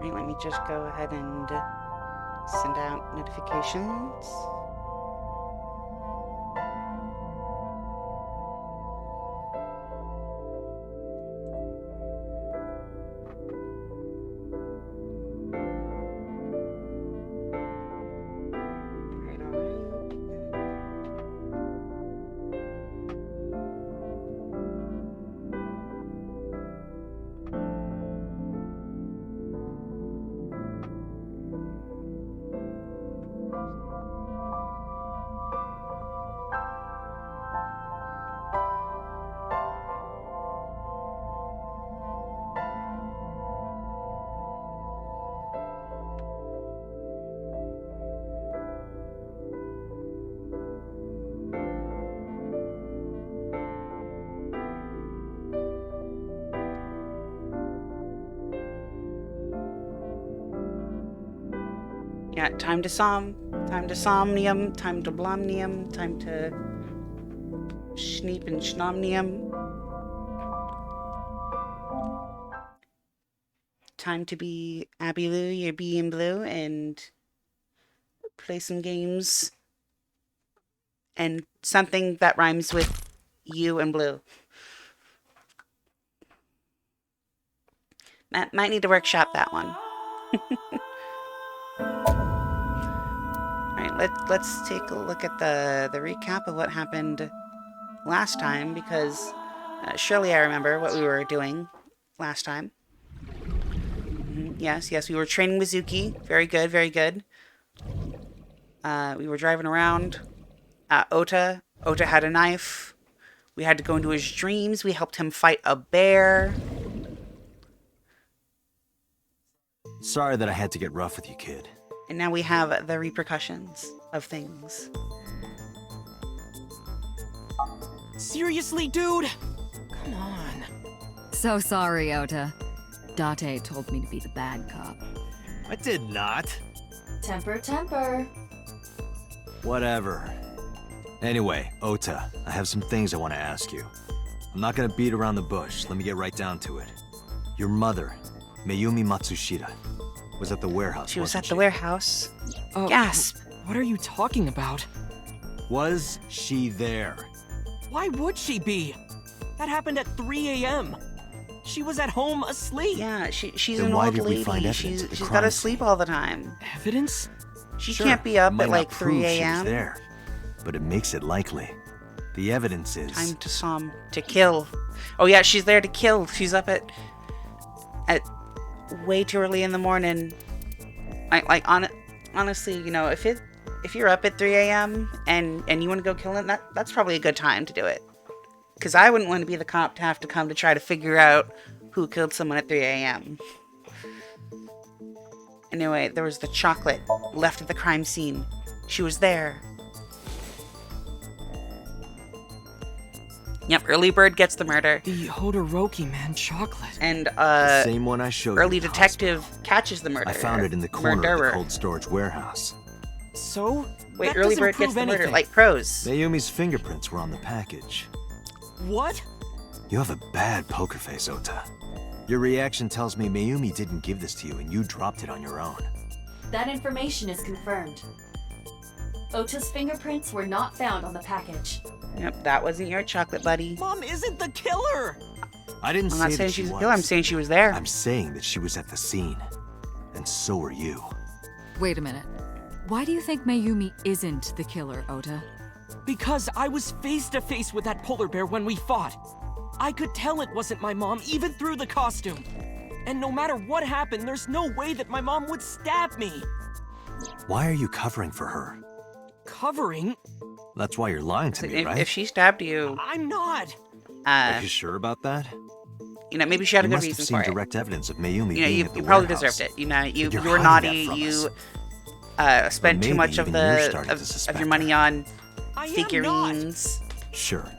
Right, let me just go ahead and send out notifications. Yeah, time to Somnium, time to Blomnium, time to Schneep and Schnomnium. Time to be Abby Lou, you're being blue, and play some games. And something that rhymes with you and blue. Might need to workshop that one. Alright, let's take a look at the recap of what happened last time, because surely I remember what we were doing last time. Yes, we were training with Zuki. Very good, very good. We were driving around. Ota had a knife. We had to go into his dreams. We helped him fight a bear. Sorry that I had to get rough with you, kid. And now we have the repercussions of things. Seriously, dude? Come on. So sorry, Ota. Date told me to be the bad cop. I did not. Temper, temper. Whatever. Anyway, Ota, I have some things I want to ask you. I'm not gonna beat around the bush. Let me get right down to it. Your mother, Mayumi Matsushita, was at the warehouse. She was at the warehouse. Gasp. What are you talking about? Was she there? Why would she be? That happened at 3 a.m. She was at home asleep. Yeah, she's Then an why old did we lady. find evidence of the She's crime gotta scene? sleep all the time. Evidence? She Sure, can't be up it might at not like 3 prove she was a.m. there, but it makes it likely. The evidence is... Time to kill. Oh yeah, she's there to kill. She's up at way too early in the morning. Honestly, you know, if you're up at 3 a.m. and you want to go kill it, that's probably a good time to do it. Because I wouldn't want to be the cop to have to come to try to figure out who killed someone at 3 a.m. Anyway, there was the chocolate left at the crime scene. She was there. Yep, early bird gets the murder. The Hodoroki man chocolate. And the same one I showed early you at the detective hospital. catches the murderer. I found it in the corner of the Murderer. cold storage warehouse. So? Wait, that early doesn't bird gets prove the murder, anything. like pros. Mayumi's fingerprints were on the package. What? You have a bad poker face, Ota. Your reaction tells me Mayumi didn't give this to you and you dropped it on your own. That information is confirmed. Ota's fingerprints were not found on the package. Yep, that wasn't your chocolate buddy. Mom isn't the killer! I didn't I'm say not saying that she was was. the killer, I'm saying she was there. I'm saying that she was at the scene. And so were you. Wait a minute. Why do you think Mayumi isn't the killer, Ota? Because I was face to face with that polar bear when we fought. I could tell it wasn't my mom, even through the costume. And no matter what happened, there's no way that my mom would stab me. Why are you covering for her? Covering? That's why you're lying to me, right? If she stabbed you, I'm not. Are you sure about that? you know, maybe she had a You good must have reason seen for it. direct evidence of Mayumi You know, being you at the probably warehouse. deserved it. You know, you You're were hiding naughty. that from You us. spent too maybe much of even you're the starting to of suspect your money her. on I am not. figurines. Sure.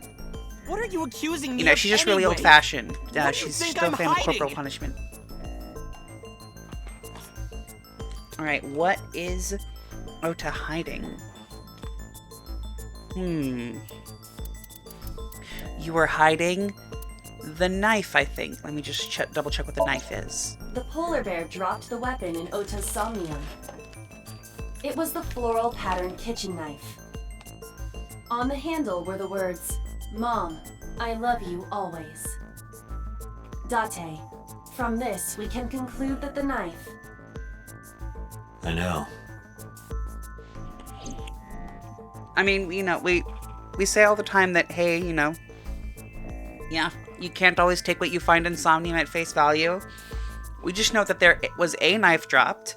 What are you accusing me You know, of she's just really anyway? old-fashioned. What do you She's think still I'm a fan of corporal hiding? punishment. All right, what is Ota hiding? You were hiding the knife, I think. Let me just double check what the knife is. The polar bear dropped the weapon in Ota's Somnium. It was the floral pattern kitchen knife. On the handle were the words, "Mom, I love you always." Date, from this we can conclude that the knife... I know. I mean, you know, we say all the time that, hey, you know, yeah, you can't always take what you find in Somnium at face value. We just know that there was a knife dropped,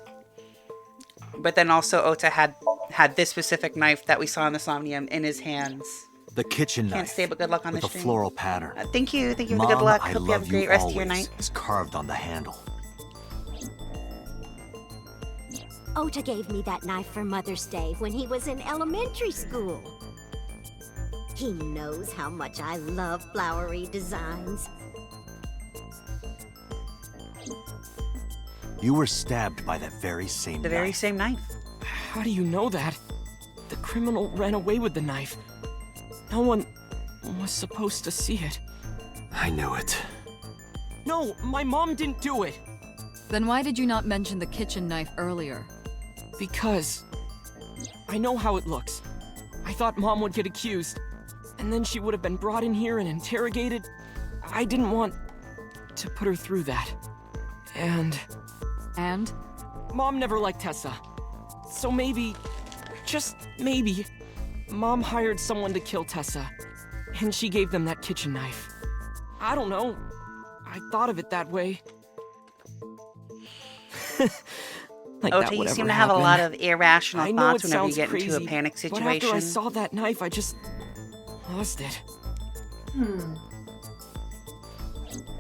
but then also Ota had this specific knife that we saw in the Somnium in his hands. The kitchen knife. Can't say but good luck on with this a stream. floral pattern. Thank you for the Mom, good luck. I Hope you have love a great rest of your always night. is carved on the handle. Ota gave me that knife for Mother's Day when he was in elementary school. He knows how much I love flowery designs. You were stabbed by that very same The knife. very same knife. How do you know that? The criminal ran away with the knife. No one was supposed to see it. I knew it. No, my mom didn't do it. Then why did you not mention the kitchen knife earlier? Because I know how it looks. I thought Mom would get accused, and then she would have been brought in here and interrogated. I didn't want to put her through that. And Mom never liked Tessa. So maybe, just maybe, Mom hired someone to kill Tessa, and she gave them that kitchen knife. I don't know. I thought of it that way. Like Ota, that you would seem ever to have a happen. lot of irrational I know thoughts it whenever you sounds get crazy, into a panic but situation. after I saw that knife, I just lost it.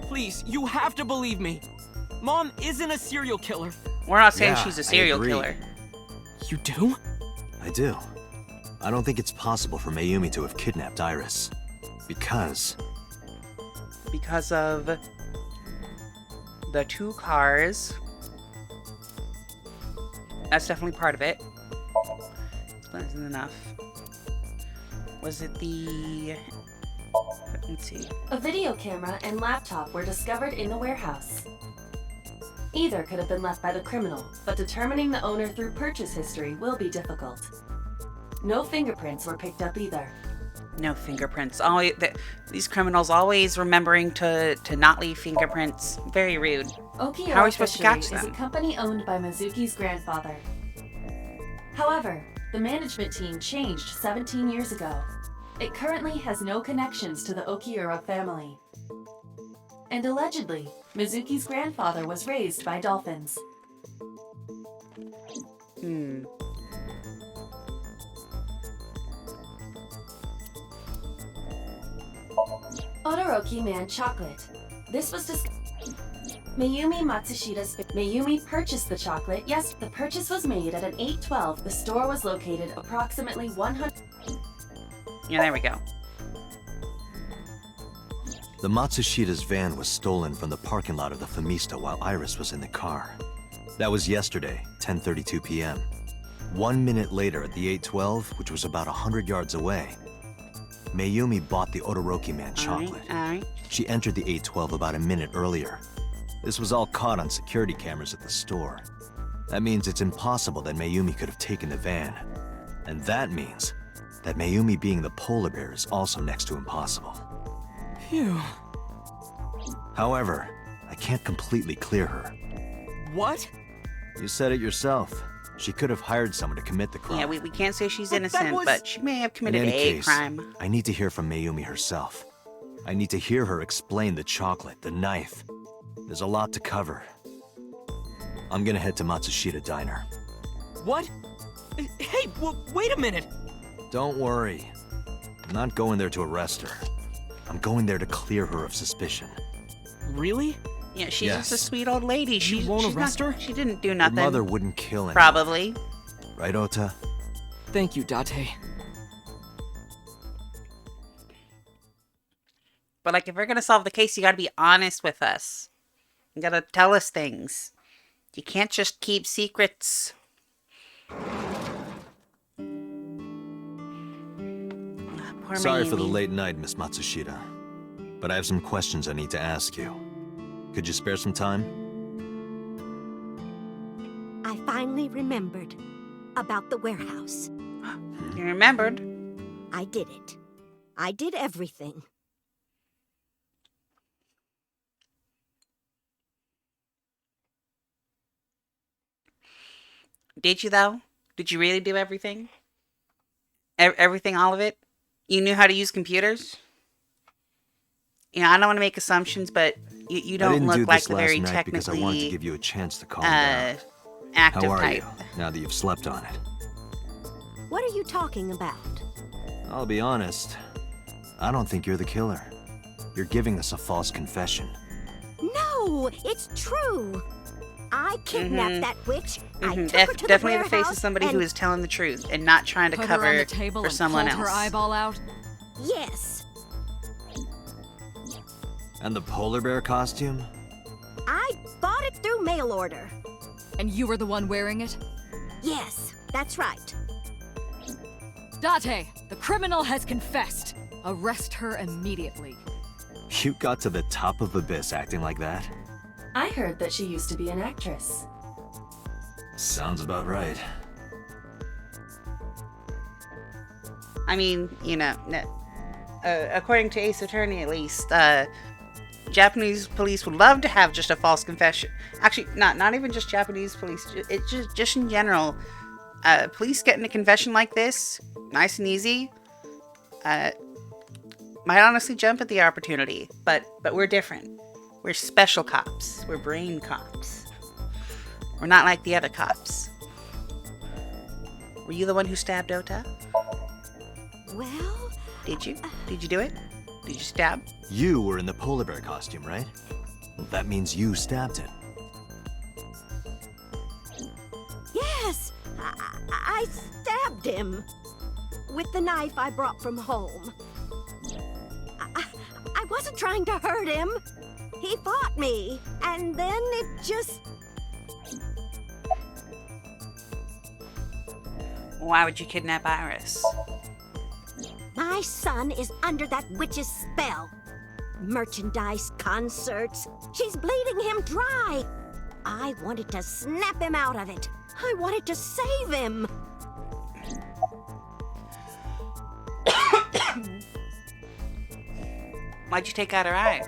Please, you have to believe me. Mom isn't a serial killer. We're not saying Yeah, she's a I serial agree. killer. You do? I do. I don't think it's possible for Mayumi to have kidnapped Iris. Because Because of the 2 cars. That's definitely part of it. That isn't enough. Was it the... Let's see. A video camera and laptop were discovered in the warehouse. Either could have been left by the criminal, but determining the owner through purchase history will be difficult. No fingerprints were picked up either. No fingerprints. Always, these criminals always remembering to not leave fingerprints. Very rude. Okiura How are we supposed to Fishery catch is them? a company owned by Mizuki's grandfather. However, the management team changed 17 years ago. It currently has no connections to the Okiura family. And allegedly, Mizuki's grandfather was raised by dolphins. Odoroki Man Chocolate. This was Mayumi Matsushida's... Mayumi purchased the chocolate. Yes, the purchase was made at an 812. The store was located approximately 100... Yeah, there we go. the Matsushida's van was stolen from the parking lot of the Famista while Iris was in the car. That was yesterday, 10:32 p.m. 1 minute later at the 812, which was about 100 yards away, Mayumi bought the Odoroki Man chocolate. Alright. She entered the 812 about a minute earlier. This was all caught on security cameras at the store. That means it's impossible that Mayumi could have taken the van. And that means that Mayumi being the polar bear is also next to impossible. Phew. However, I can't completely clear her. What? You said it yourself. She could have hired someone to commit the crime. Yeah, we can't say she's But that innocent, was- but she may have In committed any a case, crime. I need to hear from Mayumi herself. I need to hear her explain the chocolate, the knife. There's a lot to cover. I'm gonna head to Matsushita Diner. What? Hey, wait a minute! Don't worry. I'm not going there to arrest her. I'm going there to clear her of suspicion. Really? Yeah, she's just a Yes. sweet old lady. She's won't she's arrest not, her? She didn't do Your nothing. mother wouldn't kill anyone. Probably. Right, Ota? Thank you, Date. But like, if we're gonna solve the case, you gotta be honest with us. You gotta tell us things. You can't just keep secrets. Poor Sorry for the Mayumi. late night, Miss Matsushita. But I have some questions I need to ask you. Could you spare some time? I finally remembered about the warehouse. You remembered? I did it. I did everything. Did you, though? Did you really do everything? Everything, all of it? You knew how to use computers? You know, I don't want to make assumptions, but you I don't didn't do look like this the last very night because I wanted to technically give you a chance to calm down. active How are type. you, now that you've slept on it? What are you talking about? I'll be honest. I don't think you're the killer. You're giving us a false confession. No, it's true. I kidnapped that witch. I took her to Definitely the the face of warehouse somebody and... who is telling the truth and not trying to Put her on cover the table for and someone pulled else. her eyeball out? Yes, And the polar bear costume? I bought it through mail order. And you were the one wearing it? Yes, that's right. Date, the criminal has confessed. Arrest her immediately. You got to the top of Abyss acting like that? I heard that she used to be an actress. Sounds about right. I mean, you know, according to Ace Attorney at least, Japanese police would love to have just a false confession. Actually, not even just Japanese police. It's just in general. Police getting a confession like this, nice and easy, might honestly jump at the opportunity. But we're different. We're special cops. We're brain cops. We're not like the other cops. Were you the one who stabbed Ota? Well, Did you? Did you do it? Did you stab? You were in the polar bear costume, right? Well, that means you stabbed it. yes, I stabbed him with the knife I brought from home. I wasn't trying to hurt him. He fought me, and then it just... Why would you kidnap Iris? My son is under that witch's spell. Merchandise, concerts. She's bleeding him dry. I wanted to snap him out of it. I wanted to save him. Why'd you take out her eye?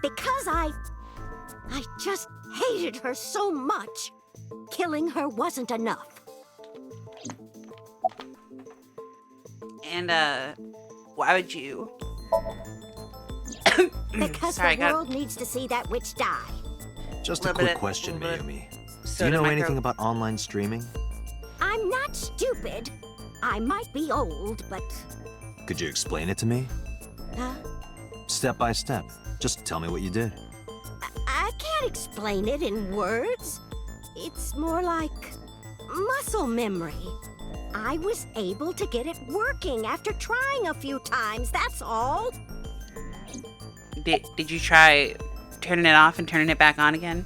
Because I just hated her so much. Killing her wasn't enough. And, why would you? Because Sorry, the I got world needs to see that witch die. Just a Little quick bit- question, little bit- Mayumi. Do soda you know in my anything throat. about online streaming? I'm not stupid. I might be old, but... Could you explain it to me? Huh? Step by step. Just tell me what you did. I can't explain it in words. It's more like muscle memory. I was able to get it working after trying a few times, that's all. Did you try turning it off and turning it back on again?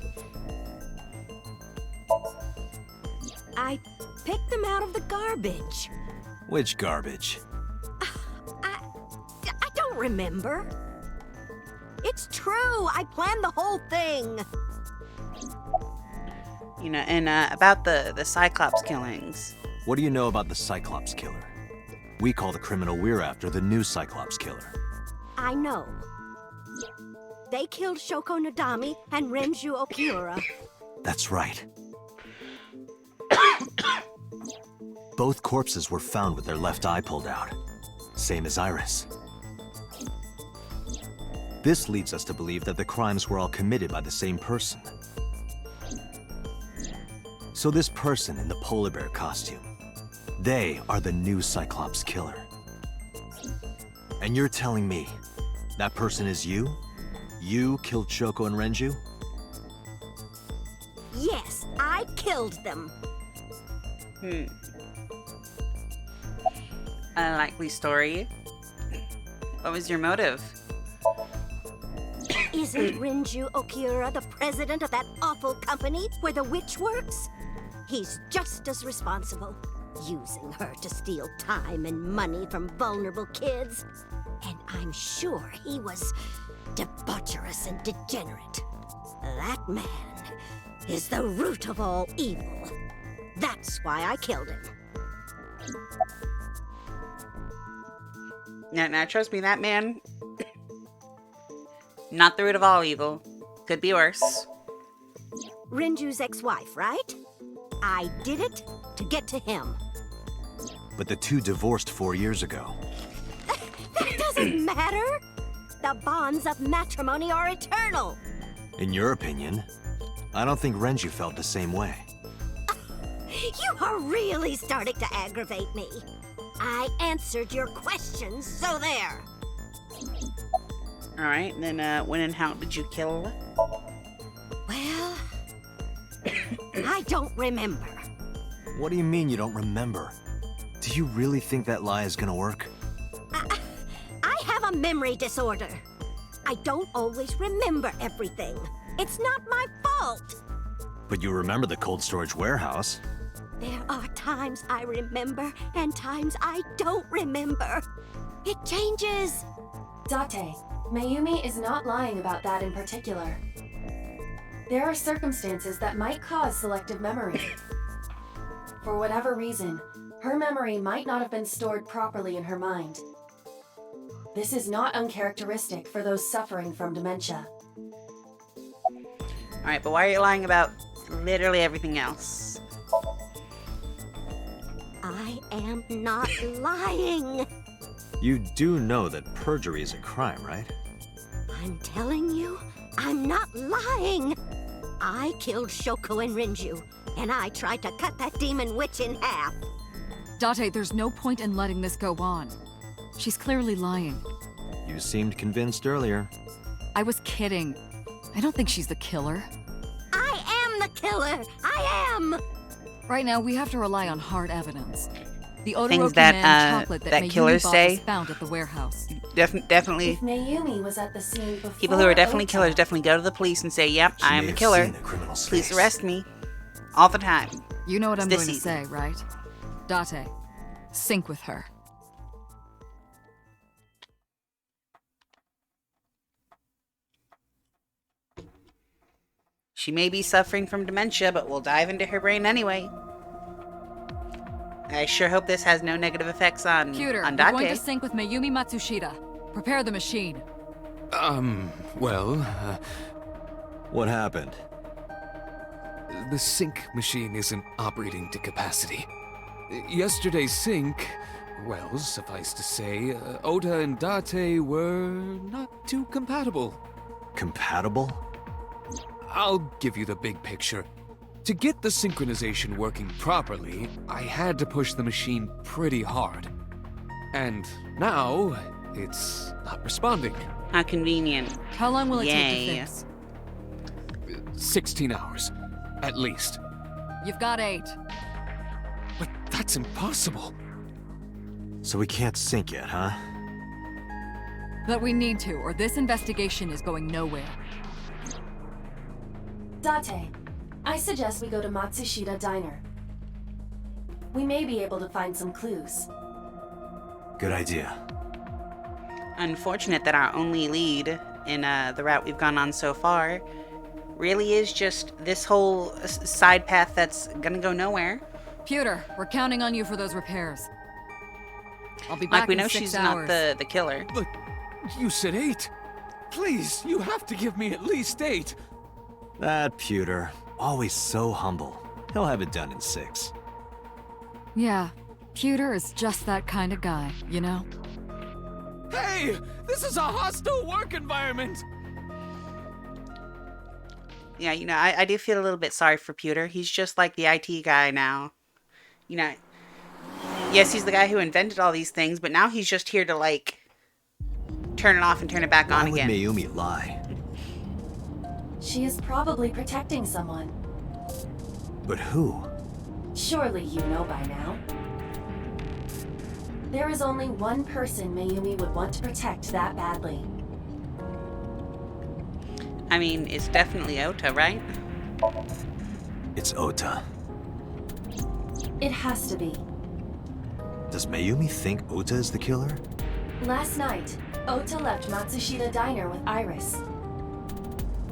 I picked them out of the garbage. Which garbage? I don't remember. It's true, I planned the whole thing. You know, and about the Cyclops killings. What do you know about the Cyclops killer? We call the criminal we're after the new Cyclops killer. I know. They killed Shoko Nadami and Renju Okiura. That's right. Both corpses were found with their left eye pulled out. Same as Iris. This leads us to believe that the crimes were all committed by the same person. So this person in the polar bear costume, they are the new Cyclops killer. And you're telling me that person is you? You killed Shoko and Renju? Yes, I killed them. Unlikely story. What was your motive? Isn't Renju Okiura the president of that awful company where the witch works? He's just as responsible, using her to steal time and money from vulnerable kids. And I'm sure he was debaucherous and degenerate. That man is the root of all evil. That's why I killed him. Now, trust me, that man, not the root of all evil. Could be worse. Rinju's ex-wife, right? I did it to get to him. But the two divorced 4 years ago. That doesn't matter. The bonds of matrimony are eternal. In your opinion, I don't think Renju felt the same way. You are really starting to aggravate me. I answered your questions, so there. Alright, then when and how did you kill? Well, I don't remember. What do you mean you don't remember? Do you really think that lie is gonna work? I have a memory disorder. I don't always remember everything. It's not my fault. But you remember the cold storage warehouse. There are times I remember and times I don't remember. It changes. Date, Mayumi is not lying about that in particular. There are circumstances that might cause selective memory. For whatever reason, her memory might not have been stored properly in her mind. This is not uncharacteristic for those suffering from dementia. Alright, but why are you lying about literally everything else? I am not lying. You do know that perjury is a crime, right? I'm telling you, I'm not lying. I killed Shoko and Rinju, and I tried to cut that demon witch in half. Date, there's no point in letting this go on. She's clearly lying. You seemed convinced earlier. I was kidding. I don't think she's the killer. I am the killer. I am. Right now, we have to rely on hard evidence. The Things Odoroki that, Man chocolate that Mayumi killers bought say. was found at the warehouse. Definitely. If Mayumi was at the scene before People who are definitely Ota, killers definitely go to the police and say, yep, I am the killer. Please arrest me. All the time. You know what I'm This going to season. say, right? Date, sync with her. She may be suffering from dementia, but we'll dive into her brain anyway. I sure hope this has no negative effects on Cuter, on we're going to Date. sync with Mayumi Matsushita. Prepare the machine. Well, What happened? the sync machine isn't operating to capacity. Yesterday's sync, well, suffice to say, Ota and Date were not too compatible. Compatible? I'll give you the big picture. To get the synchronization working properly, I had to push the machine pretty hard. And now, it's not responding. How convenient. How long will it take Yay. to fix? 16 hours, at least. You've got 8. But that's impossible. So we can't sync yet, huh? But we need to, or this investigation is going nowhere. Date, I suggest we go to Matsushita Diner. We may be able to find some clues. Good idea. Unfortunate that our only lead in the route we've gone on so far really is just this whole side path that's gonna go nowhere. Pewter, we're counting on you for those repairs. I'll be back Like, we in know 6 she's hours. not the killer. But you said 8. Please, you have to give me at least 8. That pewter, always so humble. He'll have it done in 6. Yeah, Pewter is just that kind of guy, you know? Hey, this is a hostile work environment. Yeah, you know, I do feel a little bit sorry for Pewter. He's just like the IT guy now. You know, yes, he's the guy who invented all these things, but now he's just here to, like, turn it off and turn it back on Why would again. Mayumi lie? She is probably protecting someone. But who? Surely you know by now. There is only one person Mayumi would want to protect that badly. I mean, it's definitely Ota, right? It's Ota. It has to be. Does Mayumi think Ota is the killer? Last night, Ota left Matsushita Diner with Iris.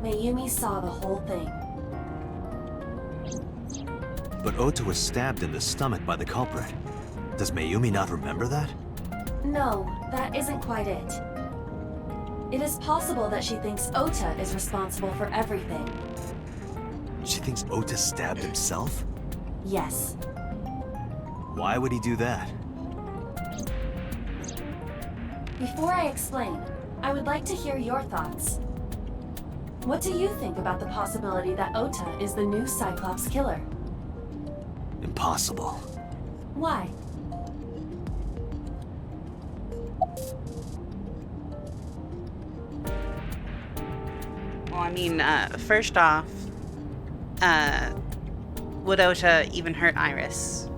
Mayumi saw the whole thing. But Ota was stabbed in the stomach by the culprit. Does Mayumi not remember that? No, that isn't quite it. It is possible that she thinks Ota is responsible for everything. She thinks Ota stabbed himself? Yes. Why would he do that? Before I explain, I would like to hear your thoughts. What do you think about the possibility that Ota is the new Cyclops killer? Impossible. Why? Well, I mean, first off, would Ota even hurt Iris?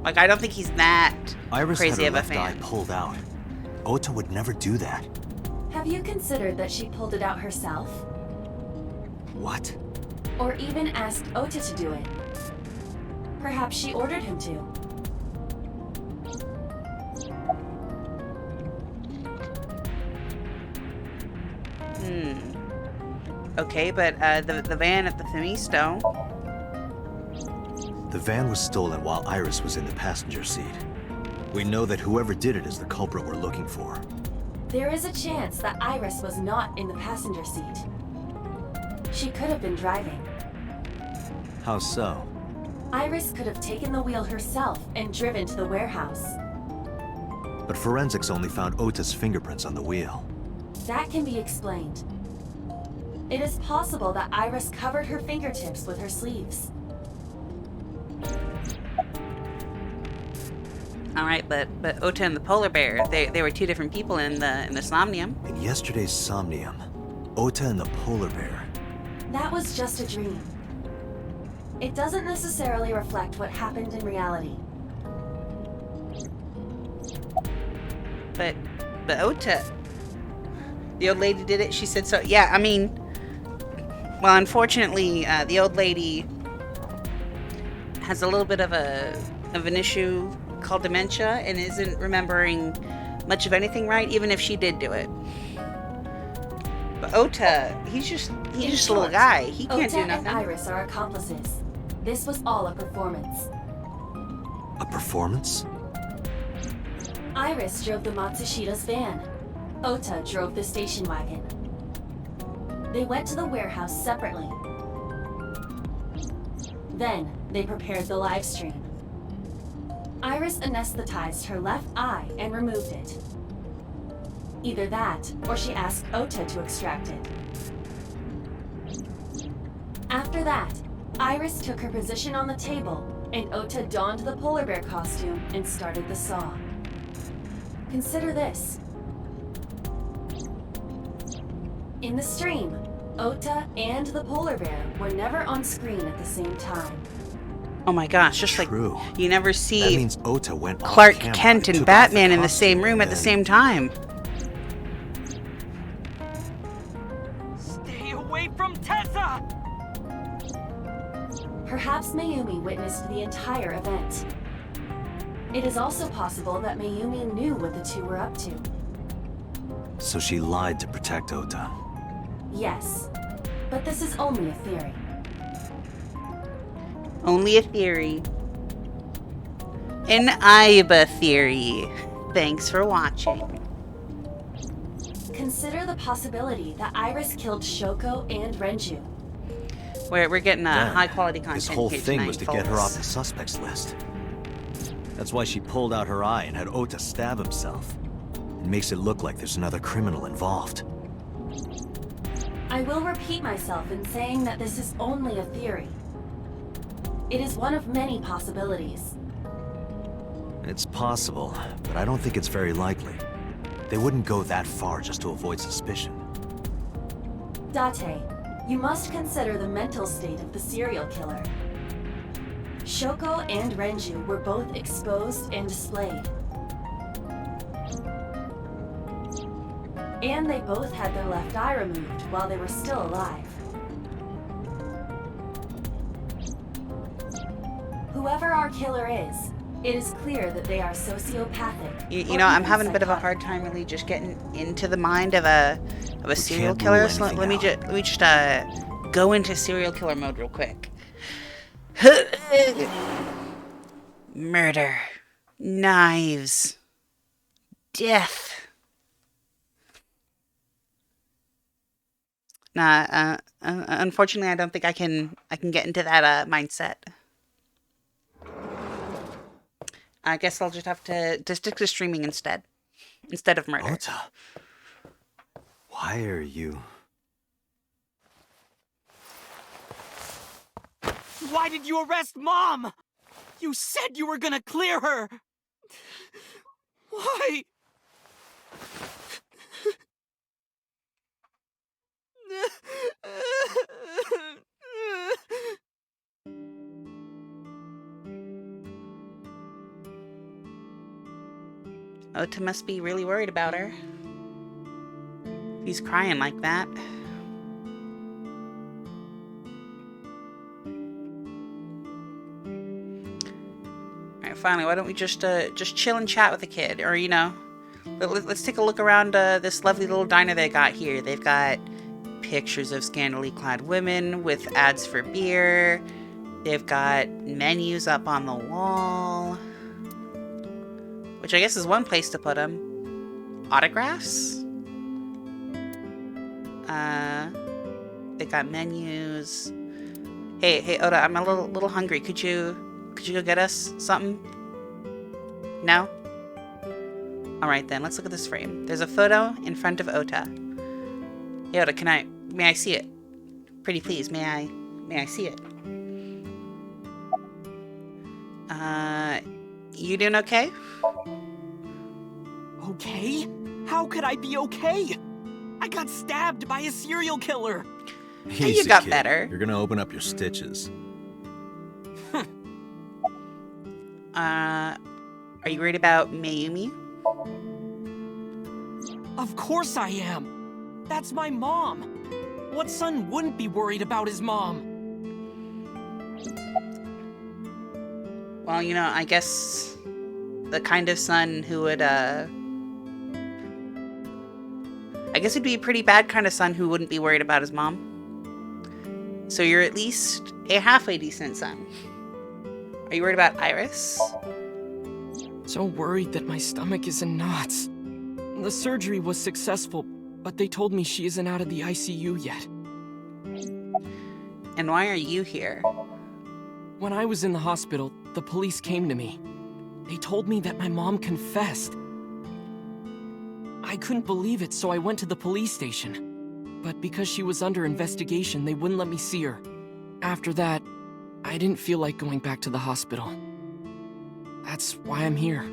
Like, I don't think he's that Iris crazy had of her a left fan. eye pulled out. Ota would never do that. Have you considered that she pulled it out herself? What? Or even asked Ota to do it? Perhaps she ordered him to. Okay, but the van at the Themisto. The van was stolen while Iris was in the passenger seat. We know that whoever did it is the culprit we're looking for. There is a chance that Iris was not in the passenger seat. She could have been driving. How so? Iris could have taken the wheel herself and driven to the warehouse. But forensics only found Ota's fingerprints on the wheel. That can be explained. It is possible that Iris covered her fingertips with her sleeves. All right, but Ota and the polar bear, they were two different people in the Somnium. In yesterday's Somnium, Ota and the polar bear. That was just a dream. It doesn't necessarily reflect what happened in reality. But Ota, the old lady did it. She said so. Yeah, I mean, well, unfortunately, the old lady has a little bit of an issue called dementia and isn't remembering much of anything right, even if she did do it. But Ota, he's just a little guy. He can't do Ota nothing. and Iris are accomplices. This was all a performance. A performance? Iris drove the Matsushida's van. Ota drove the station wagon. They went to the warehouse separately. Then, they prepared the live stream. Iris anesthetized her left eye and removed it. Either that, or she asked Ota to extract it. After that, Iris took her position on the table, and Ota donned the polar bear costume and started the saw. Consider this. In the stream, Ota and the polar bear were never on screen at the same time. Oh my gosh, just True. like you never That see means Ota went off Clark camera, Kent and took off Batman in the costume, same room at the and same time. Stay away from Tessa! Perhaps Mayumi witnessed the entire event. It is also possible that Mayumi knew what the two were up to. So she lied to protect Ota. Yes, but this is only a theory. Only a theory. An Iba theory. Thanks for watching. Consider the possibility that Iris killed Shoko and Renju. We're getting Then, high quality content. This whole here thing tonight, was to get her folks. off the suspects list. That's why she pulled out her eye and had Ota stab himself. It makes it look like there's another criminal involved. I will repeat myself in saying that this is only a theory. It is one of many possibilities. It's possible, but I don't think it's very likely. They wouldn't go that far just to avoid suspicion. Date, you must consider the mental state of the serial killer. Shoko and Renju were both exposed and displayed. And they both had their left eye removed while they were still alive. Whoever our killer is, it is clear that they are sociopathic. You or know, I'm even having a bit of a psychotic. hard time really just getting into the mind of a serial can't killer. rule So let anything me out. just go into serial killer mode real quick. Murder. Knives. Death. Nah, unfortunately, I don't think I can get into that mindset. I guess I'll just have to stick to streaming instead of murder. Ota, why are you... Why did you arrest Mom? You said you were gonna clear her. Why? Ota must be really worried about her. He's crying like that. Alright, finally, why don't we just chill and chat with the kid? Or, you know, let's take a look around this lovely little diner they got here. They've got pictures of scantily clad women with ads for beer. They've got menus up on the wall. Which I guess is one place to put them. Autographs? They got menus. Hey, Oda, I'm a little hungry. Could you go get us something? No? Alright then, let's look at this frame. There's a photo in front of Ota. Hey Oda, may I see it? Pretty please, may I see it? You doing okay? Okay? How could I be okay? I got stabbed by a serial killer. Hey, Easy, you got kid. better. You're gonna open up your stitches. Are you worried about Mayumi? Of course I am. That's my mom. What son wouldn't be worried about his mom? Well, you know, I guess the kind of son who would, I guess it'd be a pretty bad kind of son who wouldn't be worried about his mom. So you're at least a halfway decent son. Are you worried about Iris? So worried that my stomach is in knots. The surgery was successful, but they told me she isn't out of the ICU yet. And why are you here? When I was in the hospital, the police came to me. They told me that my mom confessed. I couldn't believe it, so I went to the police station. But because she was under investigation, they wouldn't let me see her. After that, I didn't feel like going back to the hospital. That's why I'm here.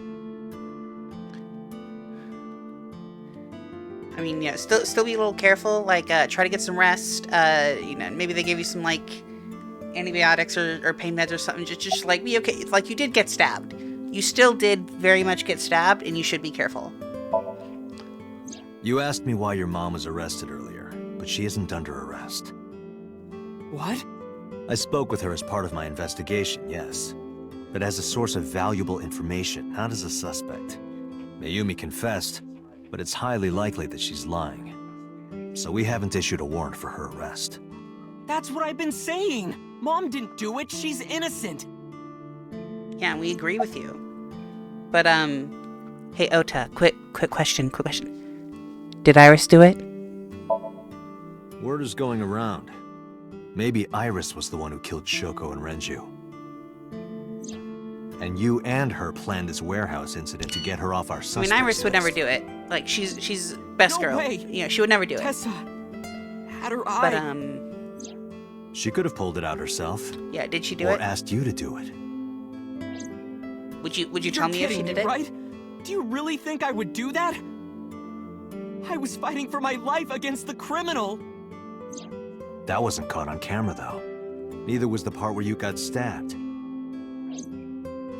I mean, yeah, still be a little careful. Like, try to get some rest. You know, maybe they give you some, like, antibiotics or pain meds or something. Just like, be okay. It's like you did get stabbed. You still did very much get stabbed, and you should be careful. You asked me why your mom was arrested earlier, but she isn't under arrest. What? I spoke with her as part of my investigation, yes. But as a source of valuable information, not as a suspect. Mayumi confessed, but it's highly likely that she's lying. So we haven't issued a warrant for her arrest. That's what I've been saying! Mom didn't do it, she's innocent! Yeah, we agree with you. But, hey, Ota, quick question. Did Iris do it? Word is going around. Maybe Iris was the one who killed Shoko and Renju. And you and her planned this warehouse incident to get her off our I suspect mean, Iris would list. never do it. Like, she's best No girl. way. You know, she would never do it. Tessa had her But, eye. She could have pulled it out herself. yeah, did she do Or it? asked you to do it. Would you You're tell me if she kidding did me, it? right? Do you really think I would do that? I was fighting for my life against the criminal. That wasn't caught on camera, though. Neither was the part where you got stabbed.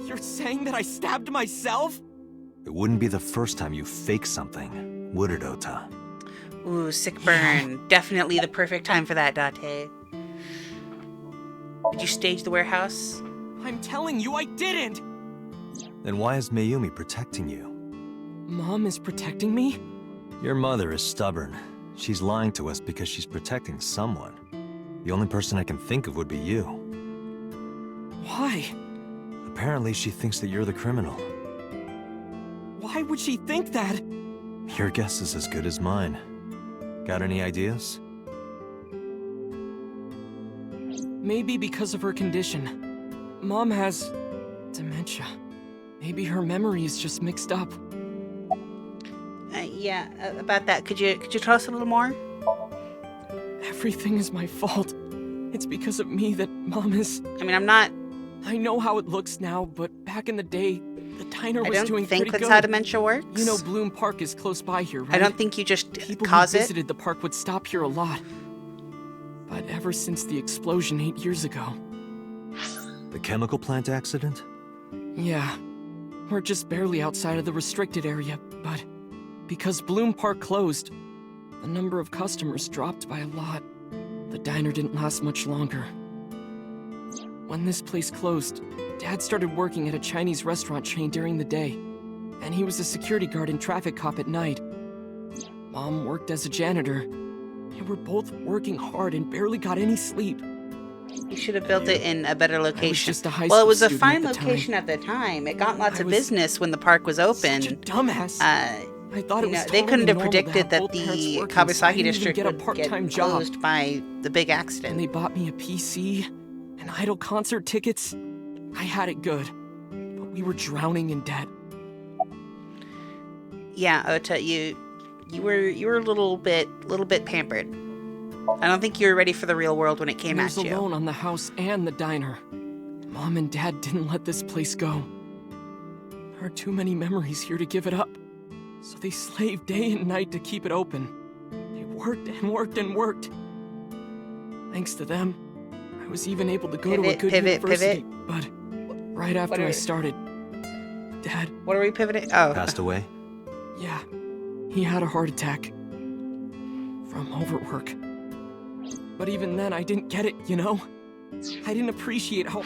You're saying that I stabbed myself? It wouldn't be the first time you faked something, would it, Ota? Ooh, sick burn. Definitely the perfect time for that, Date. Did you stage the warehouse? I'm telling you I didn't! Then why is Mayumi protecting you? Mom is protecting me? Your mother is stubborn. She's lying to us because she's protecting someone. The only person I can think of would be you. Why? Apparently she thinks that you're the criminal. Why would she think that? Your guess is as good as mine. Got any ideas? Maybe because of her condition. Mom has dementia. Maybe her memory is just mixed up. Yeah, about that. Could you tell us a little more? Everything is my fault. It's because of me that Mom is... I mean, I'm not... I know how it looks now, but back in the day, the diner was doing I don't think pretty that's good. how dementia works. You know Bloom Park is close by here, right? I don't think you just People cause who it. visited the park would stop here a lot. But ever since the explosion 8 years ago... The chemical plant accident? Yeah. We're just barely outside of the restricted area, but... because Bloom Park closed, the number of customers dropped by a lot. The diner didn't last much longer. When this place closed, Dad started working at a Chinese restaurant chain during the day, and he was a security guard and traffic cop at night. Mom worked as a janitor. They were both working hard and barely got any sleep. You should have built it in a better location. just a high Well, it school was a student fine at the time. location at the time. It got lots I of was business when the park was open. Such a dumbass. I thought it was They totally couldn't have normal to predicted have that both parents the working, so I Kawasaki didn't even district get a would part-time get job. closed by the big And accident. they bought me a PC and idol concert tickets. I had it good, but we were drowning in debt. Yeah, Ota, you were a little bit pampered. I don't think you were ready for the real world when it came I at was you. alone on the house and the diner. Mom and Dad didn't let this place go. There are too many memories here to give it up. So they slaved day and night to keep it open. They worked and worked and worked. Thanks to them, I was even able to go to a good university. But right after I started, Dad... What are we pivoting? Oh. Passed away? Yeah, he had a heart attack. From overwork. But even then, I didn't get it, you know? I didn't appreciate how...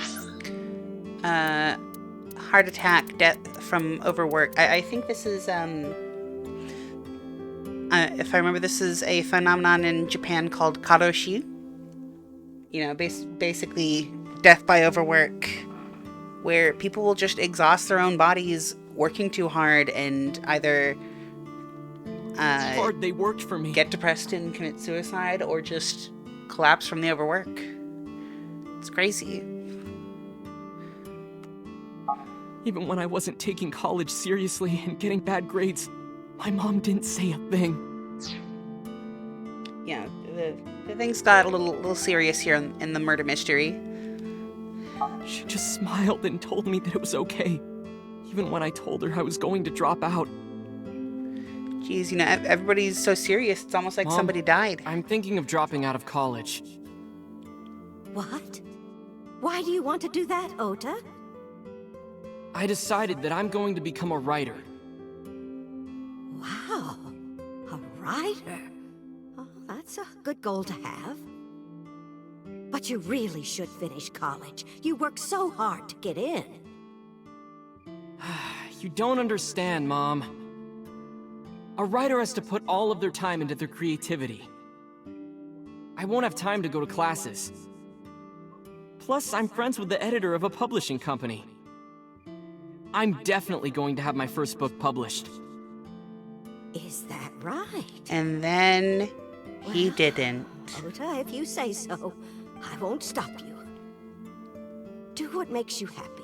Heart attack, death from overwork. I think this is, if I remember, this is a phenomenon in Japan called karoshi. You know, basically death by overwork, where people will just exhaust their own bodies working too hard and either hard they worked for me. get depressed and commit suicide or just collapse from the overwork. It's crazy. Even when I wasn't taking college seriously and getting bad grades, my mom didn't say a thing. Yeah, the things got a little serious here in the murder mystery. She just smiled and told me that it was okay, even when I told her I was going to drop out. Jeez, you know, everybody's so serious, it's almost like Mom, somebody died. I'm thinking of dropping out of college. What? Why do you want to do that, Ota? I decided that I'm going to become a writer. Wow, a writer. Oh, that's a good goal to have. But you really should finish college. You work so hard to get in. You don't understand, Mom. A writer has to put all of their time into their creativity. I won't have time to go to classes. Plus, I'm friends with the editor of a publishing company. I'm definitely going to have my first book published. Is that right? And then he Well, didn't. Ota, if you say so, I won't stop you. Do what makes you happy.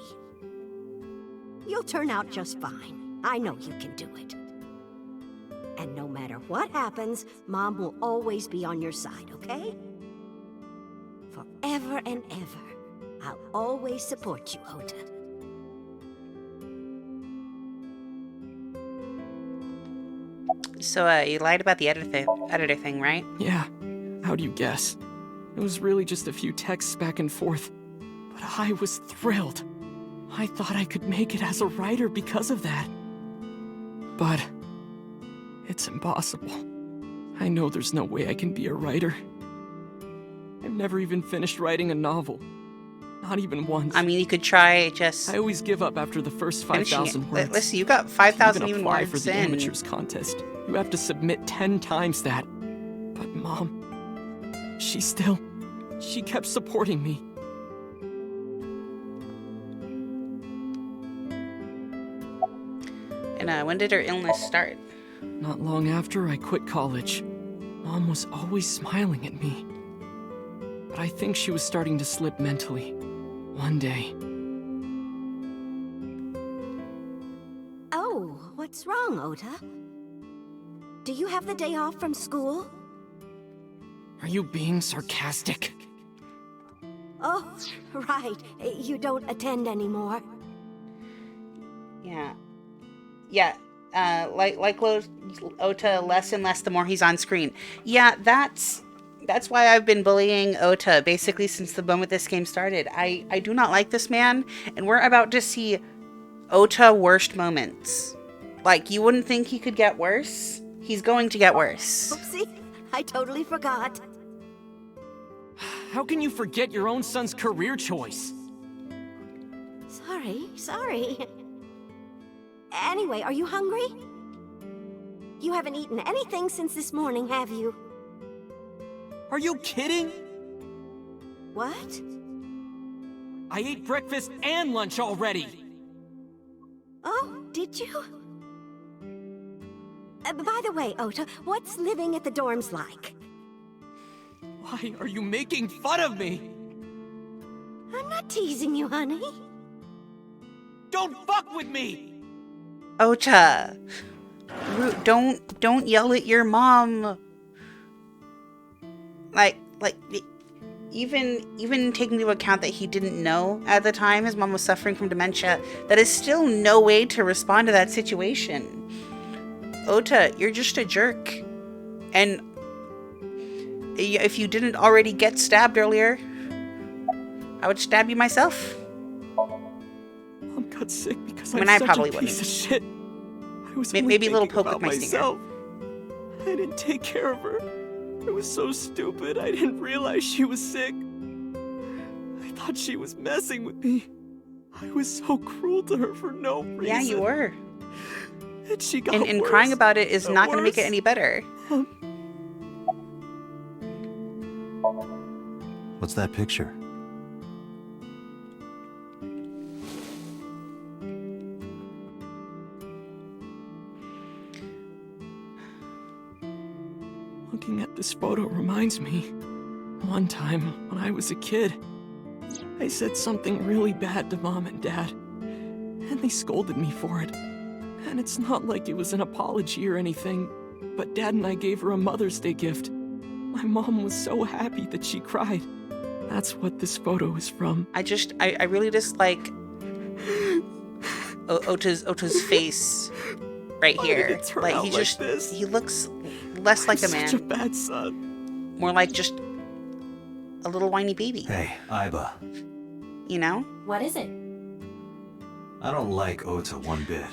You'll turn out just fine. I know you can do it. And no matter what happens, Mom will always be on your side, okay? Forever and ever, I'll always support you, Ota. So, you lied about the editor thing, right? Yeah, how do you guess? It was really just a few texts back and forth. But I was thrilled. I thought I could make it as a writer because of that. But it's impossible. I know there's no way I can be a writer. I've never even finished writing a novel. Not even once. I mean, you could try just I always give up after the first finishing 5,000 it. words. Listen, you got To 5,000 even even apply words for the in. amateurs contest, you have to submit 10 times that. But Mom, she kept supporting me. And when did her illness start? Not long after I quit college. Mom was always smiling at me. But I think she was starting to slip mentally. One day. Oh, what's wrong, Ota? Do you have the day off from school? Are you being sarcastic? Oh, right. You don't attend anymore. Yeah. Yeah. Like Ota, less and less the more he's on screen. Yeah, that's why I've been bullying Ota basically since the moment this game started. I do not like this man, and we're about to see Ota worst moments. Like, you wouldn't think he could get worse? He's going to get worse. Oopsie, I totally forgot. How can you forget your own son's career choice? Sorry. Anyway, are you hungry? You haven't eaten anything since this morning, have you? Are you kidding? What? I ate breakfast and lunch already. Oh, did you? By the way, Ota, what's living at the dorms like? Why are you making fun of me? I'm not teasing you, honey. Don't fuck with me! Ota, don't yell at your mom. Like even taking into account that he didn't know at the time his mom was suffering from dementia, that is still no way to respond to that situation. Ota, you're just a jerk. And if you didn't already get stabbed earlier, I would stab you myself. Mom got sick because I mean, I'm I such probably a piece of shit. I was maybe a little thinking poke with about my myself. I didn't take care of her. I was so stupid. I didn't realize she was sick. I thought she was messing with me. I was so cruel to her for no reason. Yeah, you were. And she got And worse. crying about it is and not going to make it worse. any better. What's that picture? Looking at this photo reminds me, one time when I was a kid, I said something really bad to Mom and Dad, and they scolded me for it. And it's not like it was an apology or anything, but Dad and I gave her a Mother's Day gift. My mom was so happy that she cried. That's what this photo is from. I really dislike Ota's face right Why did here. it turn Like, out he like just, this? he looks less like a man. Such a bad son. More like just a little whiny baby. Hey, Iba. You know? What is it? I don't like Ota one bit.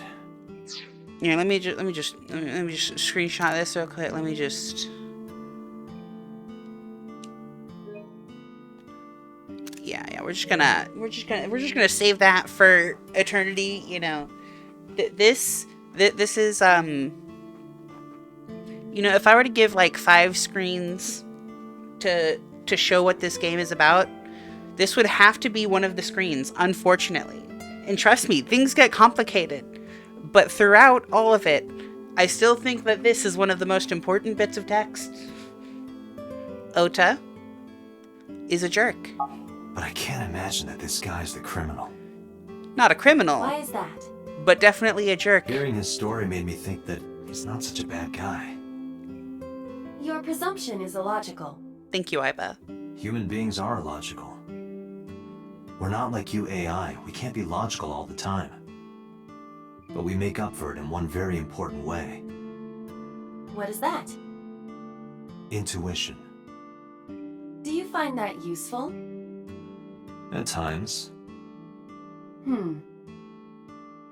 Yeah, let me just screenshot this real quick. Let me just. Yeah. We're just gonna save that for eternity. You know, this is you know, if I were to give like 5 screens to show what this game is about, this would have to be one of the screens, unfortunately. And trust me, things get complicated. But throughout all of it, I still think that this is one of the most important bits of text. Ota is a jerk. But I can't imagine that this guy's the criminal. Not a criminal, Why is that? but definitely a jerk. Hearing his story made me think that he's not such a bad guy. Your presumption is illogical. Thank you, Iba. Human beings are illogical. We're not like you AI. We can't be logical all the time. But we make up for it in one very important way. What is that? Intuition. Do you find that useful? At times.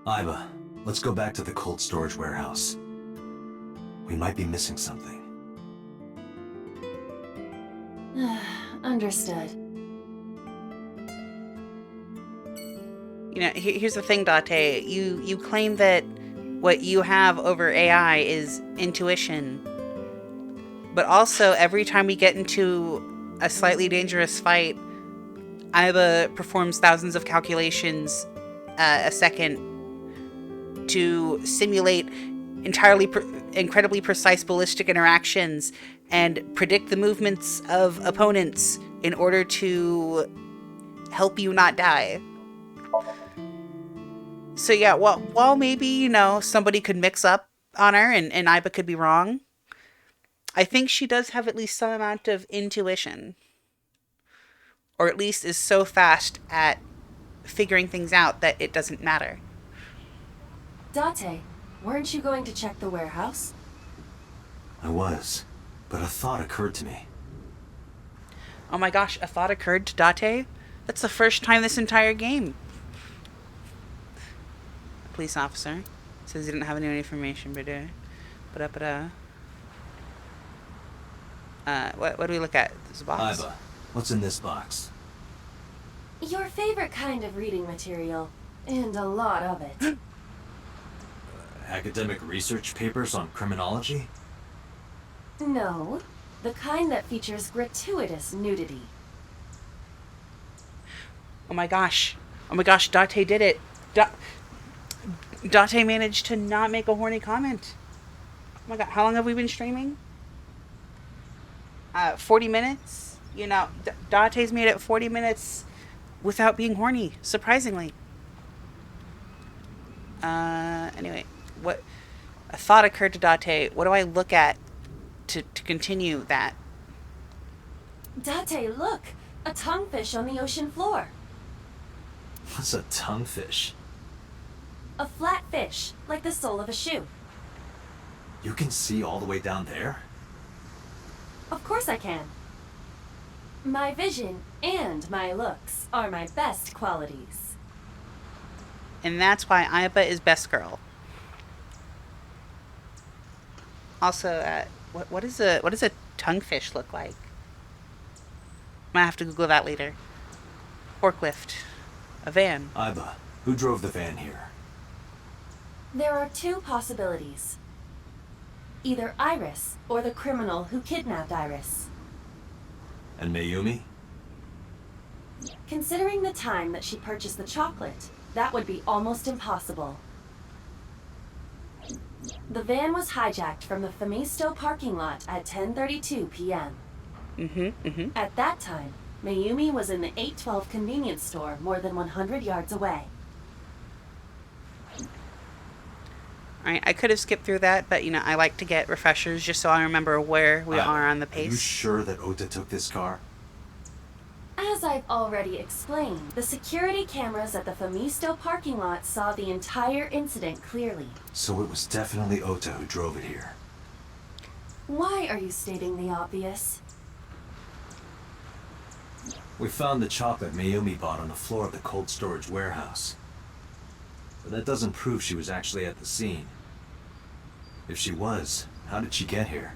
Iba, let's go back to the cold storage warehouse. We might be missing something. Understood. You know, here's the thing, Date. You claim that what you have over AI is intuition. But also, every time we get into a slightly dangerous fight, Iba performs thousands of calculations a second to simulate incredibly precise ballistic interactions and predict the movements of opponents in order to help you not die. So yeah, while maybe, you know, somebody could mix up on her and Iba could be wrong, I think she does have at least some amount of intuition. Or at least is so fast at figuring things out that it doesn't matter. Date, weren't you going to check the warehouse? I was, but a thought occurred to me. Oh my gosh, a thought occurred to Date? That's the first time this entire game. A police officer says he didn't have any information, but what do we look at? This box? Iba, what's in this box? Your favorite kind of reading material, and a lot of it. Academic research papers on criminology? No, the kind that features gratuitous nudity. Oh my gosh, Date did it. Date managed to not make a horny comment. Oh my god, how long have we been streaming? 40 minutes? You know, Date's made it 40 minutes without being horny, surprisingly. Anyway, what a thought occurred to Date. What do I look at to continue that? Date, look! A tonguefish on the ocean floor. What's a tonguefish? A flat fish, like the sole of a shoe. You can see all the way down there? Of course I can. My vision and my looks are my best qualities. And that's why Iba is best girl. Also, what does a tonguefish look like? Might have to Google that later. Forklift. A van. Iba, who drove the van here? There are two possibilities. Either Iris or the criminal who kidnapped Iris. And Mayumi? Considering the time that she purchased the chocolate, that would be almost impossible. The van was hijacked from the Famisto parking lot at 10:32 p.m. At that time, Mayumi was in the 812 convenience store more than 100 yards away. Alright, I could have skipped through that, but, you know, I like to get refreshers just so I remember where we are on the pace. Are you sure that Ota took this car? As I've already explained, the security cameras at the Famisto parking lot saw the entire incident clearly. So it was definitely Ota who drove it here. Why are you stating the obvious? We found the chocolate Mayumi bought on the floor of the cold storage warehouse. But that doesn't prove she was actually at the scene. If she was, how did she get here?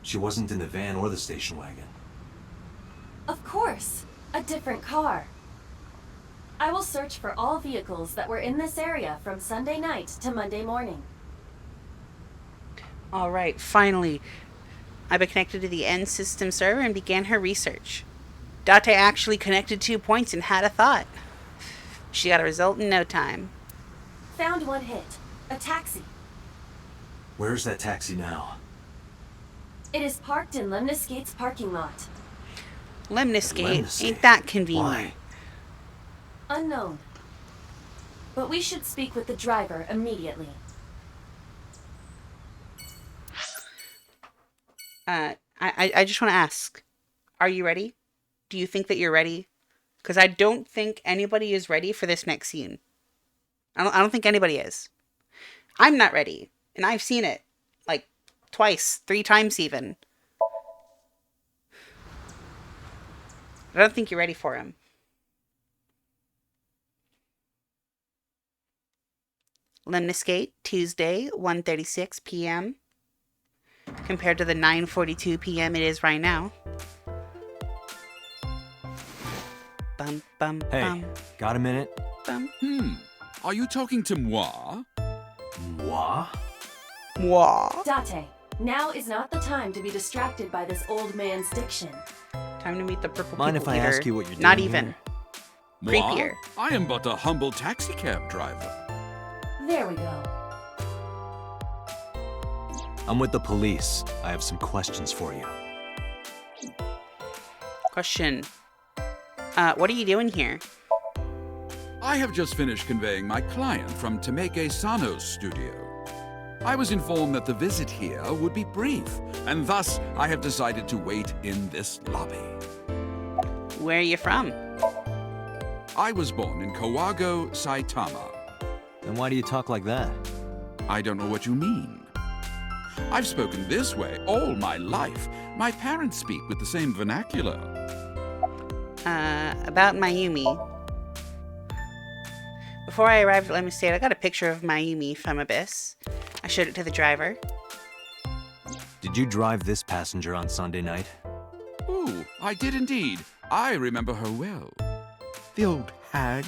She wasn't in the van or the station wagon. Of course, a different car. I will search for all vehicles that were in this area from Sunday night to Monday morning. Alright, finally. Iba connected to the end system server and began her research. Date actually connected 2 points and had a thought. She got a result in no time. Found one hit. A taxi. Where's that taxi now? It is parked in Lemniscate's parking lot. Lemniscate? Ain't that convenient? Why? Unknown. But we should speak with the driver immediately. I just want to ask, are you ready? Do you think that you're ready? Because I don't think anybody is ready for this next scene. I don't think anybody is. I'm not ready. And I've seen it. Like, twice, 3 times even. I don't think you're ready for him. Lemniscate, Tuesday, 1:36 p.m. Compared to the 9:42 p.m. it is right now. Bum, bum, Hey, bum, got a minute? bum. Are you talking to moi? Moi? Mwah. Date, now is not the time to be distracted by this old man's diction. Time to meet the purple Mind people if I eater. ask you what you're Not doing even. here? Moi? Creepier. I am but a humble taxicab driver. There we go. I'm with the police. I have some questions for you. Question. What are you doing here? I have just finished conveying my client from Temeke Sano's studio. I was informed that the visit here would be brief, and thus I have decided to wait in this lobby. Where are you from? I was born in Kawago, Saitama. Then why do you talk like that? I don't know what you mean. I've spoken this way all my life. My parents speak with the same vernacular. About Mayumi. Before I arrived at Lemon State, I got a picture of Mayumi from Abyss. I showed it to the driver. Did you drive this passenger on Sunday night? Oh, I did indeed. I remember her well. The old hag.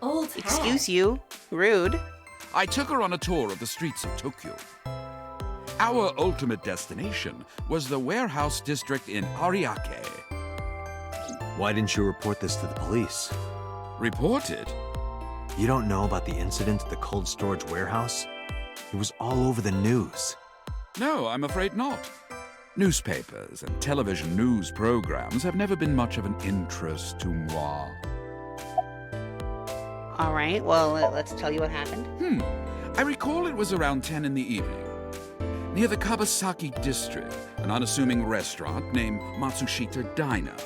Old hat. Excuse you. Rude. I took her on a tour of the streets of Tokyo. Our ultimate destination was the warehouse district in Ariake. Why didn't you report this to the police? Reported? You don't know about the incident at the cold storage warehouse? It was all over the news. No, I'm afraid not. Newspapers and television news programs have never been much of an interest to moi. Alright, well, let's tell you what happened. I recall it was around 10 in the evening. Near the Kabasaki district, an unassuming restaurant named Matsushita Diner.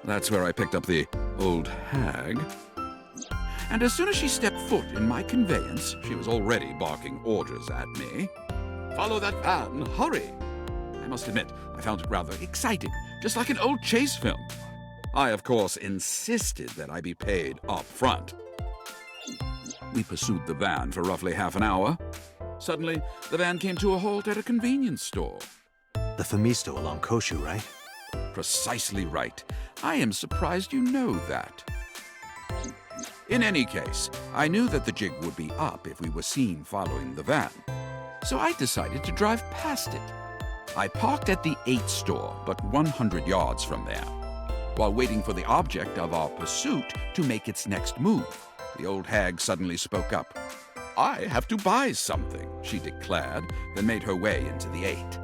That's where I picked up the old hag. And as soon as she stepped foot in my conveyance, she was already barking orders at me. Follow that van, hurry! I must admit, I found it rather exciting, just like an old chase film. I, of course, insisted that I be paid up front. We pursued the van for roughly half an hour. Suddenly, the van came to a halt at a convenience store. The Famisto along Koshu, right? Precisely right. I am surprised you know that. In any case, I knew that the jig would be up if we were seen following the van. So I decided to drive past it. I parked at the 8 store, but 100 yards from there, while waiting for the object of our pursuit to make its next move. The old hag suddenly spoke up. I have to buy something, she declared, then made her way into the 8.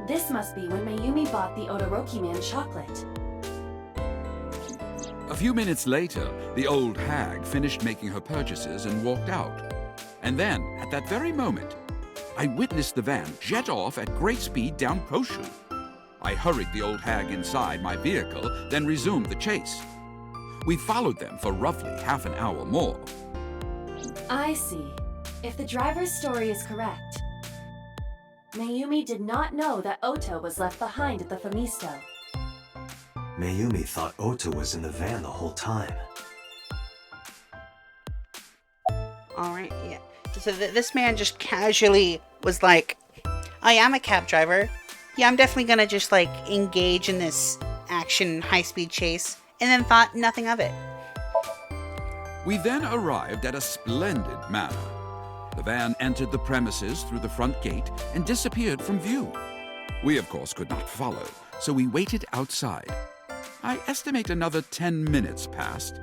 This must be when Mayumi bought the Odoroki Man chocolate. A few minutes later, the old hag finished making her purchases and walked out. And then, at that very moment, I witnessed the van jet off at great speed down Koshu. I hurried the old hag inside my vehicle, then resumed the chase. We followed them for roughly half an hour more. I see. If the driver's story is correct, Mayumi did not know that Ota was left behind at the Famisto. Mayumi thought Ota was in the van the whole time. Alright, yeah. So this man just casually was like, I am a cab driver. Yeah, I'm definitely gonna just like engage in this action high-speed chase, and then thought nothing of it. We then arrived at a splendid manor. The van entered the premises through the front gate and disappeared from view. We, of course, could not follow, so we waited outside. I estimate another 10 minutes passed.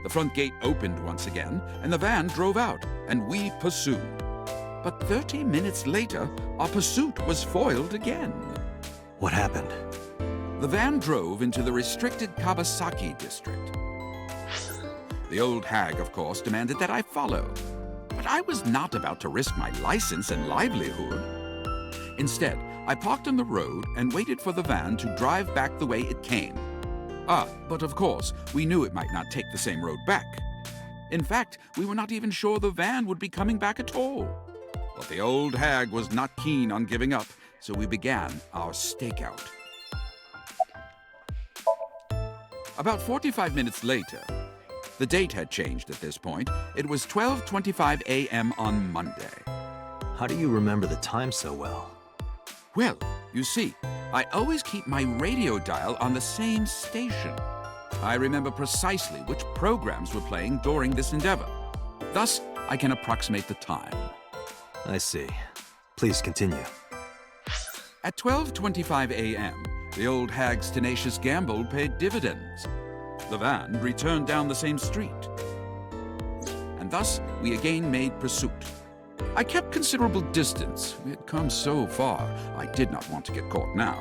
The front gate opened once again, and the van drove out, and we pursued. But 30 minutes later, our pursuit was foiled again. What happened? The van drove into the restricted Kabasaki district. The old hag, of course, demanded that I follow. But I was not about to risk my license and livelihood. Instead, I parked on the road and waited for the van to drive back the way it came. But of course, we knew it might not take the same road back. In fact, we were not even sure the van would be coming back at all. But the old hag was not keen on giving up, so we began our stakeout. About 45 minutes later, the date had changed at this point. It was 12:25 a.m. on Monday. How do you remember the time so well? Well, you see, I always keep my radio dial on the same station. I remember precisely which programs were playing during this endeavor. Thus, I can approximate the time. I see. Please continue. At 12:25 a.m., the old hag's tenacious gamble paid dividends. The van returned down the same street. And thus we again made pursuit. I kept considerable distance. We had come so far, I did not want to get caught now.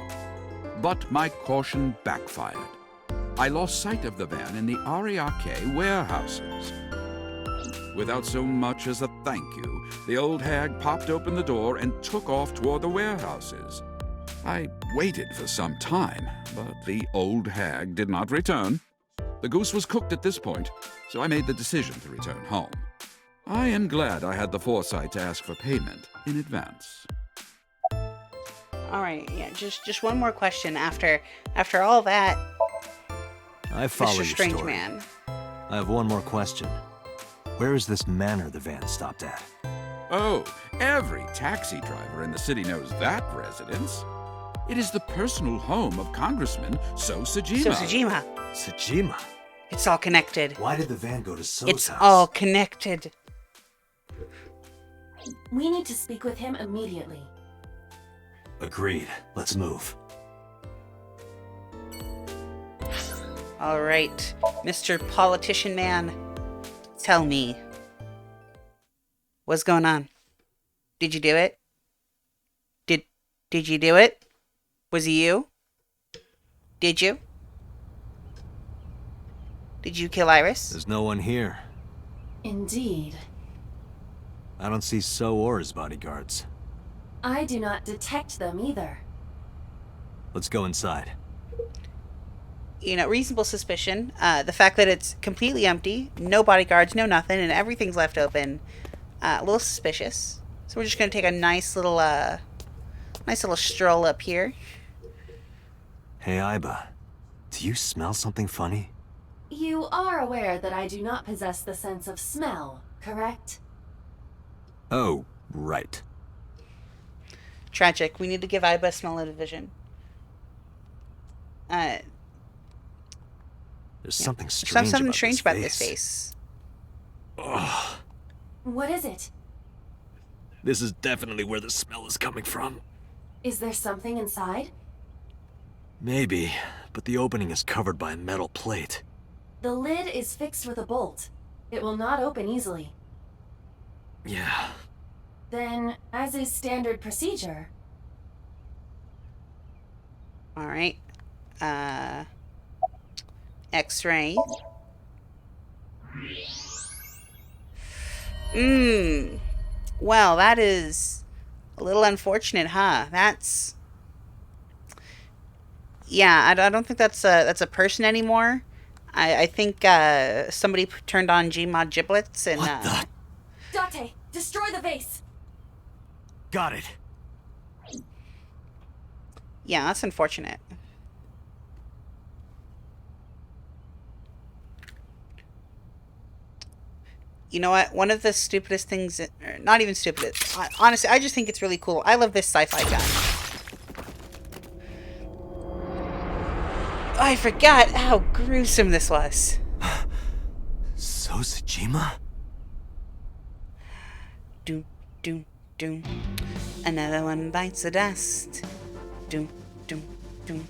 But my caution backfired. I lost sight of the van in the Ariake warehouses. Without so much as a thank you, the old hag popped open the door and took off toward the warehouses. I waited for some time, but the old hag did not return. The goose was cooked at this point, so I made the decision to return home. I am glad I had the foresight to ask for payment in advance. All right, yeah, just one more question after all that, I follow Mr. your Strange story. Man. I have one more question. Where is this manor the van stopped at? Oh, every taxi driver in the city knows that residence. It is the personal home of Congressman Sosajima. Sosajima. Sajima? It's all connected. Why did the van go to So's It's house? all connected. We need to speak with him immediately. Agreed. Let's move. All right, Mr. Politician Man, tell me, what's going on? Did you do it? Did you do it? Was it you? Did you? Did you kill Iris? There's no one here. Indeed. I don't see So or his bodyguards. I do not detect them either. Let's go inside. You know, reasonable suspicion. The fact that it's completely empty, no bodyguards, no nothing, and everything's left open. A little suspicious. So we're just gonna take a nice little stroll up here. Hey, Iba. Do you smell something funny? You are aware that I do not possess the sense of smell, correct? Oh, right. Tragic. We need to give Iba a smell-o-division. There's something There's strange something about strange this about face. this face. Ugh. What is it? This is definitely where the smell is coming from. Is there something inside? Maybe, but the opening is covered by a metal plate. The lid is fixed with a bolt. It will not open easily. Yeah. Then, as is standard procedure... Alright. X-ray. Well, that is a little unfortunate, huh? That's... Yeah, I don't think that's a person anymore. I think somebody turned on Gmod giblets and... What the? Date, destroy the vase! Got it. Yeah, that's unfortunate. You know what? One of the stupidest things... Not even stupid. Honestly, I just think it's really cool. I love this sci-fi gun. I forgot how gruesome this was. Sosajima? Doom, doom, doom. Another one bites the dust. Doom, doom, doom.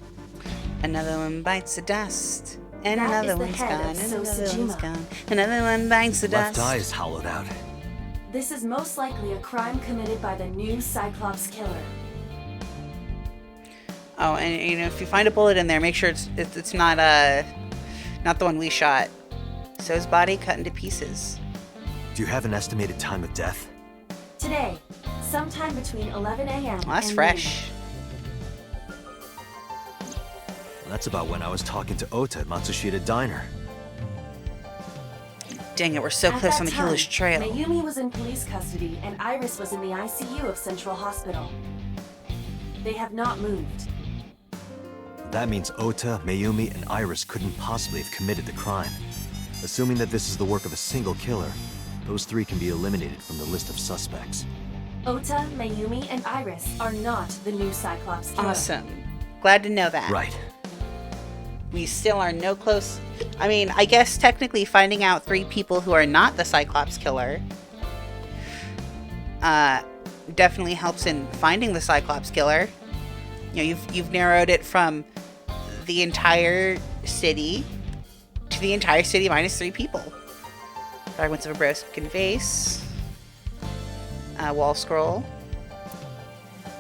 Another one bites the dust. And That another is the one's head gone. of And another Sosajima. one's gone. Another one bites the Left dust. eye is hollowed out. This is most likely a crime committed by the new Cyclops killer. Oh, and you know, if you find a bullet in there, make sure it's not the one we shot. So his body cut into pieces. Do you have an estimated time of death? Today, sometime between 11 a.m. Well, that's and fresh. That's about when I was talking to Ota at Matsushita Diner. Dang it, we're so At close that on the time, killer's trail. Mayumi was in police custody and Iris was in the ICU of Central Hospital. They have not moved. That means Ota, Mayumi, and Iris couldn't possibly have committed the crime. Assuming that this is the work of a single killer, those three can be eliminated from the list of suspects. Ota, Mayumi, and Iris are not the new Cyclops killer. Awesome. Glad to know that. Right. We still are no close. I mean, I guess technically finding out 3 people who are not the Cyclops killer definitely helps in finding the Cyclops killer. You know, you've narrowed it from the entire city to the entire city minus 3 people. Fragments of a broken vase. Wall scroll.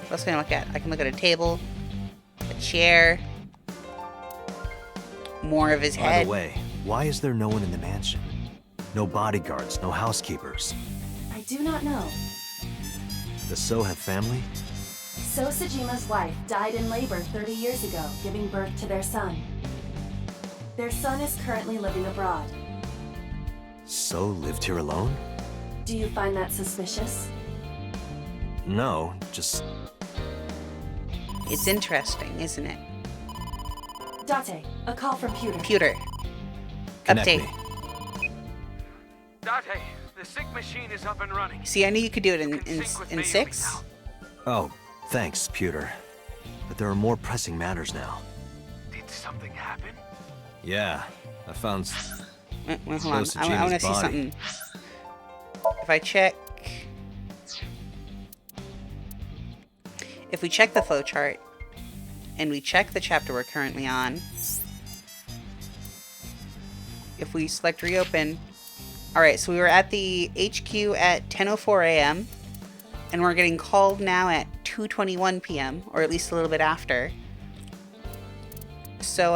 What else can I look at? I can look at a table, a chair, more of his By head. the way, why is there no one in the mansion? No bodyguards, no housekeepers. I do not know. Does So have family? So Sejima's wife died in labor 30 years ago, giving birth to their son. Their son is currently living abroad. So lived here alone? Do you find that suspicious? No, just... It's interesting, isn't it? Date, a call from Pewter. Computer. Connect Update. me. Date, the sync machine is up and running. See, I knew you could do it You can sync with in Mayumi 6. now. Oh, thanks, Pewter. But there are more pressing matters now. Did something happen? Yeah, I found... Wait, hold on. So I want to Sejima's see body. something. If I check... If we check the flowchart, and we check the chapter we're currently on, if we select reopen... Alright, so we were at the HQ at 10:04 a.m., and we're getting called now at 2:21 p.m., or at least a little bit after. So,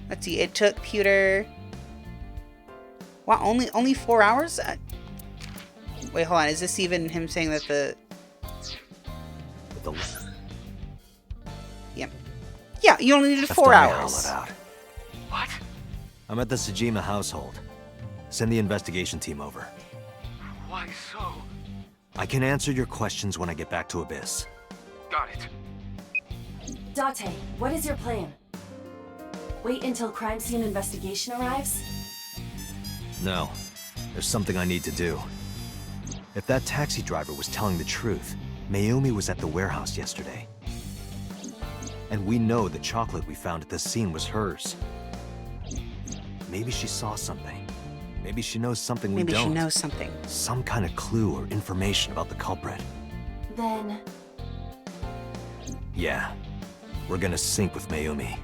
let's see, it took Pewter... Wow, only 4 hours? Wait, hold on, is this even him saying that the... Yeah. Yeah, you only needed 4 hours. What? I'm at the Sejima household. Send the investigation team over. Why so? I can answer your questions when I get back to Abyss. Got it. Date, what is your plan? Wait until crime scene investigation arrives? No, there's something I need to do. If that taxi driver was telling the truth, Mayumi was at the warehouse yesterday. And we know the chocolate we found at the scene was hers. Maybe she saw something. Maybe she knows something we Maybe don't. she knows something. Some kind of clue or information about the culprit. Then, Yeah, we're gonna sync with Mayumi.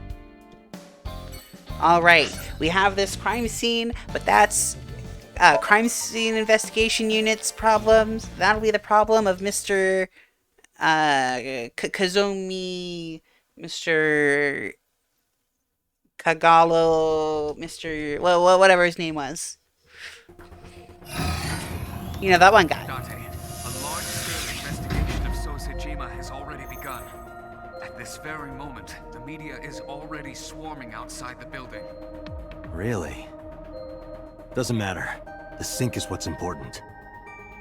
Alright, we have this crime scene, but that's crime scene investigation unit's problems. That'll be the problem of Mr. Kazumi, Mr. Kagalo, Mr. Well, whatever his name was. You know, that one guy. Date, a large-scale investigation of So Sejima has already begun. At this very moment, the media is already swarming outside the building. Really? Doesn't matter. The sync is what's important.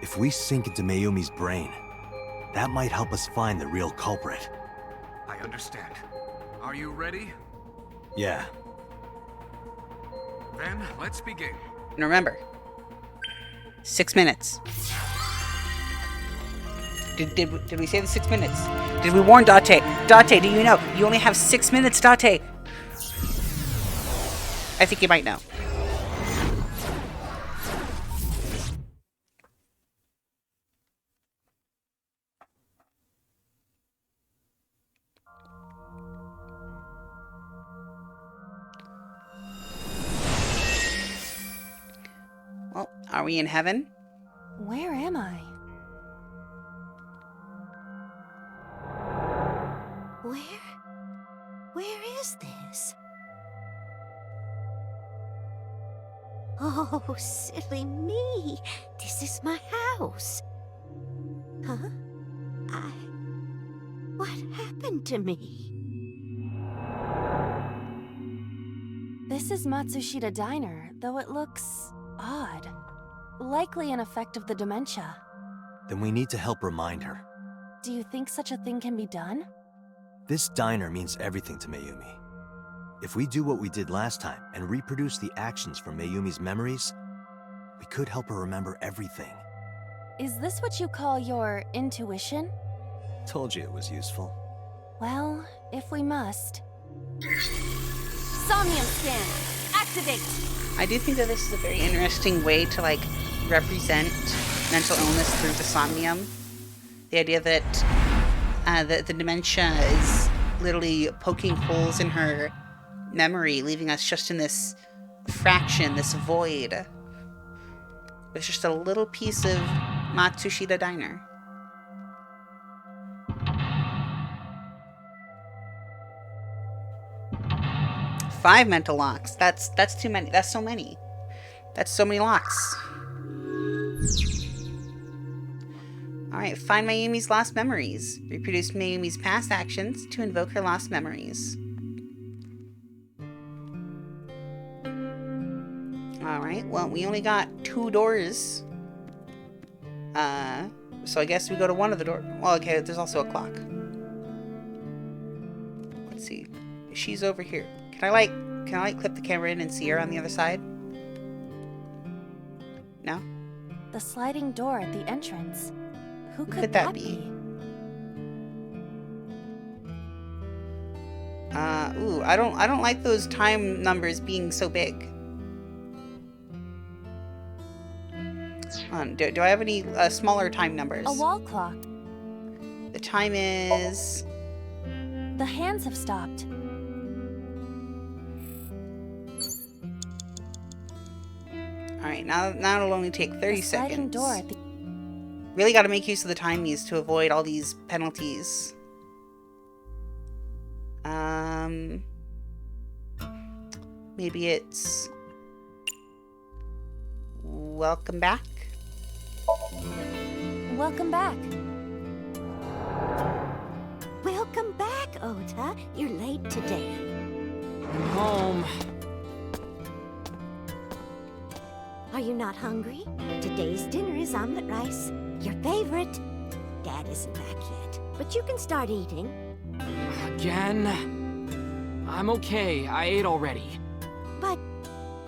If we sink into Mayumi's brain, that might help us find the real culprit. I understand. Are you ready? Yeah. Then, let's begin. And remember, 6 minutes. Did we say the 6 minutes? Did we warn Date? Date, do you know? You only have 6 minutes, Date. I think you might know. Well, are we in heaven? where am I? Where is this? Oh, silly me. This is my house. Huh? What happened to me? This is Matsushita Diner, though it looks odd. Likely an effect of the dementia. Then we need to help remind her. Do you think such a thing can be done? This diner means everything to Mayumi. If we do what we did last time and reproduce the actions from Mayumi's memories, we could help her remember everything. Is this what you call your intuition? Told you it was useful. Well, if we must. Somnium scan! Activate! I do think that this is a very interesting way to, like, represent mental illness through the somnium. The idea that the dementia is literally poking holes in her memory, leaving us just in this fraction, this void. It's just a little piece of Matsushita Diner. Five mental locks. That's too many. That's so many. That's so many locks. Alright, find Mayumi's lost memories. Reproduce Mayumi's past actions to invoke her lost memories. Alright, well, we only got 2 doors. So I guess we go to one of the doors. Well, okay, there's also a clock. Let's see. She's over here. Can I clip the camera in and see her on the other side? No? The sliding door at the entrance. Who could that be? Ooh, I don't like those time numbers being so big. Hold on, do I have any smaller time numbers? A wall clock. The time is... The hands have stopped. Alright, now it'll only take 30 seconds. Door at the Really gotta make use of the timies to avoid all these penalties. Maybe it's... Welcome back? Welcome back. Welcome back, Ota. You're late today. I'm home. Are you not hungry? Today's dinner is omelet rice. Your favorite. Dad isn't back yet, but you can start eating. Again? I'm okay. I ate already. But...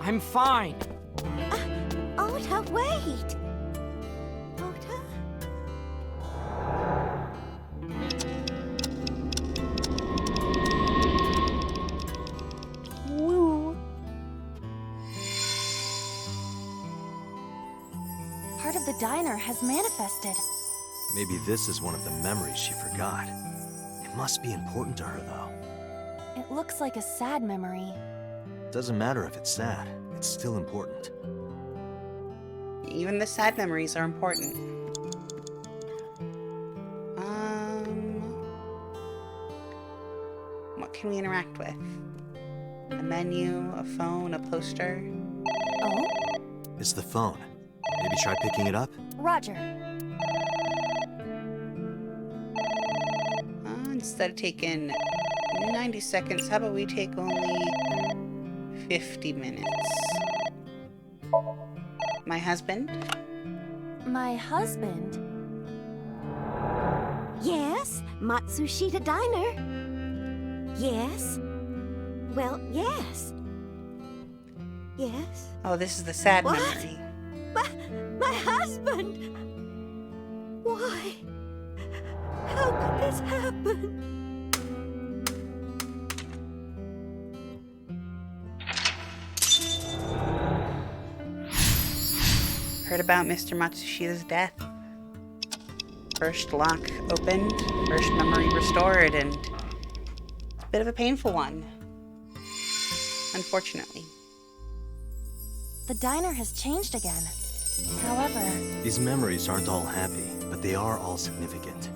I'm fine. Ota, wait! Ota? Woo! Part of the diner has manifested. Maybe this is one of the memories she forgot. It must be important to her, though. It looks like a sad memory. Doesn't matter if it's sad. It's still important. Even the sad memories are important. What can we interact with? A menu, a phone, a poster. Oh? It's the phone. Maybe try picking it up? Roger. Instead of taking 90 seconds, how about we take only 50 minutes? My husband? My husband? Yes, Matsushita Diner. Yes. Well, yes. Yes. Oh, this is the sad What? memory. My husband! Why? How could this happen? Heard about Mr. Matsushita's death. First lock opened, first memory restored, and it's a bit of a painful one. Unfortunately. The diner has changed again. However, These memories aren't all happy, but they are all significant.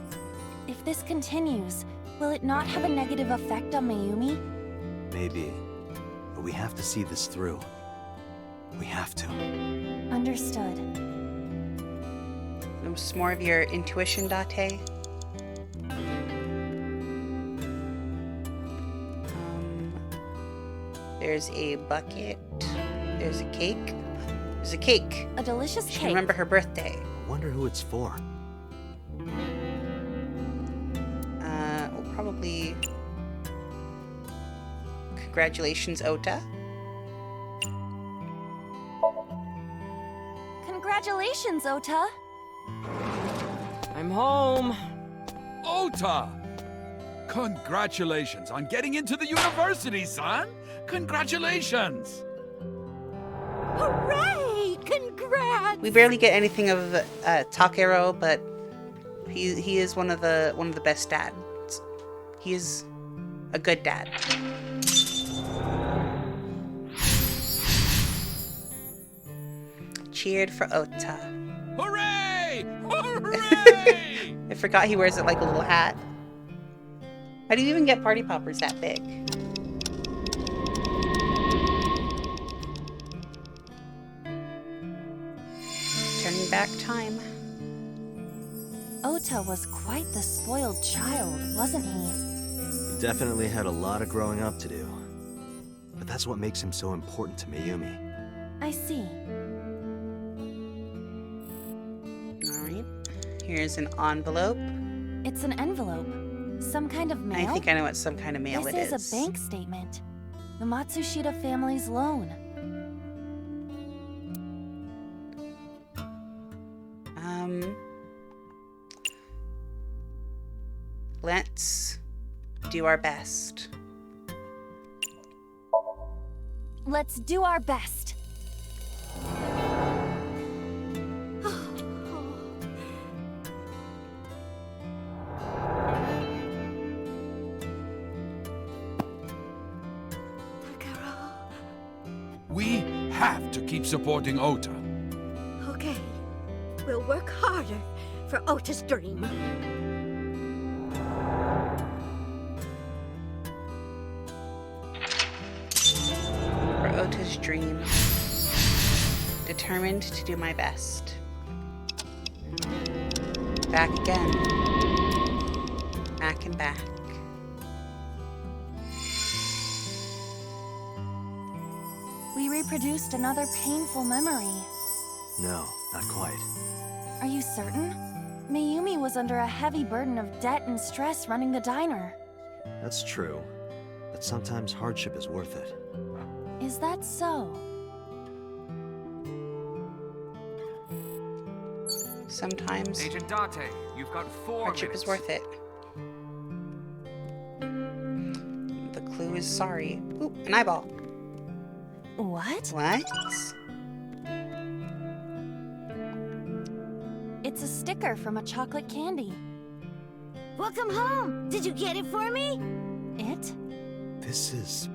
if this continues, will it not have a negative effect on Mayumi? Maybe. But we have to see this through. We have to. Understood. Some more of your intuition, Date. There's a bucket. There's a cake. There's a cake. A delicious She cake. remember her birthday. I wonder who it's for. We'll probably... Congratulations, Ota. Congratulations, Ota. I'm home. Ota! Congratulations on getting into the university, son! Congratulations! Hooray! Congrats! We barely get anything of Takero, but he is one of the best dads. He is a good dad. cheered for Ota. Hooray! Hooray! I forgot he wears it like a little hat. How do you even get party poppers that big? Turning back time. Ota was quite the spoiled child, wasn't he? He definitely had a lot of growing up to do. But that's what makes him so important to Mayumi. I see. Alright. Here's an envelope. It's an envelope. Some kind of mail? I think I know what some kind of mail it is. This is a bank statement. The Matsushita family's loan. Let's do our best. Let's do our best. We have to keep supporting Ota. Okay. We'll work harder for Ota's dream. For Ota's dream. Determined to do my best. Back again. Back and back. We reproduced another painful memory. No, not quite. Are you certain? Mayumi was under a heavy burden of debt and stress running the diner. That's true. But sometimes hardship is worth it. Is that so? Sometimes Agent Date, you've got 4 hardship minutes. is worth it. The clue is sorry. Ooh, an eyeball. What? What? It's a sticker from a chocolate candy. Welcome home. Did you get it for me? It? This is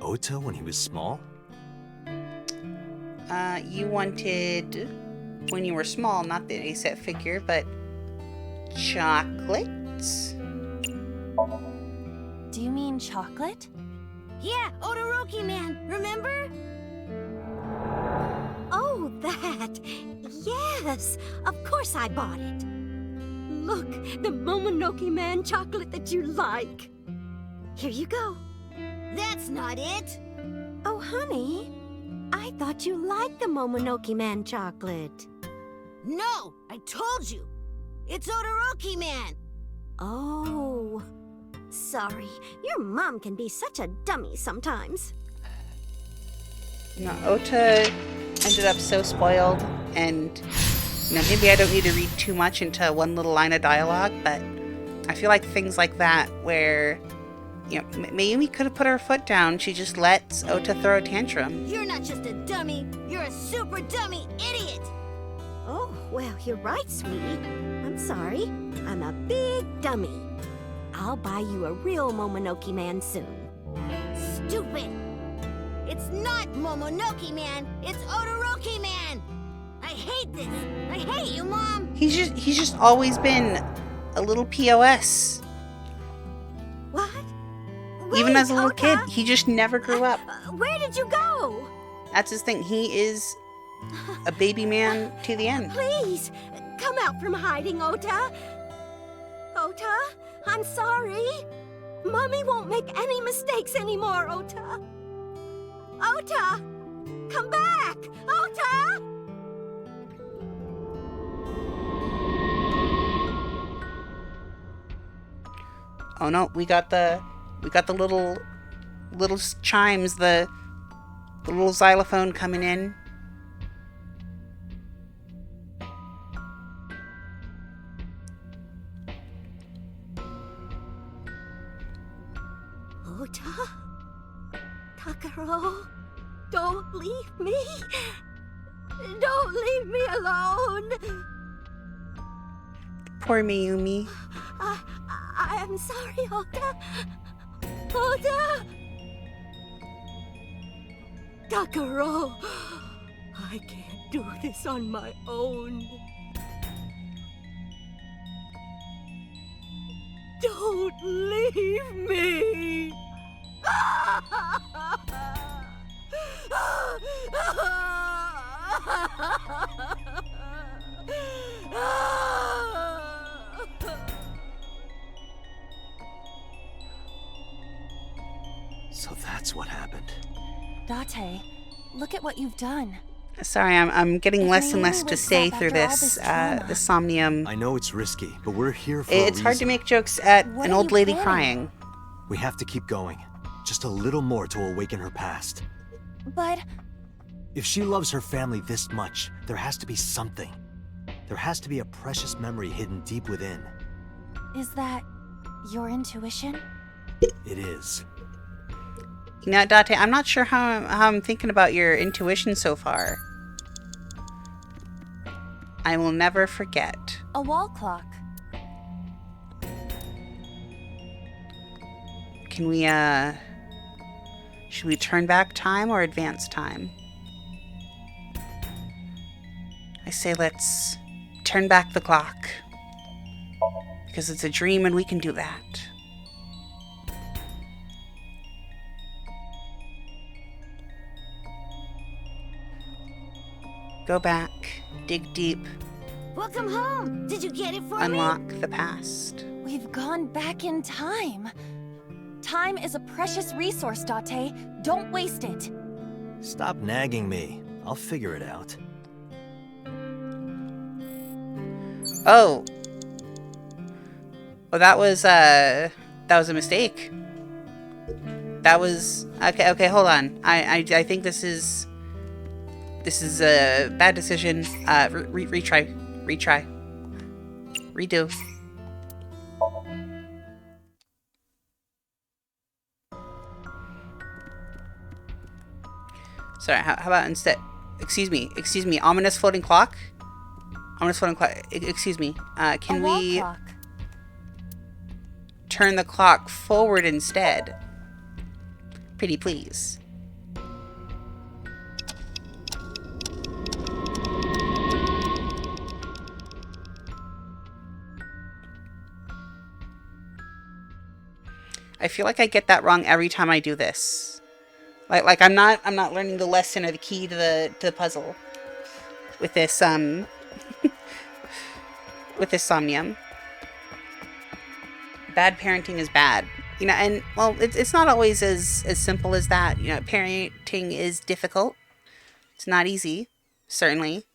Ota when he was small? You wanted, when you were small, not the A-set figure, but chocolates? Do you mean chocolate? Yeah, Todoroki man, remember? Oh, that. Yes, of course I bought it. Look, the Momonoke Man chocolate that you like. Here you go. That's not it. Oh, honey, I thought you liked the Momonoke Man chocolate. No, I told you. It's Todoroki Man. Oh, sorry. Your mom can be such a dummy sometimes. You know, Ota ended up so spoiled, and you know, maybe I don't need to read too much into one little line of dialogue, but I feel like things like that, where you know, Mayumi could have put her foot down, she just lets Ota throw a tantrum. You're not just a dummy, you're a super dummy idiot! Oh, well, you're right, sweetie. I'm sorry. I'm a big dummy. I'll buy you a real Momonoke Man soon. Stupid! It's not Momonoke Man, it's Todoroki Man! I hate this! I hate you, Mom! He's just always been a little POS. What? Even Wait, as a little Ota? kid, he just never grew up. Where did you go? That's his thing. He is a baby man to the end. Please, come out from hiding, Ota. Ota, I'm sorry. Mommy won't make any mistakes anymore, Ota. Ota! Come back! Ota! Oh no, we got the little chimes, the little xylophone coming in. Ota? Takaro? Don't leave me! Don't leave me alone! Poor Mayumi. I am sorry, Ota. Ota! Takaro! I can't do this on my own. Don't leave me! So that's what happened. Date, look at what you've done. Sorry, I'm getting less and less to say through this this Somnium. I know it's risky, but we're here for It's hard to make jokes at What an are old you lady planning? crying. We have to keep going. Just a little more to awaken her past. But If she loves her family this much, there has to be something. There has to be a precious memory hidden deep within. is that your intuition? It is. You know, Date, I'm not sure how I'm thinking about your intuition so far. I will never forget. A wall clock. Can we, should we turn back time or advance time? I say let's turn back the clock. Because it's a dream and we can do that. Go back, dig deep, Welcome home! Did you get it for me? unlock the past. We've gone back in time. Time is a precious resource, Date. Don't waste it. Stop nagging me. I'll figure it out. Oh. Well, that was a mistake. That was... Okay, hold on. I think this is a bad decision. Retry. Redo. Sorry, how about instead... Excuse me. Ominous floating clock? Excuse me. Can A wall we clock. turn the clock forward instead? Pretty please. I feel like I get that wrong every time I do this. Like I'm not learning the lesson or the key to the puzzle with this with this Somnium. Bad parenting is bad. You know, and well, it's not always as simple as that. You know, parenting is difficult. It's not easy, certainly.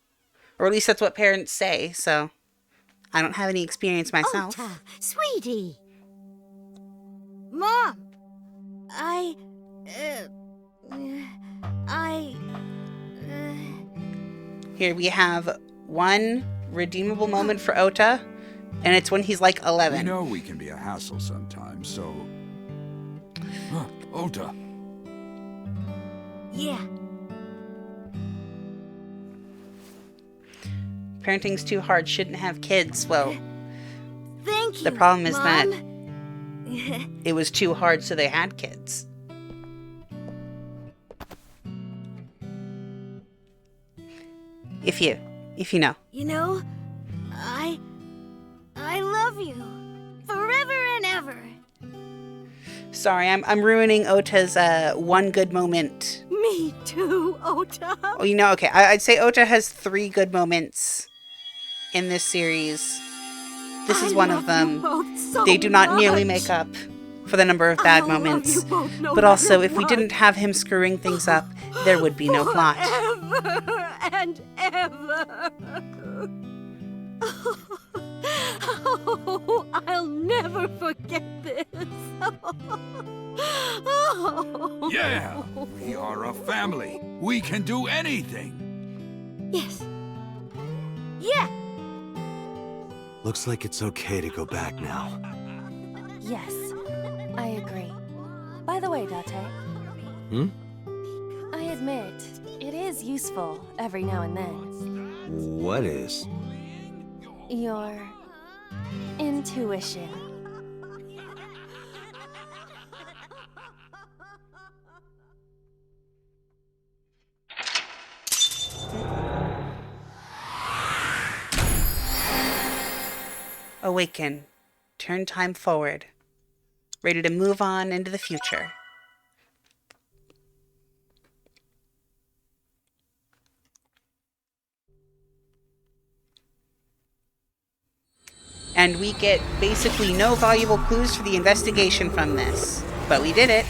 Or at least that's what parents say, so I don't have any experience myself. Ota, sweetie! Mom! Here we have one redeemable moment for Ota, and it's when he's like 11. We know we can be a hassle sometimes, so... Huh, Ota. Yeah. Parenting's too hard, shouldn't have kids. Well, Thank you, the problem is that Mom. it was too hard, so they had kids. If you know. You know, I love you. Forever and ever. Sorry, I'm ruining Ota's one good moment. Me too, Ota. Well, you know, okay, I'd say Ota has 3 good moments in this series. This is one of them. They do not nearly make up for the number of bad moments. But also, if we didn't have him screwing things up, there would be no plot. Forever and ever. Oh, I'll never forget this. Oh. Yeah! We are a family. We can do anything. Yes. Yeah. Looks like it's okay to go back now. Yes, I agree. By the way, Date. I admit, it is useful every now and then. What is? Your intuition. Awaken. Turn time forward. Ready to move on into the future. And we get basically no valuable clues for the investigation from this. But we did it.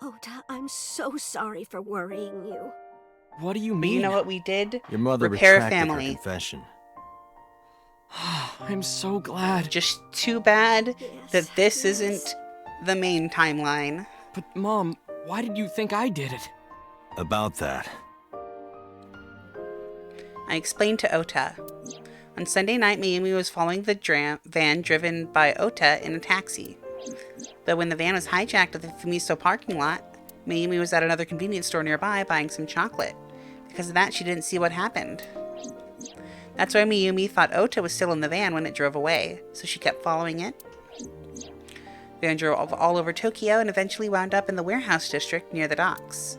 Ota, I'm so sorry for worrying you. What do you But mean? you know what we did? Your mother Repair a retracted her family. confession. I'm so glad. Just too bad Yes, that this yes. isn't the main timeline. But Mom, why did you think I did it? About that. I explained to Ota. On Sunday night, Mayumi was following the van driven by Ota in a taxi. Though when the van was hijacked at the Fumisto parking lot, Mayumi was at another convenience store nearby buying some chocolate. Because of that, she didn't see what happened. That's why Mayumi thought Ota was still in the van when it drove away, so she kept following it. The van drove all over Tokyo and eventually wound up in the warehouse district near the docks.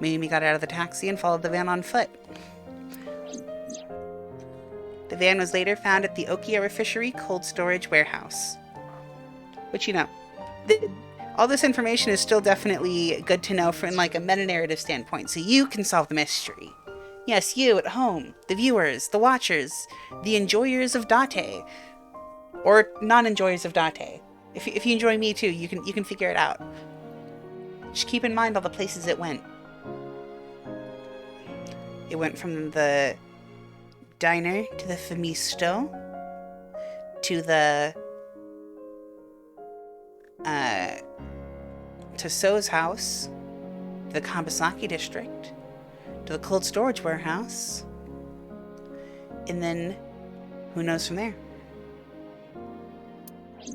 Mayumi got out of the taxi and followed the van on foot. The van was later found at the Okiura Fishery Cold Storage Warehouse. Which, you know, all this information is still definitely good to know from like a meta-narrative standpoint, so you can solve the mystery. Yes, you at home, the viewers, the watchers, the enjoyers of Date, or non-enjoyers of Date. If you enjoy me too, you can figure it out. Just keep in mind all the places it went. It went from the diner to the Fumisto to the to So's house, to the Kabasaki district, to the cold storage warehouse, and then who knows from there.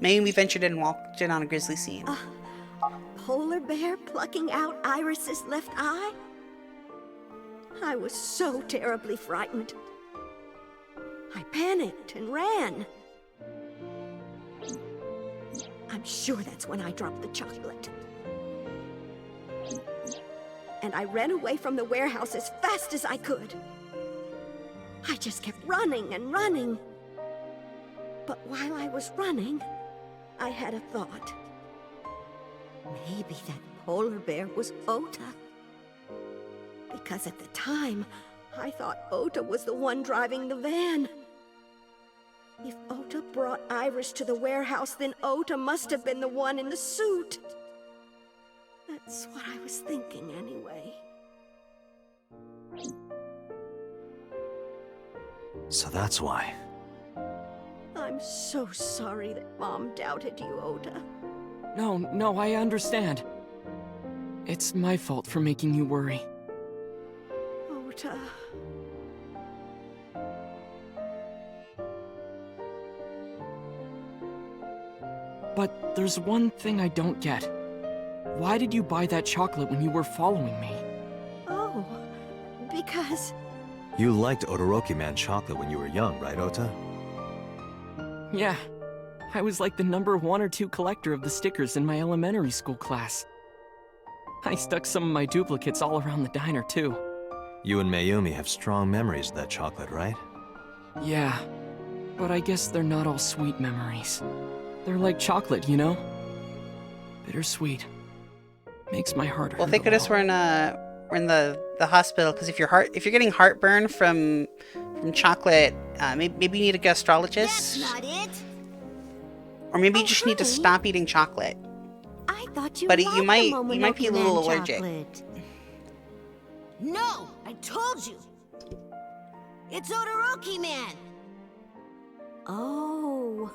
Maybe we ventured in and walked in on a grisly scene. Polar bear plucking out Iris's left eye? I was so terribly frightened. I panicked and ran. I'm sure that's when I dropped the chocolate. And I ran away from the warehouse as fast as I could. I just kept running and running. But while I was running, I had a thought. Maybe that polar bear was Ota. Because at the time, I thought Ota was the one driving the van. If Ota brought Iris to the warehouse, then Ota must have been the one in the suit. That's what I was thinking anyway. So that's why. I'm so sorry that Mom doubted you, Ota. No, I understand. It's my fault for making you worry. Ota. But there's one thing I don't get. Why did you buy that chocolate when you were following me? Oh, because... You liked Todoroki Man chocolate when you were young, right, Ota? Yeah. I was like the number 1 or 2 collector of the stickers in my elementary school class. I stuck some of my duplicates all around the diner, too. You and Mayumi have strong memories of that chocolate, right? Yeah. But I guess they're not all sweet memories. They're like chocolate, you know? Bittersweet. Makes my heart hurt. Well, thank goodness we're in the hospital, because if you're getting heartburn from chocolate, maybe you need a gastrologist. That's not it. Or maybe you just need to honey. stop eating chocolate. I thought you But liked you might the be a little Momonoke Man allergic. chocolate. No, I told you. It's Todoroki Man. Oh.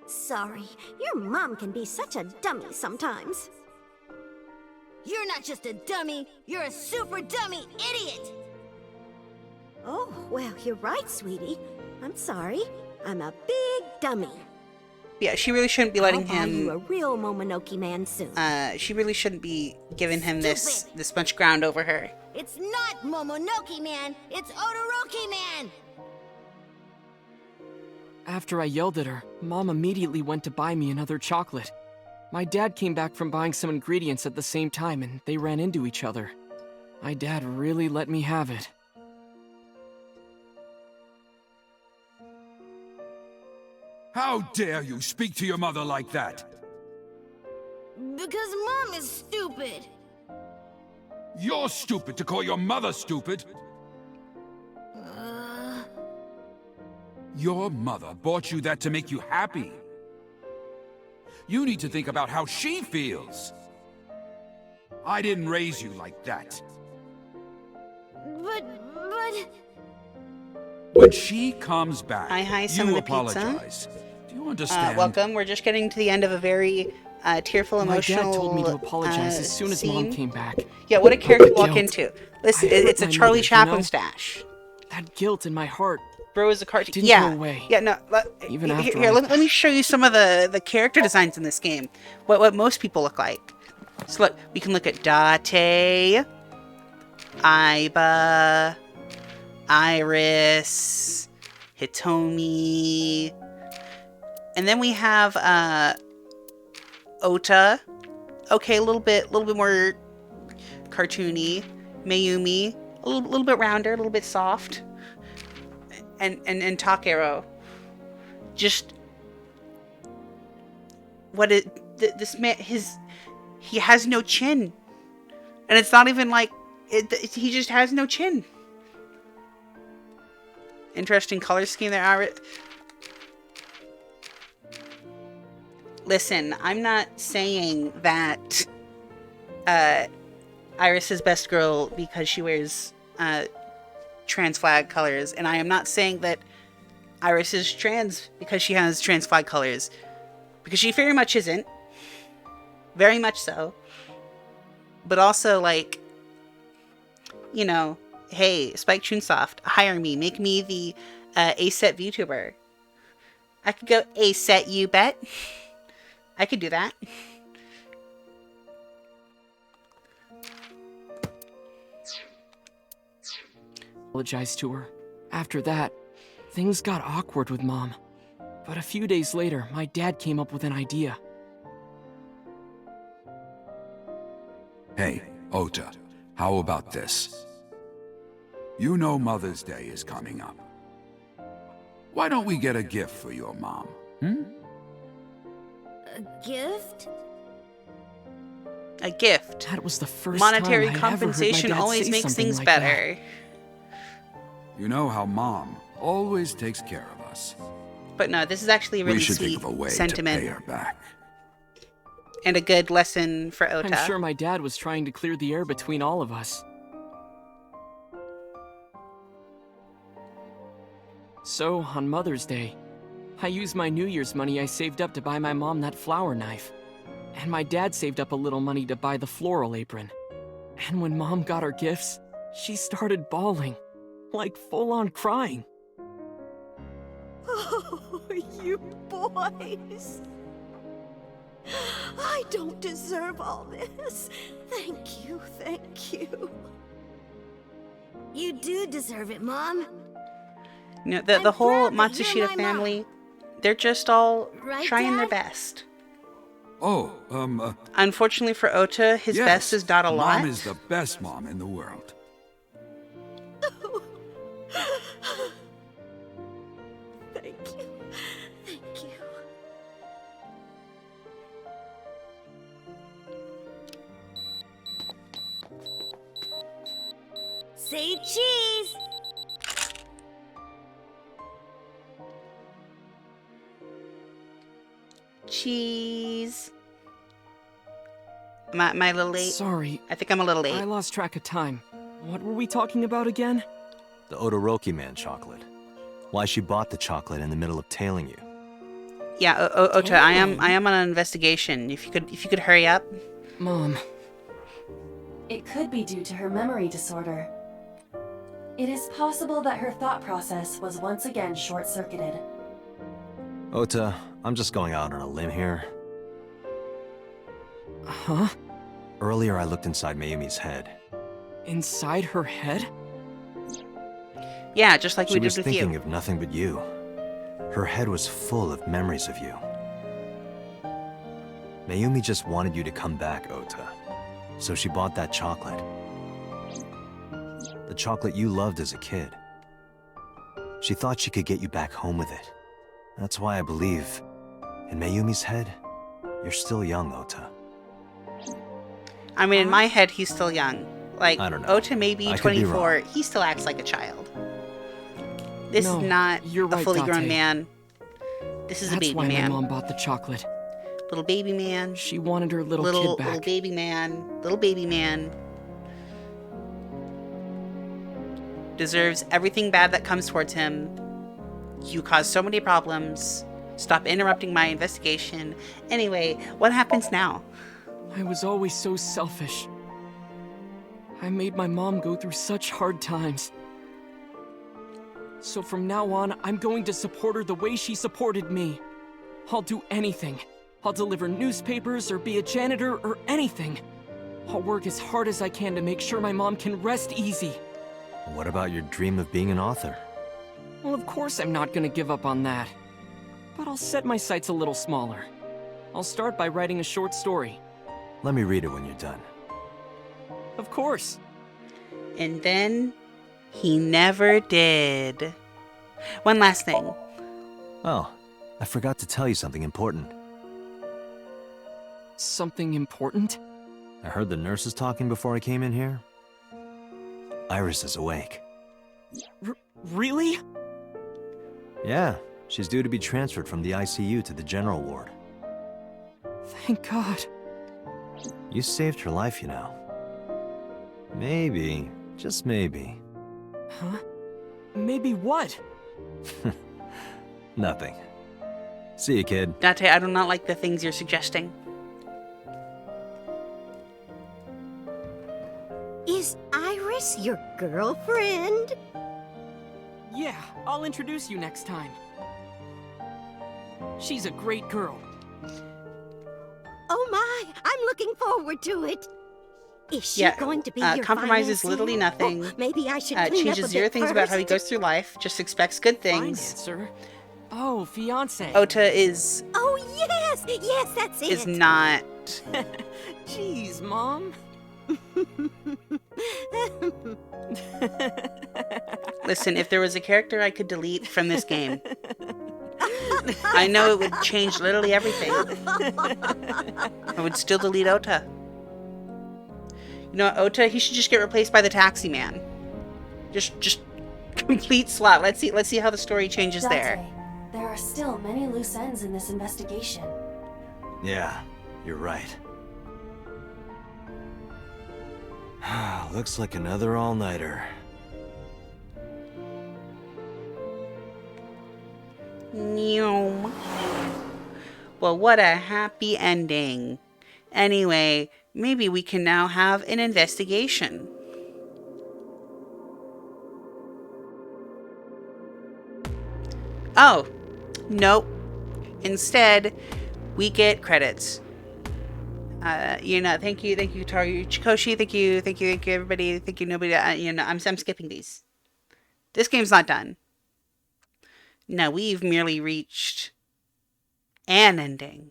Sorry, your mom can be such a dummy sometimes. You're not just a dummy, you're a super dummy idiot! Oh, well, you're right, sweetie. I'm sorry. I'm a big dummy. Yeah, she really shouldn't be letting I'll buy you a him. real Momonoke Man soon. She really shouldn't be giving him this much ground over her. It's not Momonoke Man, it's Todoroki Man! After I yelled at her, Mom immediately went to buy me another chocolate. My dad came back from buying some ingredients at the same time, and they ran into each other. My dad really let me have it. How dare you speak to your mother like that? Because Mom is stupid. You're stupid to call your mother stupid. Your mother bought you that to make you happy. You need to think about how she feels. I didn't raise you like that. But... When she comes back, Hi, some you of the pizza. apologize. Do you understand? Welcome. We're just getting to the end of a very tearful, emotional My dad told me to apologize as soon as Mom scene. came back. Yeah, what a character to walk Guilt. into. Listen, I hurt it's a my Charlie mother, you Chaplin know? stash. That guilt in my heart. Bro is a cartoon. Didn't Yeah, go away. yeah. No, Even here, after here, I- let me show you some of the character designs in this game. What most people look like. So look, we can look at Date, Aiba, Iris, Hitomi, and then we have Ota. Okay, a little bit more cartoony. Mayumi, a little bit rounder, a little bit soft. And Takero. Just what it this man he has no chin. And it's not even like he just has no chin. Interesting color scheme there, Iris. Listen, I'm not saying that Iris is best girl because she wears trans flag colors, and I am not saying that Iris is trans because she has trans flag colors, because she very much isn't. Very much so. But also, like, you know, hey, Spike Chunsoft, hire me, make me the A-set VTuber. I could go A-set, you bet. I could do that. Apologized to her. After that, things got awkward with Mom. But a few days later, my dad came up with an idea. Hey, Ota, how about this? You know Mother's Day is coming up. Why don't we get a gift for your mom? A gift? A gift. That was the first Monetary time I'd ever heard my compensation dad always say makes something things like better. You know how Mom always takes care of us. But no, this is actually a really We should sweet think of a way sentiment to pay her back. and a good lesson for Ota. I'm sure my dad was trying to clear the air between all of us. So, on Mother's Day, I used my New Year's money I saved up to buy my mom that flower knife. And my dad saved up a little money to buy the floral apron. And when Mom got her gifts, she started bawling. Like full-on crying. Oh, you boys. I don't deserve all this. Thank you, thank you. You do deserve it, Mom. You know, the I'm whole proud that you're Matsushita my mom. family, they're just all Right, trying their Dad? best. Oh, Unfortunately for Ota, his yes, best is not a lot. Mom is the best mom in the world. Thank you. Thank you. Say cheese! Cheese. Am I a little late? Sorry, I think I'm a little late. I lost track of time. What were we talking about again? The Odoroki Man chocolate. Why she bought the chocolate in the middle of tailing you. Yeah, Ota, I am on an investigation. If you could hurry up. Mom, It could be due to her memory disorder. It is possible that her thought process was once again short-circuited. Ota, I'm just going out on a limb here. huh? Earlier I looked inside Mayumi's head. Inside her head? Yeah, just like She we was did with thinking you. of nothing but you. Her head was full of memories of you. Mayumi just wanted you to come back, Ota. So she bought that chocolate. The chocolate you loved as a kid. She thought she could get you back home with it. That's why I believe, in Mayumi's head, you're still young, Ota. I mean, in my head, he's still young. Like, I don't know. Ota may be I could be 24. wrong. He still acts like a child. This No, is not you're a right, fully grown Date. man. This is a That's baby why man. my mom bought the chocolate. Little baby man. She wanted her little Little kid back. baby man. Little baby man. Deserves everything bad that comes towards him. You cause so many problems. Stop interrupting my investigation. Anyway, what happens now? I was always so selfish. I made my mom go through such hard times. So from now on, I'm going to support her the way she supported me. I'll do anything. I'll deliver newspapers or be a janitor or anything. I'll work as hard as I can to make sure my mom can rest easy. What about your dream of being an author? Well, of course I'm not gonna give up on that. But I'll set my sights a little smaller. I'll start by writing a short story. Let me read it when you're done. Of course. And then he never did. One last thing. Oh, I forgot to tell you something important. Something important? I heard the nurses talking before I came in here. Iris is awake. Really? Yeah, she's due to be transferred from the ICU to the general ward. Thank God. You saved her life, you know. Maybe, just maybe. Huh? Maybe what? Nothing. See you, kid. Date, I do not like the things you're suggesting. Is Iris your girlfriend? Yeah, I'll introduce you next time. She's a great girl. Oh my, I'm looking forward to it. Is she Yeah, going to be your compromises financier? literally nothing. Oh, maybe I should clean up a Changes zero bit things about how he first. goes through life. Just expects good things. Financer? Oh, fiance. Ota is Oh yes, yes, that's it. not. Jeez, Mom. Listen, if there was a character I could delete from this game, I know it would change literally everything. I would still delete Ota. You know what, Ota? He should just get replaced by the taxi man. Just complete slot. Let's see how the story changes there. Date, there are still many loose ends in this investigation. Yeah, you're right. Looks like another all-nighter. Well, what a happy ending. Anyway, maybe we can now have an investigation. Oh, nope. Instead, we get credits. Thank you, Taru Chikoshi, thank you, everybody, thank you, nobody, I'm skipping these. This game's not done. No, we've merely reached an ending.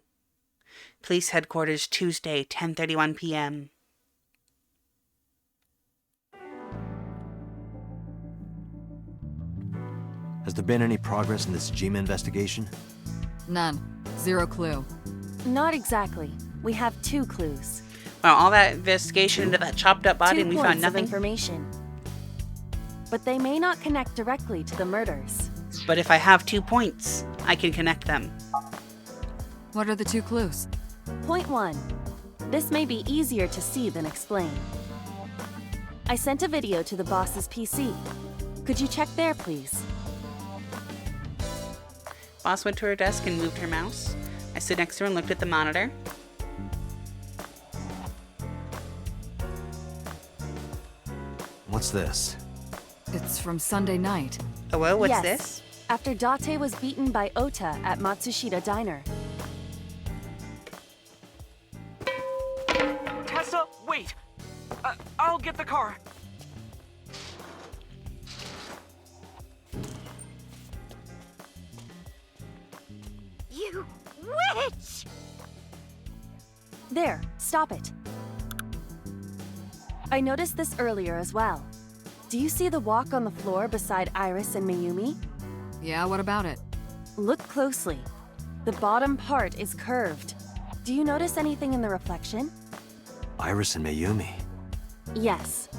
Police headquarters, Tuesday, 10:31 p.m. Has there been any progress in this Jima investigation? None. Zero clue. Not exactly. We have 2 clues. Well, all that investigation into that chopped up body 2 and we points found of nothing. information. But they may not connect directly to the murders. But if I have 2 points, I can connect them. What are the 2 clues? Point 1. This may be easier to see than explain. I sent a video to the boss's PC. Could you check there, please? Boss went to her desk and moved her mouse. I stood next to her and looked at the monitor. What's this? It's from Sunday night. Oh, well, what's Yes. this? After Date was beaten by Ota at Matsushita Diner. Tessa, wait! I'll get the car. You witch! There, stop it. I noticed this earlier as well. Do you see the walk on the floor beside Iris and Mayumi? Yeah, what about it? Look closely. The bottom part is curved. Do you notice anything in the reflection? Iris and Mayumi. Yes.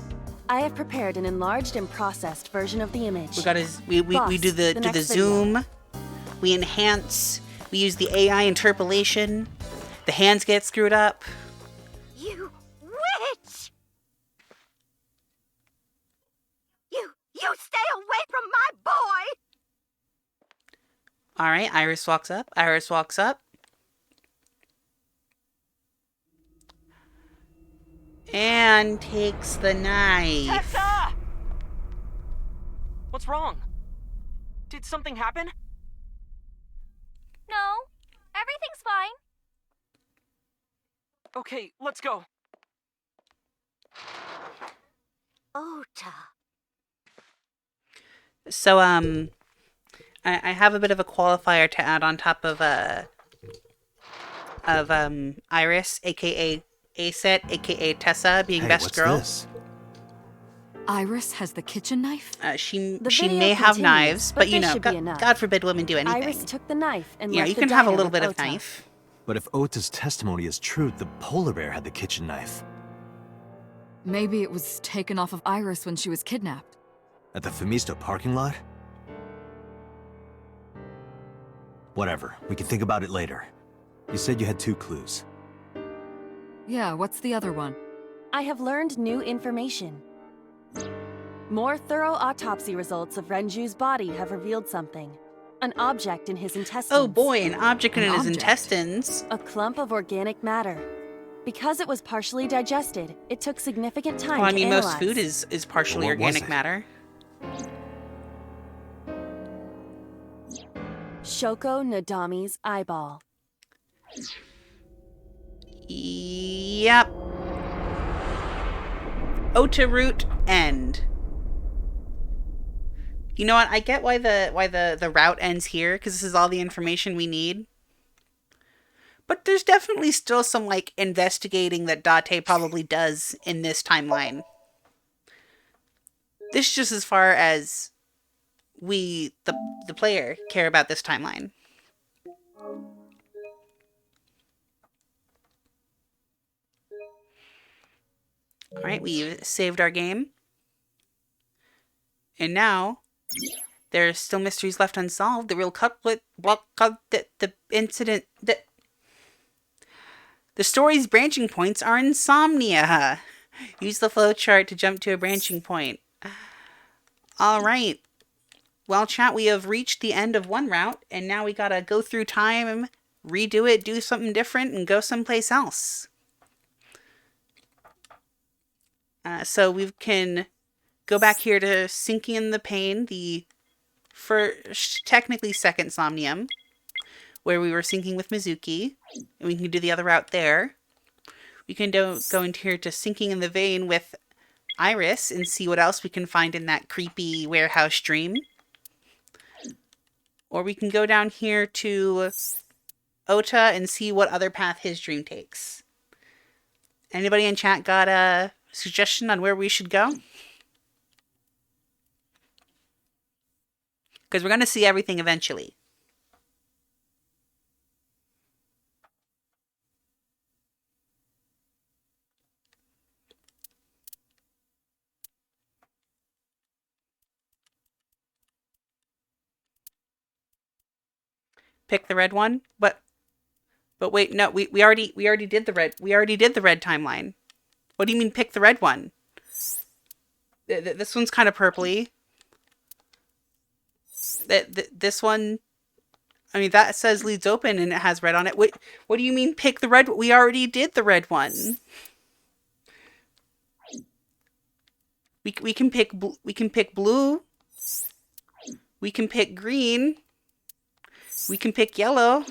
I have prepared an enlarged and processed version of the image. We gotta we do the next zoom. We enhance. We use the AI interpolation. The hands get screwed up. You witch! You stay away from my boy! All right, Iris walks up. Iris walks up. And takes the knife. Tessa! What's wrong? Did something happen? No, everything's fine. Okay, let's go. Ota. So, I have a bit of a qualifier to add on top of Iris, aka Aset, aka Tessa, being Hey, best what's girl. this? Iris has the kitchen knife? She video may have continues, knives, but but you this know, should be enough. God forbid women do anything. Iris took the knife and Yeah, left you the can have a diner little with bit of Ota. knife. But if Ota's testimony is true, the polar bear had the kitchen knife. Maybe it was taken off of Iris when she was kidnapped. At the Femisto parking lot? Whatever, we can think about it later. You said you had 2 clues. Yeah, what's the other one? I have learned new information. More thorough autopsy results of Renju's body have revealed something. An object in his intestines. Oh boy, an object in An his object? intestines. A clump of organic matter. Because it was partially digested, it took significant time Well, I to mean, analyze. most food is partially Well, what was organic it? matter. Shoko Nadami's eyeball. Yep. Ota root end. You know what? I get why the route ends here, because this is all the information we need. But there's definitely still some like investigating that Date probably does in this timeline. This is just as far as we, the player, care about this timeline. Alright, we've saved our game. And now, there's still mysteries left unsolved. The real culprit, the incident, the story's branching points are insomnia. Use the flowchart to jump to a branching point. Alright. Well, chat, we have reached the end of one route, and now we gotta go through time, redo it, do something different, and go someplace else. So we can go back here to Sinking in the Pain, the first, technically second Somnium, where we were sinking with Mizuki, and we can do the other route there. We can go into here to Sinking in the Vein with Iris and see what else we can find in that creepy warehouse dream. Or we can go down here to Ota and see what other path his dream takes. Anybody in chat got a suggestion on where we should go? Because we're going to see everything eventually. Pick the red one? But wait, no, we already did the red. We already did the red timeline. What do you mean pick the red one? This one's kind of purpley. This one, I mean, that says leads open and it has red on it. What do you mean pick the red? We already did the red one. We can pick blue. We can pick green. We can pick yellow.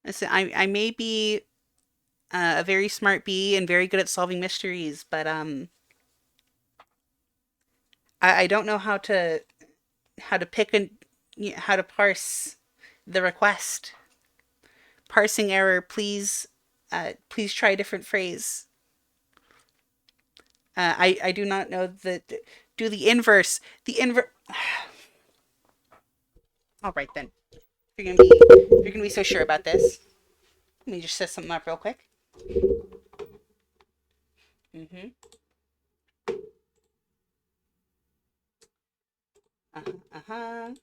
Listen, I may be a very smart bee and very good at solving mysteries, but I don't know how to pick and how to parse the request. Parsing error, please. Please try a different phrase. I do not know do the inverse. The inverse. All right then. If you're gonna be so sure about this, let me just set something up real quick. Mm-hmm. Uh-huh.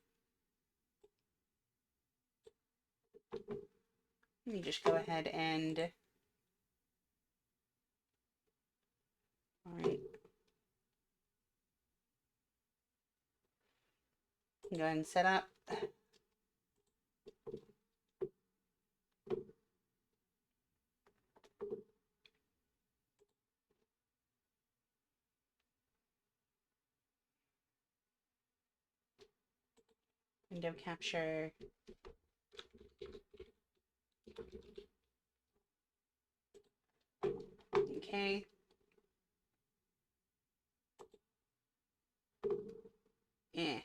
Let me just go ahead and... Alright. Go ahead and set up. Window capture. Okay. Eh.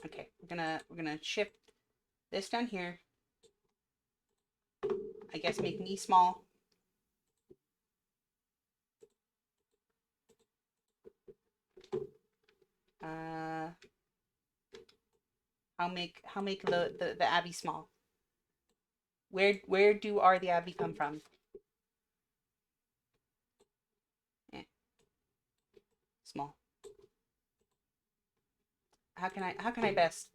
Okay. We're gonna shift this down here. I guess make me small. I'll make the Abbey small. Where do the Abbey come from? Small. How can I best?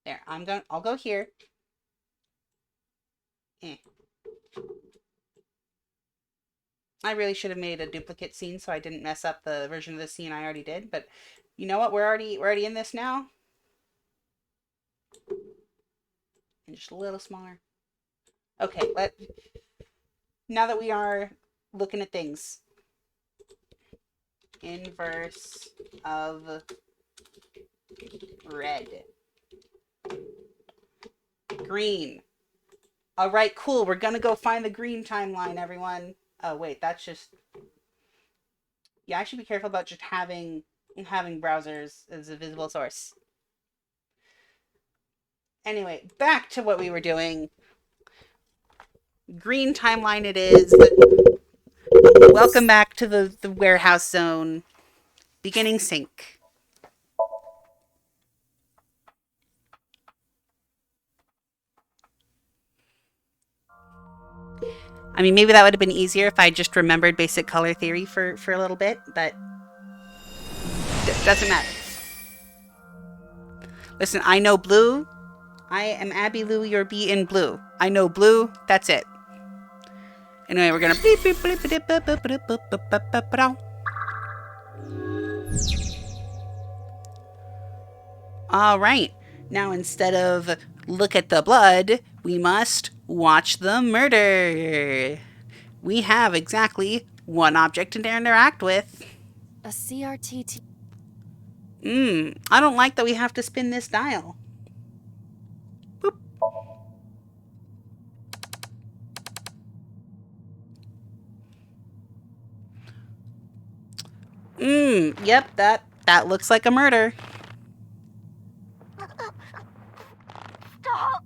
There. I'll go here. I really should have made a duplicate scene so I didn't mess up the version of the scene I already did, but you know what? We're already in this now. And just a little smaller. Okay, now that we are looking at things. Inverse of red. Green. All right, cool. We're gonna go find the green timeline, everyone. Oh wait, that's just... Yeah, I should be careful about just having browsers as a visible source. Anyway, back to what we were doing. Green timeline it is. Welcome back to the warehouse zone. Beginning sync. I mean, maybe that would have been easier if I just remembered basic color theory for a little bit, but doesn't matter. Listen, I know blue. I am Abby Lou, you're B in blue. I know blue, that's it. Anyway, we're gonna bleep, bleep, bleep, bleep, bleep, bleep, bleep, bleep, bleep, bleep, bleep, bleep. All right. Now, instead of look at the blood, we must watch the murder. We have exactly one object to interact with. A CRT. I don't like that we have to spin this dial. Boop. Yep, that looks like a murder. Stop.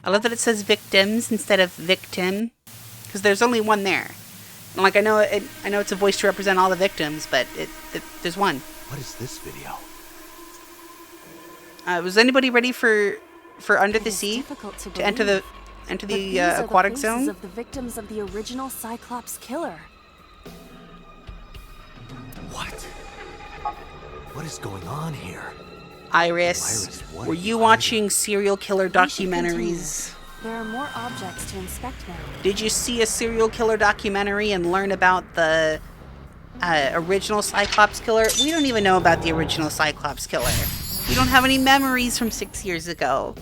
I love that it says victims instead of victim, because there's only one there. And like I know it's a voice to represent all the victims, but there's one. What is this video? Was anybody ready for Under the Sea to enter the aquatic zone? Of the victims of the original Cyclops killer. What? What is going on here? Iris, were you watching serial killer documentaries? There are more objects to inspect now. Did you see a serial killer documentary and learn about the original Cyclops killer? We don't even know about the original Cyclops killer. We don't have any memories from 6 years ago.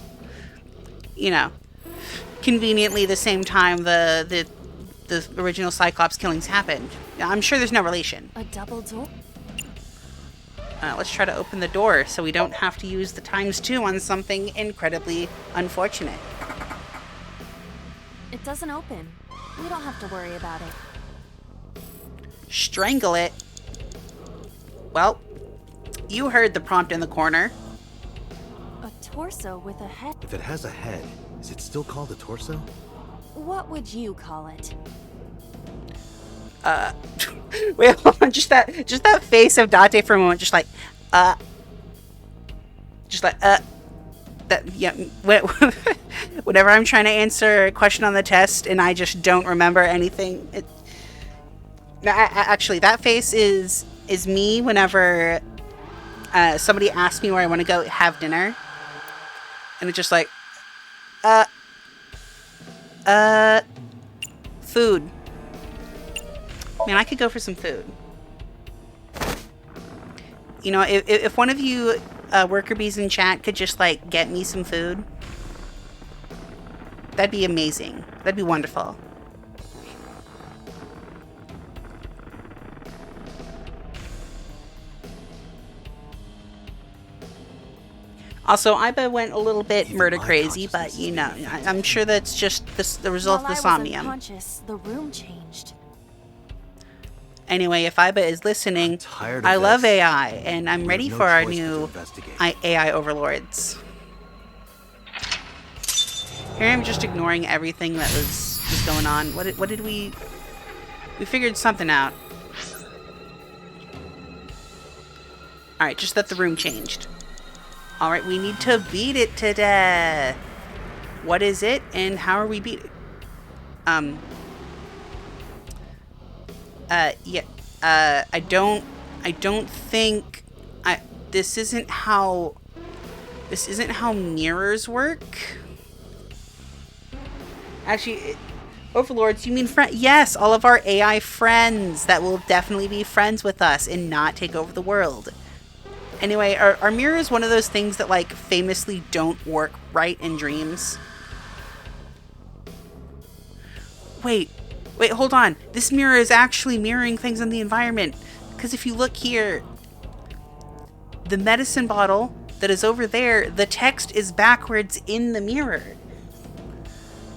You know, conveniently the same time the original Cyclops killings happened. I'm sure there's no relation. A double door? Let's try to open the door so we don't have to use the ×2 on something incredibly unfortunate. It doesn't open. We don't have to worry about it. Strangle it. Well, you heard the prompt in the corner. A torso with a head. If it has a head, is it still called a torso? What would you call it? Wait, hold on. Just that face of Date for a moment, that, yeah. Whenever I'm trying to answer a question on the test and I just don't remember anything. Actually, that face is me whenever somebody asks me where I want to go have dinner, and it's just like, food. Man, I could go for some food. You know, if one of you worker bees in chat could just, like, get me some food, that'd be amazing. That'd be wonderful. Also, Iba went a little bit murder crazy, but, you know, I'm sure that's just the result of the Somnium. Unconscious, the room changed. Anyway, if Iba is listening, I love AI, and I'm ready for our new AI overlords. Here I'm just ignoring everything that was going on. What did we... We figured something out. Alright, just that the room changed. Alright, we need to beat it to death. What is it, and how are we beat it? Yeah. I don't think this isn't how mirrors work. Actually, overlords, you mean friend? Yes, all of our AI friends that will definitely be friends with us and not take over the world. Anyway, are mirrors one of those things that, like, famously don't work right in dreams? Wait, hold on. This mirror is actually mirroring things in the environment. Because if you look here, the medicine bottle that is over there, the text is backwards in the mirror.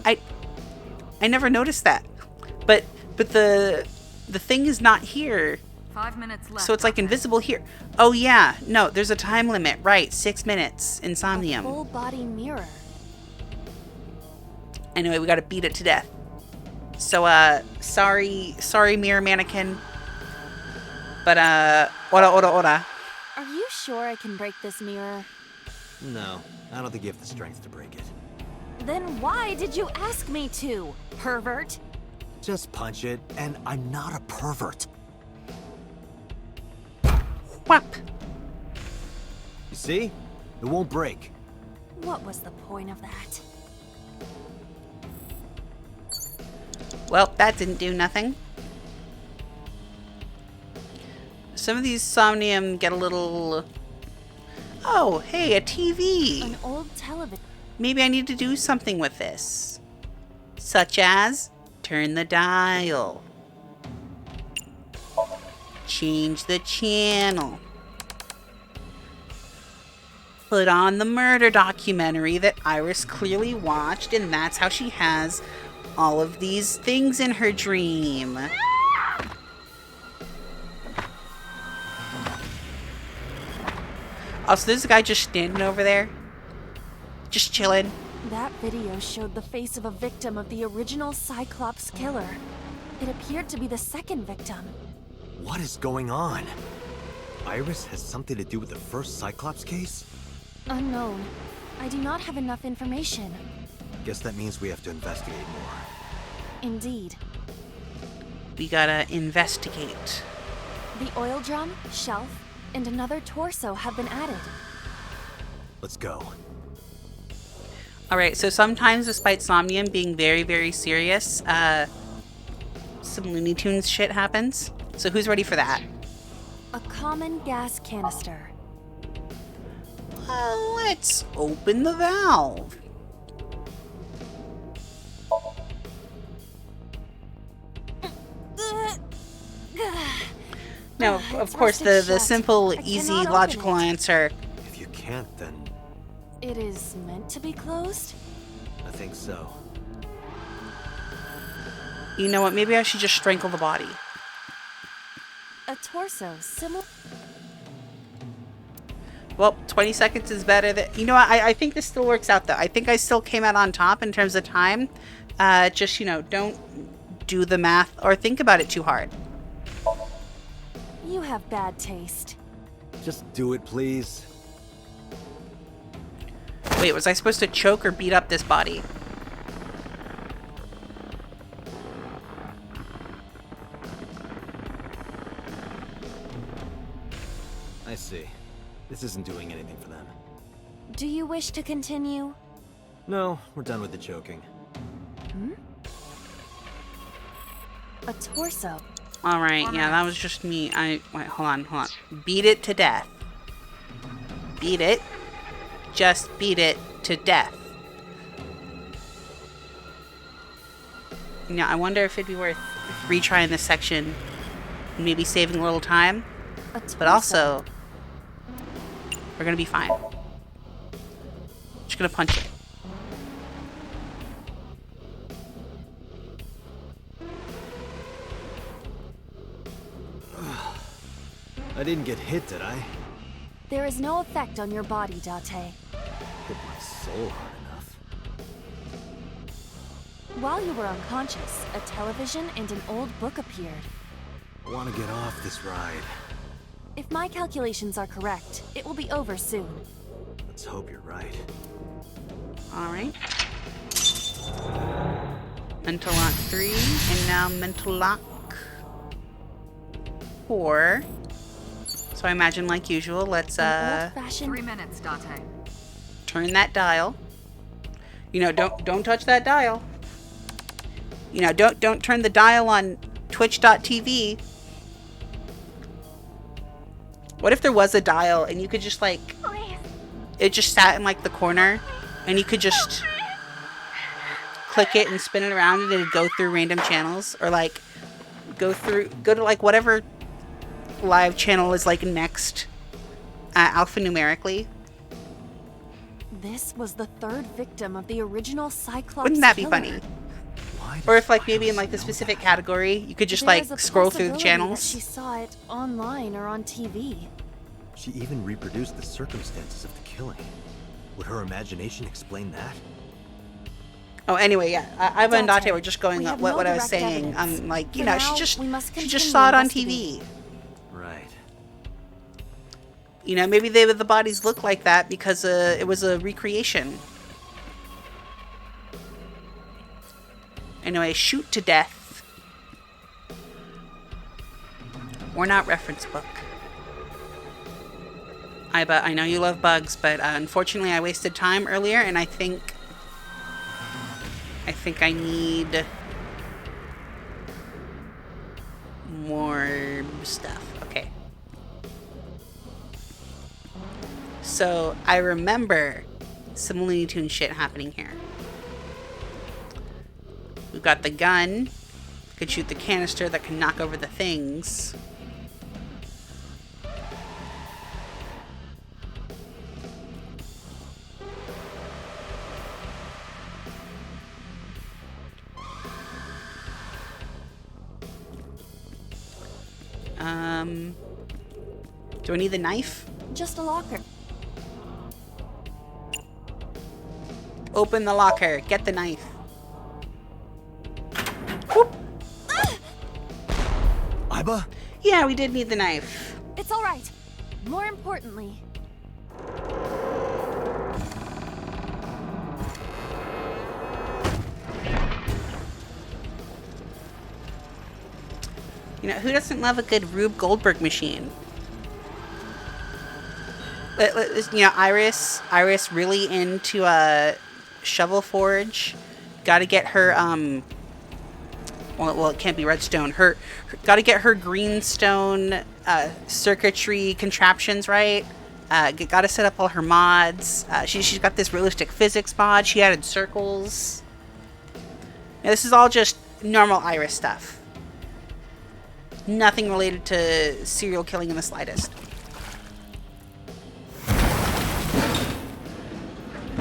I never noticed that. But the thing is not here. 5 minutes left. So it's like invisible here. Oh yeah, no, there's a time limit. Right, 6 minutes in Somnium. A full body mirror. Anyway, we gotta beat it to death. So, sorry, mirror mannequin. But, ora. Are you sure I can break this mirror? No, I don't think you have the strength to break it. Then why did you ask me to, pervert? Just punch it, and I'm not a pervert. Whap! You see? It won't break. What was the point of that? Well, that didn't do nothing. Some of these Somnium get a little... Oh, hey, a TV! An old television. Maybe I need to do something with this. Such as, turn the dial. Change the channel. Put on the murder documentary that Iris clearly watched, and that's how she has all of these things in her dream. Also, there's a guy just standing over there. Just chilling. That video showed the face of a victim of the original Cyclops killer. It appeared to be the second victim. What is going on? Iris has something to do with the first Cyclops case? Unknown. I do not have enough information. Guess that means we have to investigate more. Indeed. We gotta investigate. The oil drum, shelf, and another torso have been added. Let's go. Alright, so sometimes despite Somnium being very, very serious, some Looney Tunes shit happens. So who's ready for that? A common gas canister. Let's open the valve. No, of It's course, rusted the shut. simple, I easy, cannot open logical it. answer. If you can't, then It is meant to be closed? I think so. You know what? Maybe I should just strangle the body. A torso similar. Well, 20 seconds is better than... You know what? I think this still works out, though. I think I still came out on top in terms of time. Just, you know, don't do the math or think about it too hard. You have bad taste. Just do it, please. Wait, was I supposed to choke or beat up this body? I see. This isn't doing anything for them. Do you wish to continue? No, we're done with the choking. A torso. Alright, yeah, that was just me. Wait, hold on. Beat it to death. Beat it. Just beat it to death. Now, I wonder if it'd be worth retrying this section. Maybe saving a little time. A torso. But also, we're gonna be fine. Just gonna punch it. I didn't get hit, did I? There is no effect on your body, Date. Hit my soul hard enough. While you were unconscious, a television and an old book appeared. I want to get off this ride. If my calculations are correct, it will be over soon. Let's hope you're right. Alright. Mental lock 3, and now mental lock 4. So I imagine, like usual, let's Old-fashioned 3 minutes, Date. turn that dial. You know, don't touch that dial. You know, don't turn the dial on twitch.tv. What if there was a dial and you could just like it just sat in like the corner and you could just click it and spin it around and it'd go through random channels, or like go to like whatever live channel is like next alphanumerically. This was the third victim of the original Cyclops Wouldn't that be killer. funny? Or if like maybe in like the specific category you could just like There's a scroll through the possibility channels. that she saw it online or on TV. She even reproduced the circumstances of the killing. Would her imagination explain that? Oh, anyway, yeah, Iva and Dante, Dante were just going we up have what no I was direct saying. evidence. Like, you For know, now, she we must just continue saw it on investigating. TV. Right. You know, maybe the bodies look like that because it was a recreation. Anyway, shoot to death. Or not reference book. Iba, I know you love bugs, but unfortunately I wasted time earlier, and I think I need more stuff. Okay. So I remember some Looney Tunes shit happening here. We've got the gun. Could shoot the canister that can knock over the things. Do I need the knife? Just a locker. Open the locker. Get the knife. Whoop. Iba? Yeah, we did need the knife. It's all right. More importantly, You know, who doesn't love a good Rube Goldberg machine? You know, Iris really into Shovel Forge. Got to get her well, it can't be redstone. Got to get her greenstone circuitry contraptions right. Got to set up all her mods. She's got this realistic physics mod. She added circles. Now, this is all just normal Iris stuff. Nothing related to serial killing in the slightest.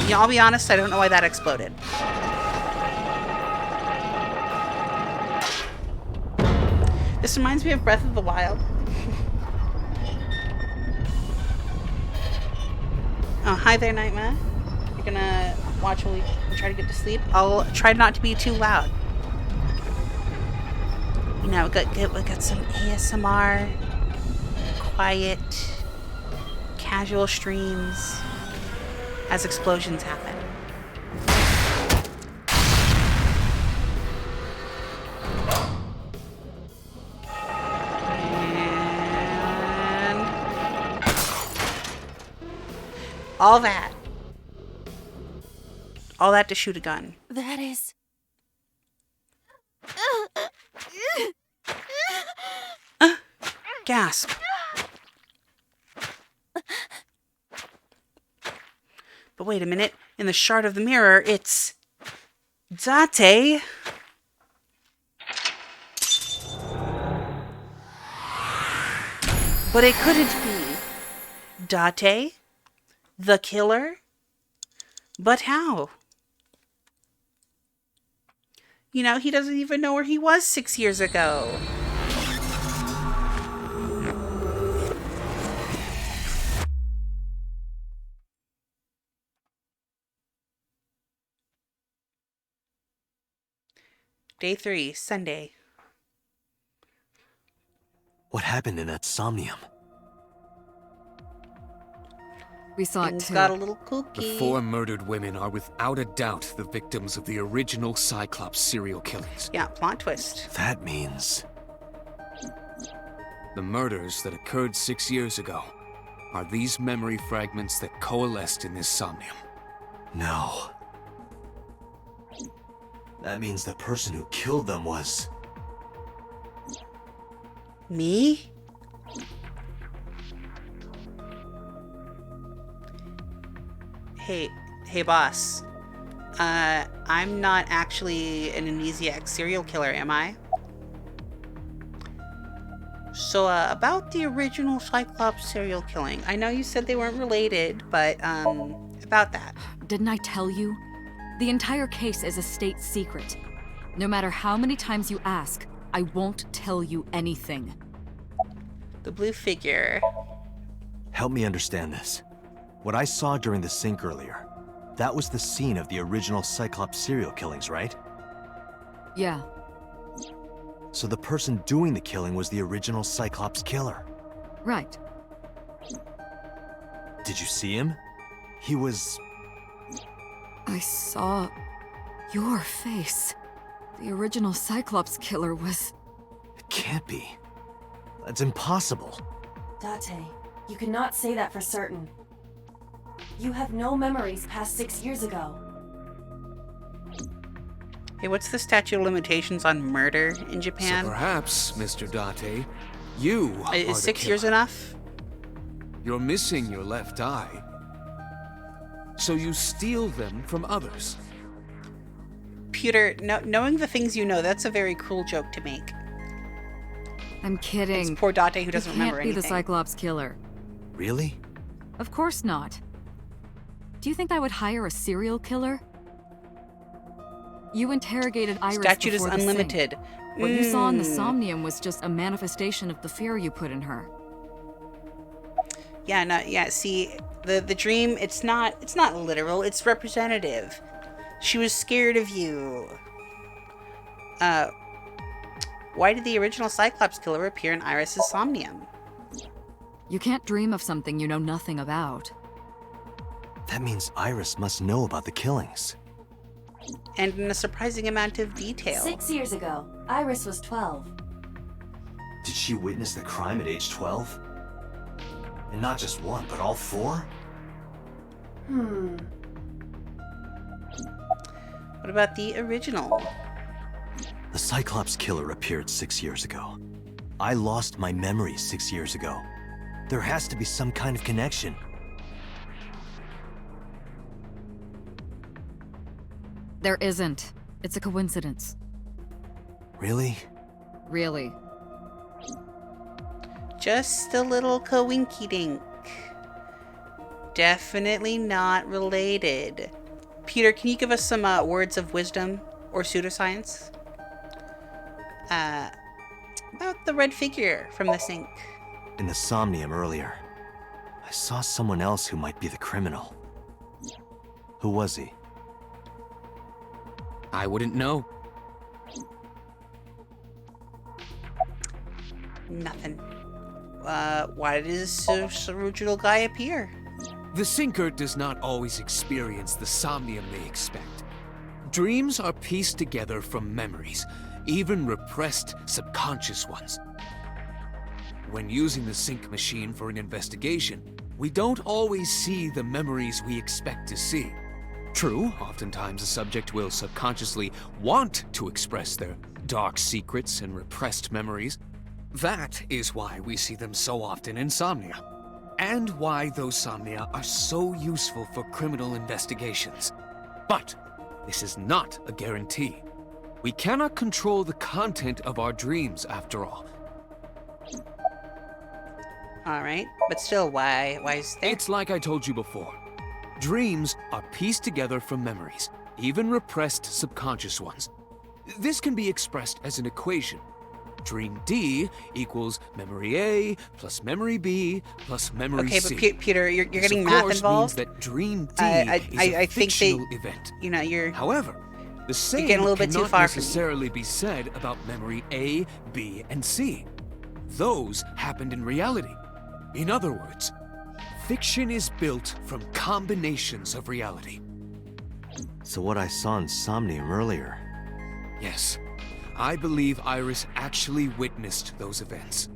Yeah, I'll be honest, I don't know why that exploded. This reminds me of Breath of the Wild. Oh, hi there, Nightmare. You're gonna watch while we try to get to sleep? I'll try not to be too loud. You know, we got some ASMR, quiet, casual streams as explosions happen. And all that to shoot a gun. That is... Gasp. But wait a minute. In the shard of the mirror, it's... Date. But it couldn't be. Date? The killer? But how? You know, he doesn't even know where he was 6 years ago. Day 3, Sunday. What happened in that Somnium? We saw it Things too. got a little The kooky. 4 murdered women are without a doubt the victims of the original Cyclops serial killings. Yeah, plot twist. That means... The murders that occurred 6 years ago are these memory fragments that coalesced in this Somnium. No. That means the person who killed them was... Me? Hey boss. I'm not actually an amnesiac serial killer, am I? So, about the original Cyclops serial killing. I know you said they weren't related, but, about that. Didn't I tell you? The entire case is a state secret. No matter how many times you ask, I won't tell you anything. The blue figure. Help me understand this. What I saw during the sink earlier, that was the scene of the original Cyclops serial killings, right? Yeah. So the person doing the killing was the original Cyclops killer. Right. Did you see him? He was... I saw your face. The original Cyclops killer was... It can't be. That's impossible. Date, you cannot say that for certain. You have no memories past 6 years ago. Hey, what's the statute of limitations on murder in Japan? So perhaps, Mr. Date, you are Is the 6 years killer. enough? You're missing your left eye. So you steal them from others. Peter, knowing the things you know, that's a very cruel joke to make. I'm kidding. It's poor Date who doesn't You can't remember be anything. the Cyclops killer. Really? Of course not. Do you think I would hire a serial killer? You interrogated Iris Statute is before the unlimited. sink. What you saw in the Somnium was just a manifestation of the fear you put in her. Yeah, no, yeah, see, the dream, it's not literal, it's representative. She was scared of you. Why did the original Cyclops killer appear in Iris's Somnium? You can't dream of something you know nothing about. That means Iris must know about the killings. And in a surprising amount of detail. 6 years ago, Iris was 12. Did she witness the crime at age 12? And not just one, but all 4? What about the original? The Cyclops killer appeared 6 years ago. I lost my memory 6 years ago. There has to be some kind of connection. There isn't. It's a coincidence. Really? Really. Just a little coinky-dink. Definitely not related. Peter, can you give us some words of wisdom or pseudoscience? About the red figure from the sink. In the Somnium earlier, I saw someone else who might be the criminal. Who was he? I wouldn't know. Nothing. Why did this original guy appear? The sinker does not always experience the somnium they expect. Dreams are pieced together from memories, even repressed subconscious ones. When using the sync machine for an investigation, we don't always see the memories we expect to see. True, oftentimes a subject will subconsciously want to express their dark secrets and repressed memories. That is why we see them so often in Somnia, and why those Somnia are so useful for criminal investigations. But this is not a guarantee. We cannot control the content of our dreams, after all. Alright, but still, why is that? It's like I told you before. Dreams are pieced together from memories, even repressed subconscious ones. This can be expressed as an equation. Dream D equals memory A plus memory B plus memory C. Okay, but Peter, you're getting this, math of course, involved. Means that Dream D is a fictional event. You know, you're. However, the same getting a little bit too cannot far necessarily be said about memory A, B, and C. Those happened in reality. In other words, fiction is built from combinations of reality. So what I saw in Somnium earlier. Yes. I believe Iris actually witnessed those events.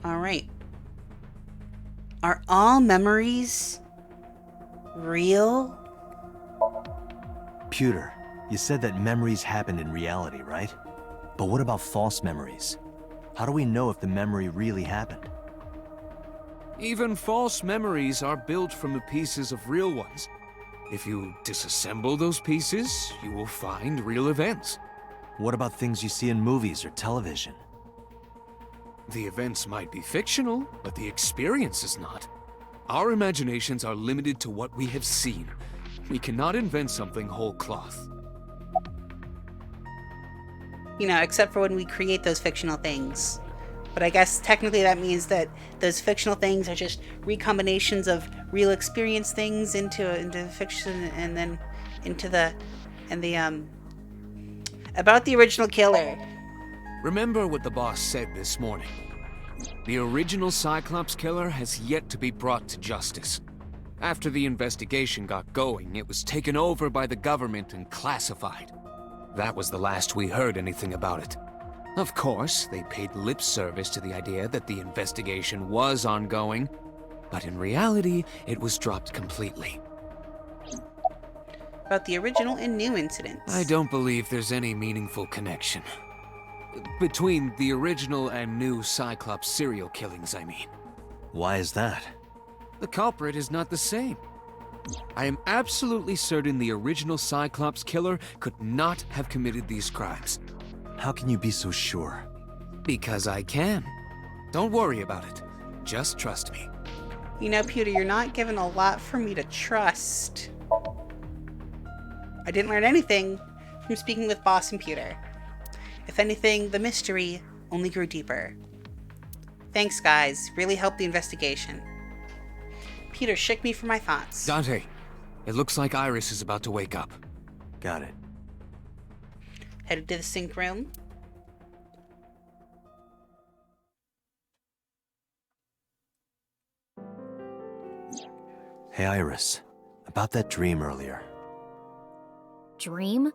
Alright. Are all memories real? Pewter, you said that memories happen in reality, right? But what about false memories? How do we know if the memory really happened? Even false memories are built from the pieces of real ones. If you disassemble those pieces, you will find real events. What about things you see in movies or television? The events might be fictional, but the experience is not. Our imaginations are limited to what we have seen. We cannot invent something whole cloth. You know, except for when we create those fictional things. But I guess technically that means that those fictional things are just recombinations of real experience things into fiction, and then into the about the original killer. Remember what the boss said this morning. The original Cyclops killer has yet to be brought to justice. After the investigation got going, it was taken over by the government and classified. That was the last we heard anything about it. Of course, they paid lip service to the idea that the investigation was ongoing, but in reality, it was dropped completely. About the original and new incidents. I don't believe there's any meaningful connection. Between the original and new Cyclops serial killings, I mean. Why is that? The culprit is not the same. I am absolutely certain the original Cyclops killer could not have committed these crimes. How can you be so sure? Because I can. Don't worry about it. Just trust me. You know, Pewter, you're not given a lot for me to trust. I didn't learn anything from speaking with Boss and Pewter. If anything, the mystery only grew deeper. Thanks, guys. Really helped the investigation. Peter shook me for my thoughts. Dante, it looks like Iris is about to wake up. Got it. Headed to the sink room. Hey, Iris. About that dream earlier. Dream?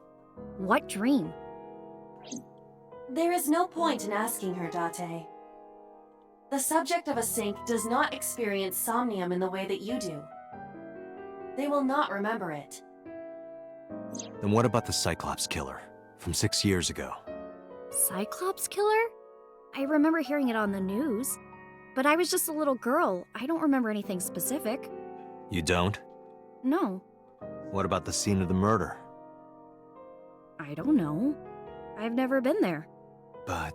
What dream? There is no point in asking her, Date. The subject of a sync does not experience somnium in the way that you do. They will not remember it. Then what about the Cyclops killer from 6 years ago? Cyclops killer? I remember hearing it on the news. But I was just a little girl. I don't remember anything specific. You don't? No. What about the scene of the murder? I don't know. I've never been there. But...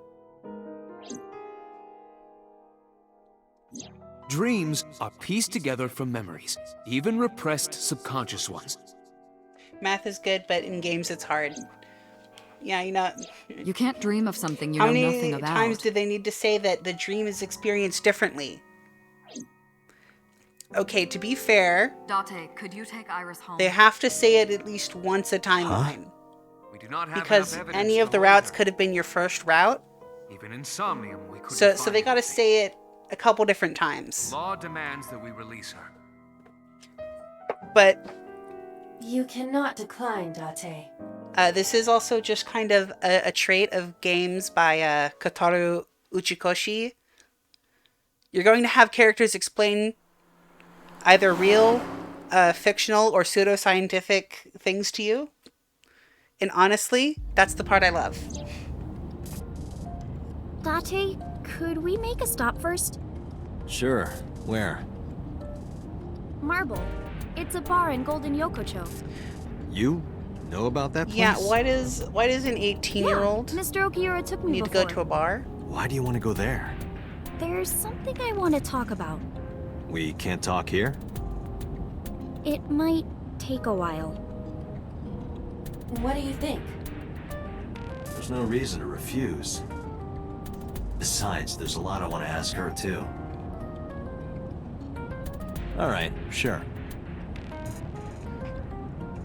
Dreams are pieced together from memories, even repressed subconscious ones. Math is good, but in games it's hard. Yeah, you know. You can't dream of something you How know many nothing about. times do they need to say that the dream is experienced differently? Okay, to be fair, Date, could you take Iris home? they have to say it at least once a timeline. We do not have Because enough evidence any of to the hold routes her. could have been your first route. Even in Somnium, we couldn't So find they gotta anything. say it a couple different times. The law demands that we release her. But You cannot decline, Date. this is also just kind of a trait of games by Kataru Uchikoshi. You're going to have characters explain either real, fictional, or pseudoscientific things to you. And honestly, that's the part I love. Date, could we make a stop first? Sure. Where? Marble. It's a bar in Golden Yokocho. You know about that place? Yeah, why does an 18-year-old Mr. Okiura took me need to before. go to a bar? Why do you want to go there? There's something I want to talk about. We can't talk here? It might take a while. What do you think? There's no reason to refuse. Besides, there's a lot I want to ask her, too. Alright, sure.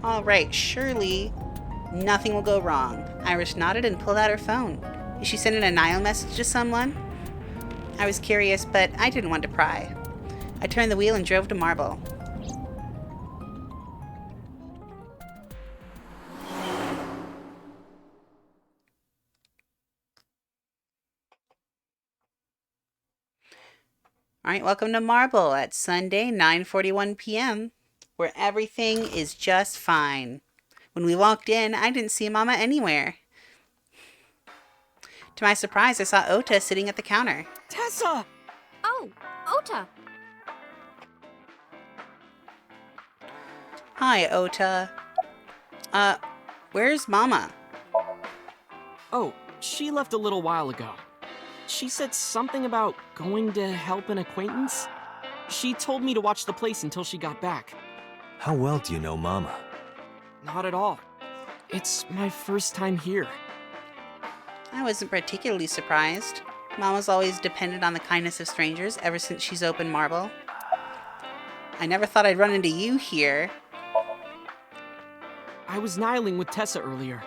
Alright, surely nothing will go wrong. Iris nodded and pulled out her phone. Is she sending a Nile message to someone? I was curious, but I didn't want to pry. I turned the wheel and drove to Marble. Alright, welcome to Marble at Sunday, 9:41 p.m., where everything is just fine. When we walked in, I didn't see Mama anywhere. To my surprise, I saw Ota sitting at the counter. Tessa! Oh, Ota. Hi, Ota. Where's Mama? Oh, she left a little while ago. She said something about going to help an acquaintance. She told me to watch the place until she got back. How well do you know Mama? Not at all. It's my first time here. I wasn't particularly surprised. Mama's always depended on the kindness of strangers ever since she's opened Marble. I never thought I'd run into you here. I was nihiling with Tessa earlier.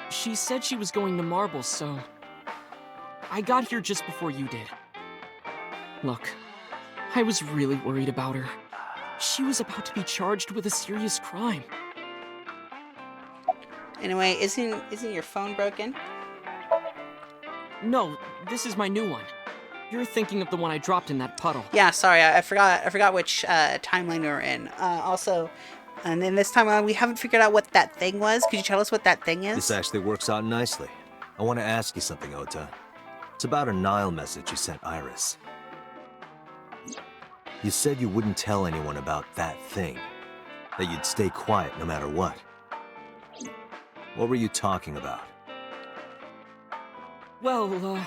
She said she was going to Marble, so I got here just before you did. Look, I was really worried about her. She was about to be charged with a serious crime. Anyway, isn't your phone broken? No, this is my new one. You're thinking of the one I dropped in that puddle. Yeah, sorry, I forgot which timeline we were in. Also, and in this timeline, we haven't figured out what that thing was. Could you tell us what that thing is? This actually works out nicely. I want to ask you something, Ota. It's about a Nile message you sent Iris. You said you wouldn't tell anyone about that thing. That you'd stay quiet no matter what. What were you talking about? Well,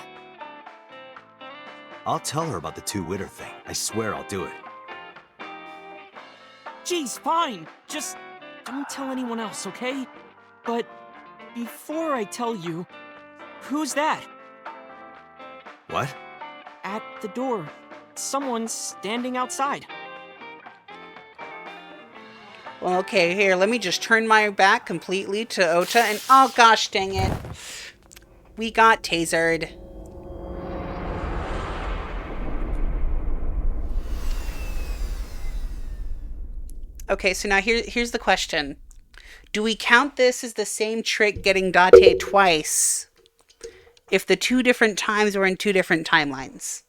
I'll tell her about the two-witter thing. I swear I'll do it. geez, fine. Just don't tell anyone else, okay? But before I tell you, who's that? What? At the door. Someone's standing outside. Well, okay, here, let me just turn my back completely to Ota and... Oh, gosh, dang it. We got tasered. Okay, so now here's the question. Do we count this as the same trick getting Date twice if the two different times were in two different timelines?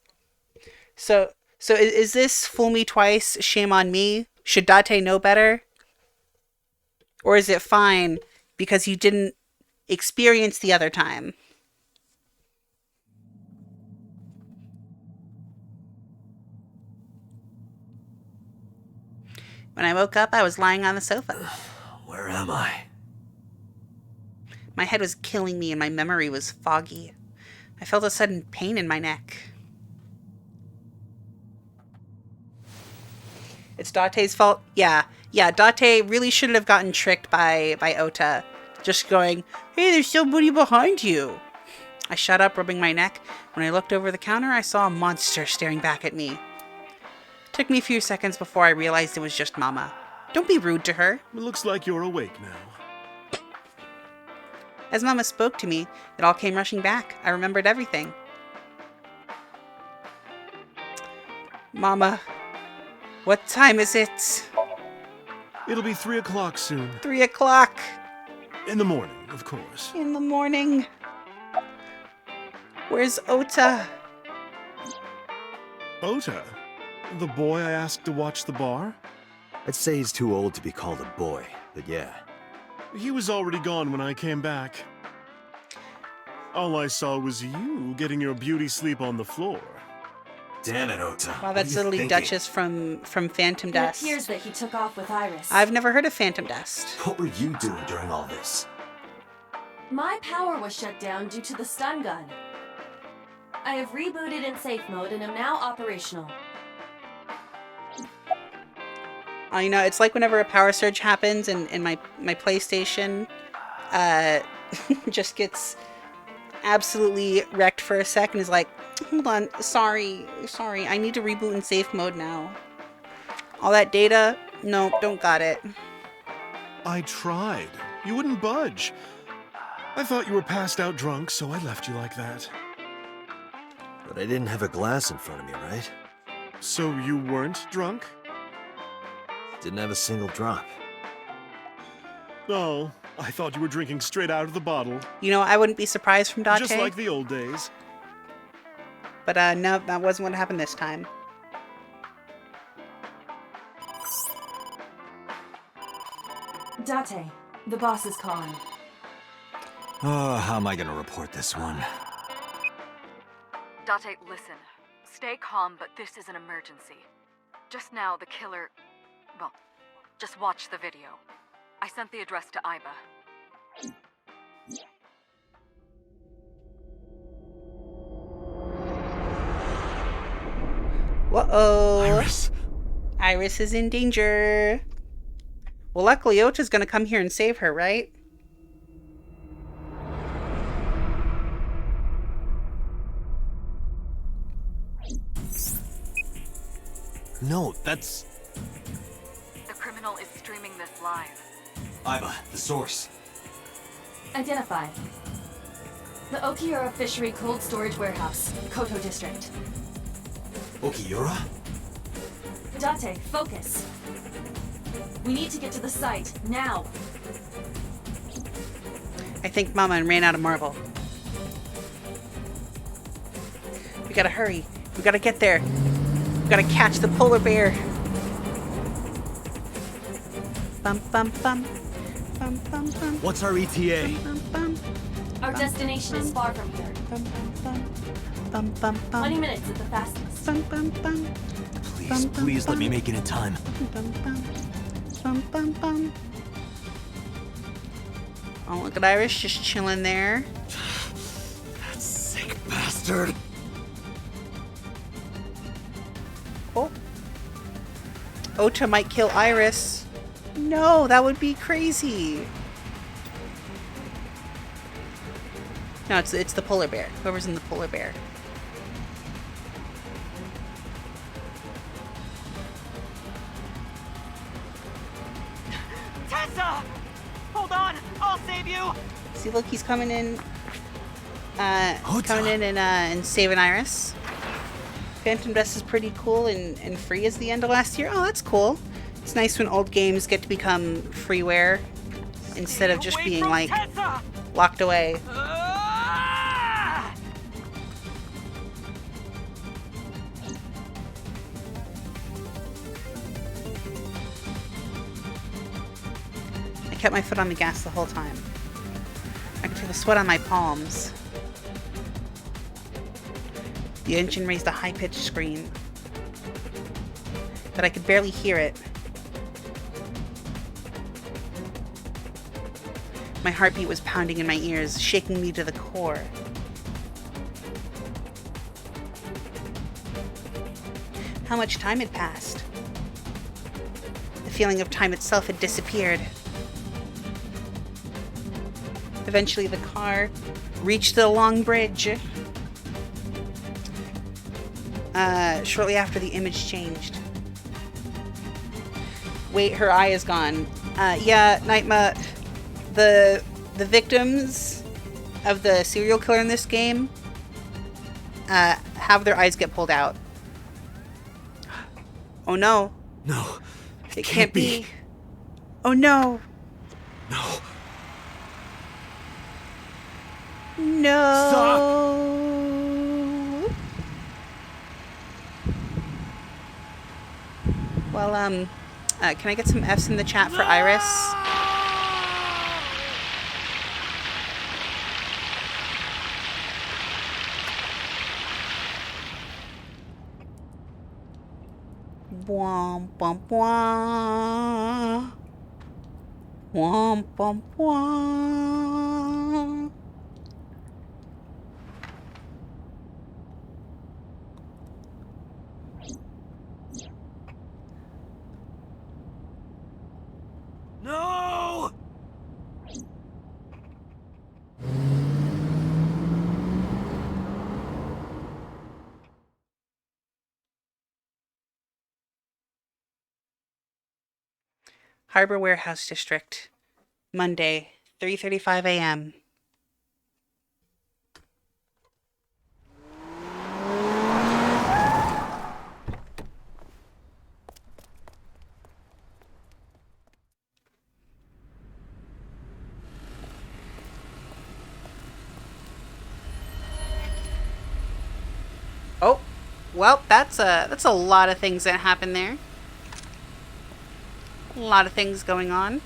So is this fool me twice, shame on me? Should Date know better? Or is it fine because you didn't experience the other time? When I woke up, I was lying on the sofa. Where am I? My head was killing me and my memory was foggy. I felt a sudden pain in my neck. It's Date's fault? Yeah. Yeah, Date really shouldn't have gotten tricked by Ota. Just going, hey, there's somebody behind you. I shut up, rubbing my neck. When I looked over the counter, I saw a monster staring back at me. It took me a few seconds before I realized it was just Mama. Don't be rude to her. It looks like you're awake now. As Mama spoke to me, it all came rushing back. I remembered everything. Mama, what time is it? It'll be 3 o'clock soon. 3 o'clock. In the morning, of course. In the morning. Where's Ota? Ota? The boy I asked to watch the bar? I'd say he's too old to be called a boy, but yeah. He was already gone when I came back. All I saw was you getting your beauty sleep on the floor. Damn it, Ota. Wow, that's literally Duchess from Phantom Dust. It appears that he took off with Iris. I've never heard of Phantom Dust. What were you doing during all this? My power was shut down due to the stun gun. I have rebooted in safe mode and am now operational. You know, it's like whenever a power surge happens and my PlayStation just gets absolutely wrecked for a second. Is like, hold on, sorry, I need to reboot in safe mode now. All that data? Nope, don't got it. I tried. You wouldn't budge. I thought you were passed out drunk, so I left you like that. But I didn't have a glass in front of me, right? So you weren't drunk? Didn't have a single drop. Oh, I thought you were drinking straight out of the bottle. You know, I wouldn't be surprised from Date. Just like the old days. But no, that wasn't what happened this time. Date, the boss is calling. Oh, how am I gonna report this one? Date, listen. Stay calm, but this is an emergency. Just now, the killer... Well, just watch the video. I sent the address to Iba. Whoa-oh. Iris! Iris is in danger. Well, luckily, Ota's gonna come here and save her, right? No, that's... The criminal is streaming this live. Iba, the source. Identified. The Okiura Fishery Cold Storage Warehouse, Koto District. Okiura? Date, focus. We need to get to the site, now. I think Mama ran out of marble. We gotta hurry. We gotta get there. We gotta catch the polar bear. Bum bum bum. Bum bum bum. What's our ETA? Bum bum. Our destination is far from here. Bum bum bum. Bum bum bum. 20 minutes at the fastest. Bum bum bum. Please, please let me make it in time. Bum bum. Bum bum bum. Oh, look at Iris just chilling there. That sick bastard. Oh. Ota might kill Iris. No, that would be crazy. No, it's the polar bear. Whoever's in the polar bear. Tessa! Hold on! I'll save you! See, look, he's coming in. Coming in and saving Iris. Phantom Dust is pretty cool and free as the end of last year. Oh, that's cool. It's nice when old games get to become freeware instead of just being like locked away. I kept my foot on the gas the whole time. I could feel the sweat on my palms. The engine raised a high-pitched scream, but I could barely hear it. My heartbeat was pounding in my ears, shaking me to the core. How much time had passed? feeling of time itself had disappeared. Eventually, the car reached the long bridge. Shortly after, the image changed. Wait, her eye is gone. Yeah, Nightma, the victims of the serial killer in this game have their eyes get pulled out. Oh no. No. It can't be. Oh no. No. No. Stop. Well, can I get some F's in the chat for Iris? Womp womp womp. Womp womp womp. No! Harbor Warehouse District, Monday, 3:35 a.m. Oh, well, that's a lot of things that happen there. A lot of things going on.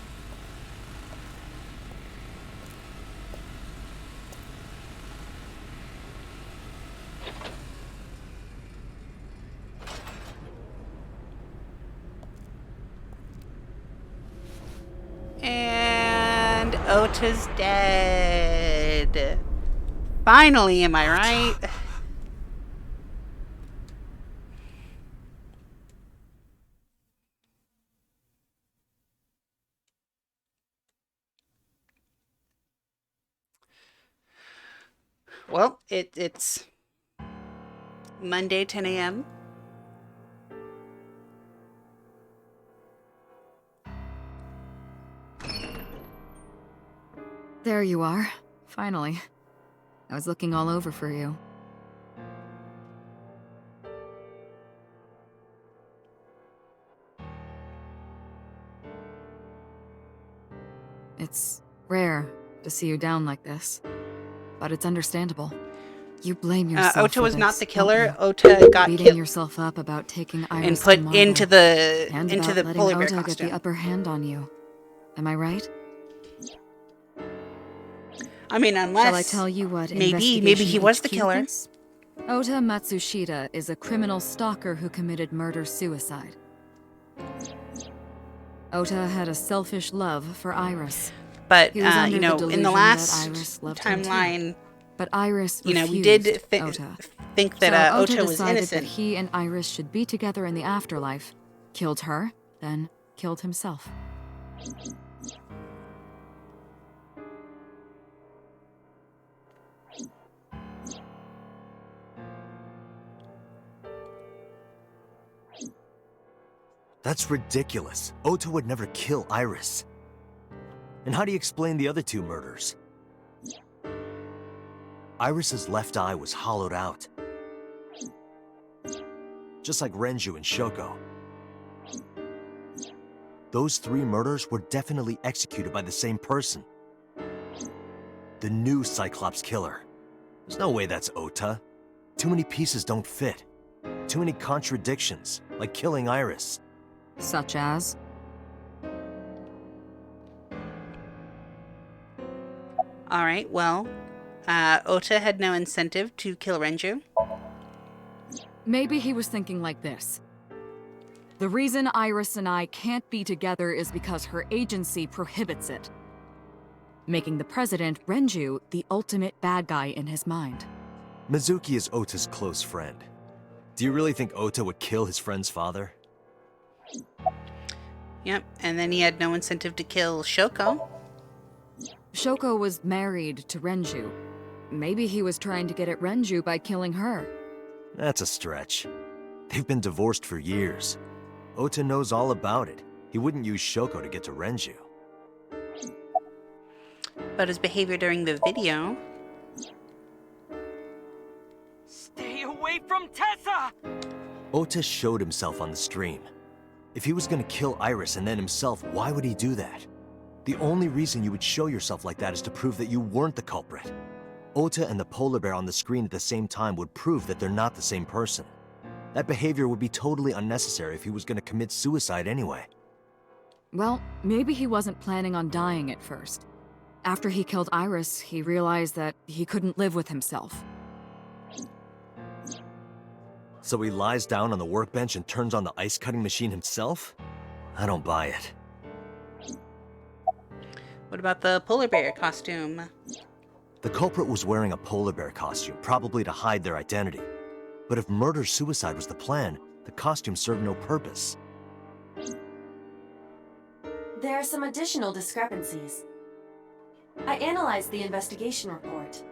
And Ota's dead. Finally, am I right? Well, it's Monday, 10 a.m. There you are. Finally. I was looking all over for you. It's rare to see you down like this, but it's understandable. You blame yourself. Ota for was this, not the don't killer. you? Ota got Beating killed yourself up about taking Iris and to put Marble, into the and into about the letting polar bear Ota get costume. the upper hand on you. Am I right? I mean, unless Shall I tell you what maybe he Investigation was the HQ killer. thinks? Ota Matsushita is a criminal stalker who committed murder-suicide. Ota had a selfish love for Iris. But He was under you know, the in the delusion last that Iris loved him too. timeline, But Iris you know, we refused did Ota. think that So Ota was decided innocent. that he and Iris should be together in the afterlife, killed her, then killed himself. That's ridiculous. Ota would never kill Iris. And how do you explain the other two murders? Iris's left eye was hollowed out. Just like Renju and Shoko. Those three murders were definitely executed by the same person. The new Cyclops killer. There's no way that's Ota. Too many pieces don't fit. Too many contradictions, like killing Iris. Such as? Alright, well, Ota had no incentive to kill Renju. Maybe he was thinking like this. The reason Iris and I can't be together is because her agency prohibits it, making the president, Renju, the ultimate bad guy in his mind. Mizuki is Ota's close friend. Do you really think Ota would kill his friend's father? Yep, and then he had no incentive to kill Shoko. Shoko was married to Renju. Maybe he was trying to get at Renju by killing her. That's a stretch. They've been divorced for years. Ota knows all about it. He wouldn't use Shoko to get to Renju. But his behavior during the video... Stay away from Tessa! Ota showed himself on the stream. If he was gonna kill Iris and then himself, why would he do that? The only reason you would show yourself like that is to prove that you weren't the culprit. Ota and the polar bear on the screen at the same time would prove that they're not the same person. That behavior would be totally unnecessary if he was gonna commit suicide anyway. Well, maybe he wasn't planning on dying at first. After he killed Iris, he realized that he couldn't live with himself. So he lies down on the workbench and turns on the ice-cutting machine himself? I don't buy it. What about the polar bear costume? The culprit was wearing a polar bear costume, probably to hide their identity. But if murder-suicide was the plan, the costume served no purpose. There are some additional discrepancies. I analyzed the investigation report.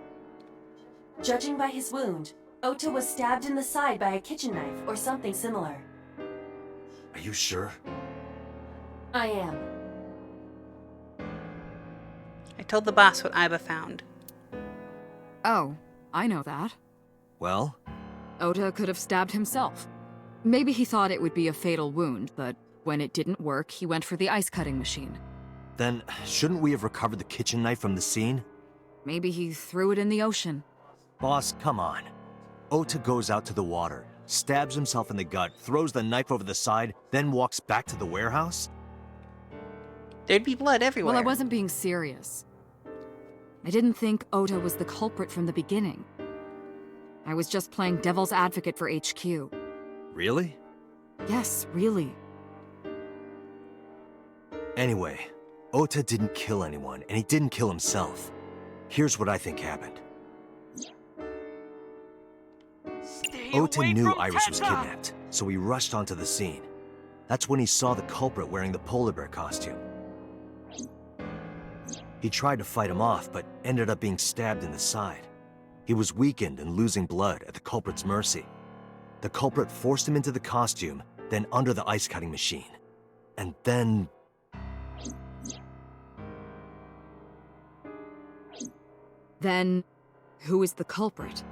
Judging by his wound, Ota was stabbed in the side by a kitchen knife or something similar. Are you sure? I am. I told the boss what Iba found. Oh, I know that. Well? Ota could have stabbed himself. Maybe he thought it would be a fatal wound, but when it didn't work, he went for the ice-cutting machine. Then, shouldn't we have recovered the kitchen knife from the scene? Maybe he threw it in the ocean. Boss, come on. Ota goes out to the water, stabs himself in the gut, throws the knife over the side, then walks back to the warehouse? There'd be blood everywhere. Well, I wasn't being serious. I didn't think Ota was the culprit from the beginning. I was just playing devil's advocate for HQ. Really? Yes, really. Anyway, Ota didn't kill anyone, and he didn't kill himself. Here's what I think happened. Ota knew Iris was kidnapped, so he rushed onto the scene. That's when he saw the culprit wearing the polar bear costume. He tried to fight him off, but ended up being stabbed in the side. He was weakened and losing blood at the culprit's mercy. The culprit forced him into the costume, then under the ice-cutting machine. And then... Then, who is the culprit?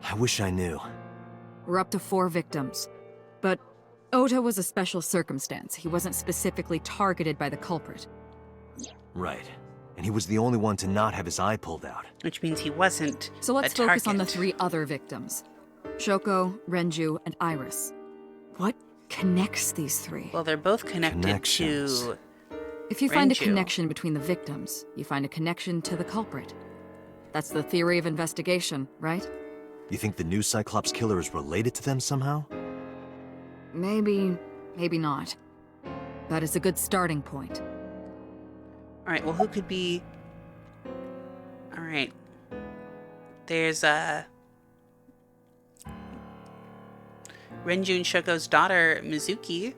I wish I knew. We're up to 4 victims. But Ota was a special circumstance. He wasn't specifically targeted by the culprit. Right. And he was the only one to not have his eye pulled out. Which means he wasn't So let's a focus on the target. 3 other victims. Shoko, Renju, and Iris. What connects these 3? Well, they're both connected Connections. to... If you find a Renju. connection between the victims, you find a connection to the culprit. That's the theory of investigation, right? You think the new Cyclops killer is related to them somehow? Maybe, maybe not. But it's a good starting point. Alright, well, who could be... Alright. There's, Renju and Shoko's daughter, Mizuki,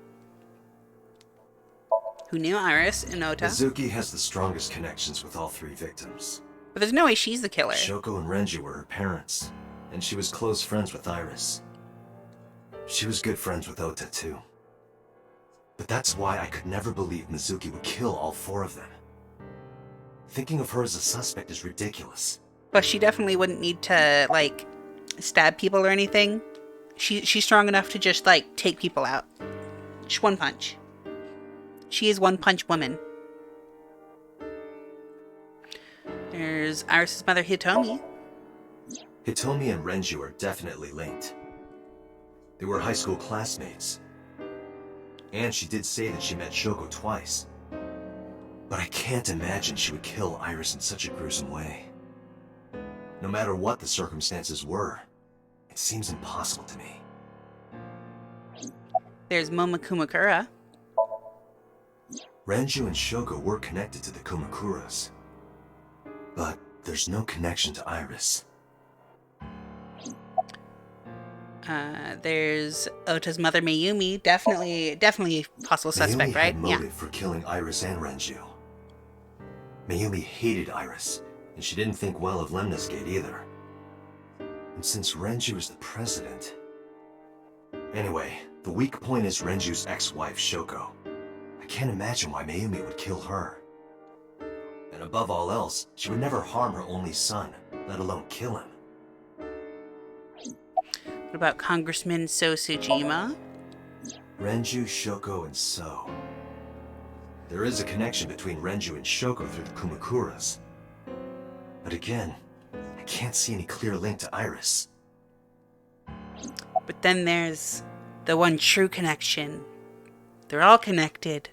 who knew Iris and Ota. Mizuki has the strongest connections with all 3 victims. But there's no way she's the killer. Shoko and Renju were her parents, and she was close friends with Iris. She was good friends with Ota, too. But that's why I could never believe Mizuki would kill all 4 of them. Thinking of her as a suspect is ridiculous. But she definitely wouldn't need to, like, stab people or anything. She's strong enough to just, like, take people out. Just one punch. She is one punch woman. There's Iris' mother, Hitomi. Hitomi and Renju are definitely linked. They were high school classmates. And she did say that she met Shoko twice. But I can't imagine she would kill Iris in such a gruesome way. No matter what the circumstances were, it seems impossible to me. There's Momo Kumakura. Renju and Shoko were connected to the Kumakuras. But there's no connection to Iris. There's Ota's mother, Mayumi. Definitely possible suspect, Mayumi right? had motive for killing Iris and Renju. Mayumi hated Iris, and she didn't think well of Lemniscate either. And since Renju is the president... Anyway, the weak point is Renju's ex-wife, Shoko. I can't imagine why Mayumi would kill her. And above all else, she would never harm her only son, let alone kill him. What about Congressman So Tsujima? Renju, Shoko, and So. There is a connection between Renju and Shoko through the Kumakuras. But again, I can't see any clear link to Iris. But then there's the one true connection. They're all connected.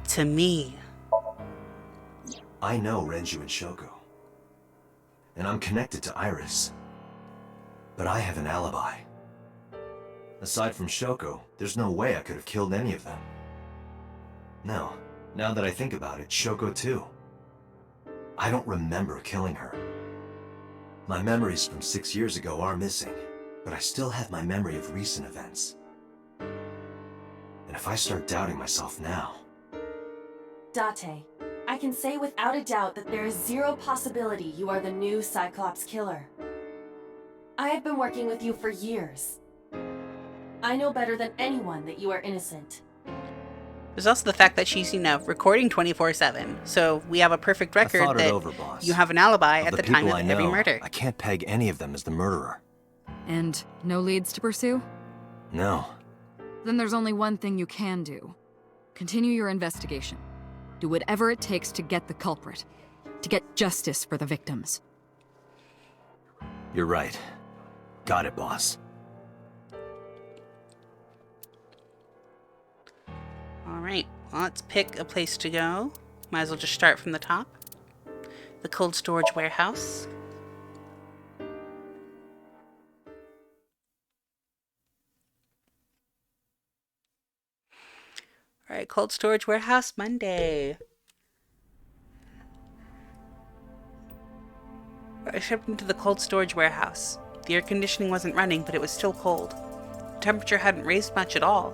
To me. I know Renju and Shoko. And I'm connected to Iris. But I have an alibi. Aside from Shoko, there's no way I could have killed any of them. No, now that I think about it, Shoko too. I don't remember killing her. My memories from 6 years ago are missing, but I still have my memory of recent events. And if I start doubting myself now... Date, I can say without a doubt that there is zero possibility you are the new Cyclops killer. I have been working with you for years. I know better than anyone that you are innocent. There's also the fact that she's, recording 24/7. So we have a perfect record I thought that it over, boss. you have an alibi Of at the people time of I every know, murder. I can't peg any of them as the murderer. And no leads to pursue? No. Then there's only one thing you can do. Continue your investigation. Do whatever it takes to get the culprit. To get justice for the victims. You're right. Got it, boss. Alright, well, let's pick a place to go. Might as well just start from the top. The cold storage warehouse. Alright, cold storage warehouse, Monday. I shipped into the cold storage warehouse. The air conditioning wasn't running, but it was still cold. The temperature hadn't raised much at all.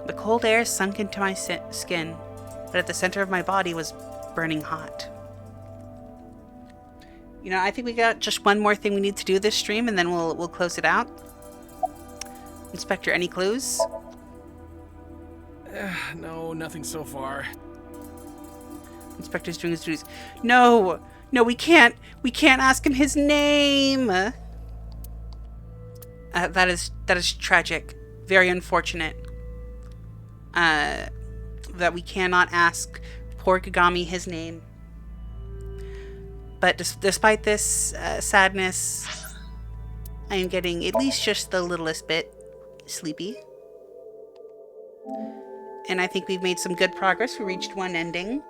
The cold air sunk into my skin, but at the center of my body was burning hot. I think we got just one more thing we need to do this stream, and then we'll close it out. Inspector, any clues? No, nothing so far. Inspector's doing his duties. No, we can't ask him his name. That is tragic. Very unfortunate. That we cannot ask poor Kagami his name. But despite this sadness, I am getting at least just the littlest bit sleepy. And I think we've made some good progress. We reached one ending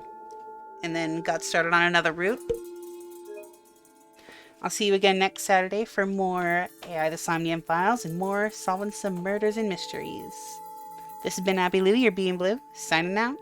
and then got started on another route. I'll see you again next Saturday for more AI the Somnium Files and more solving some murders and mysteries. This has been Abby Lou, your Being Blue, signing out.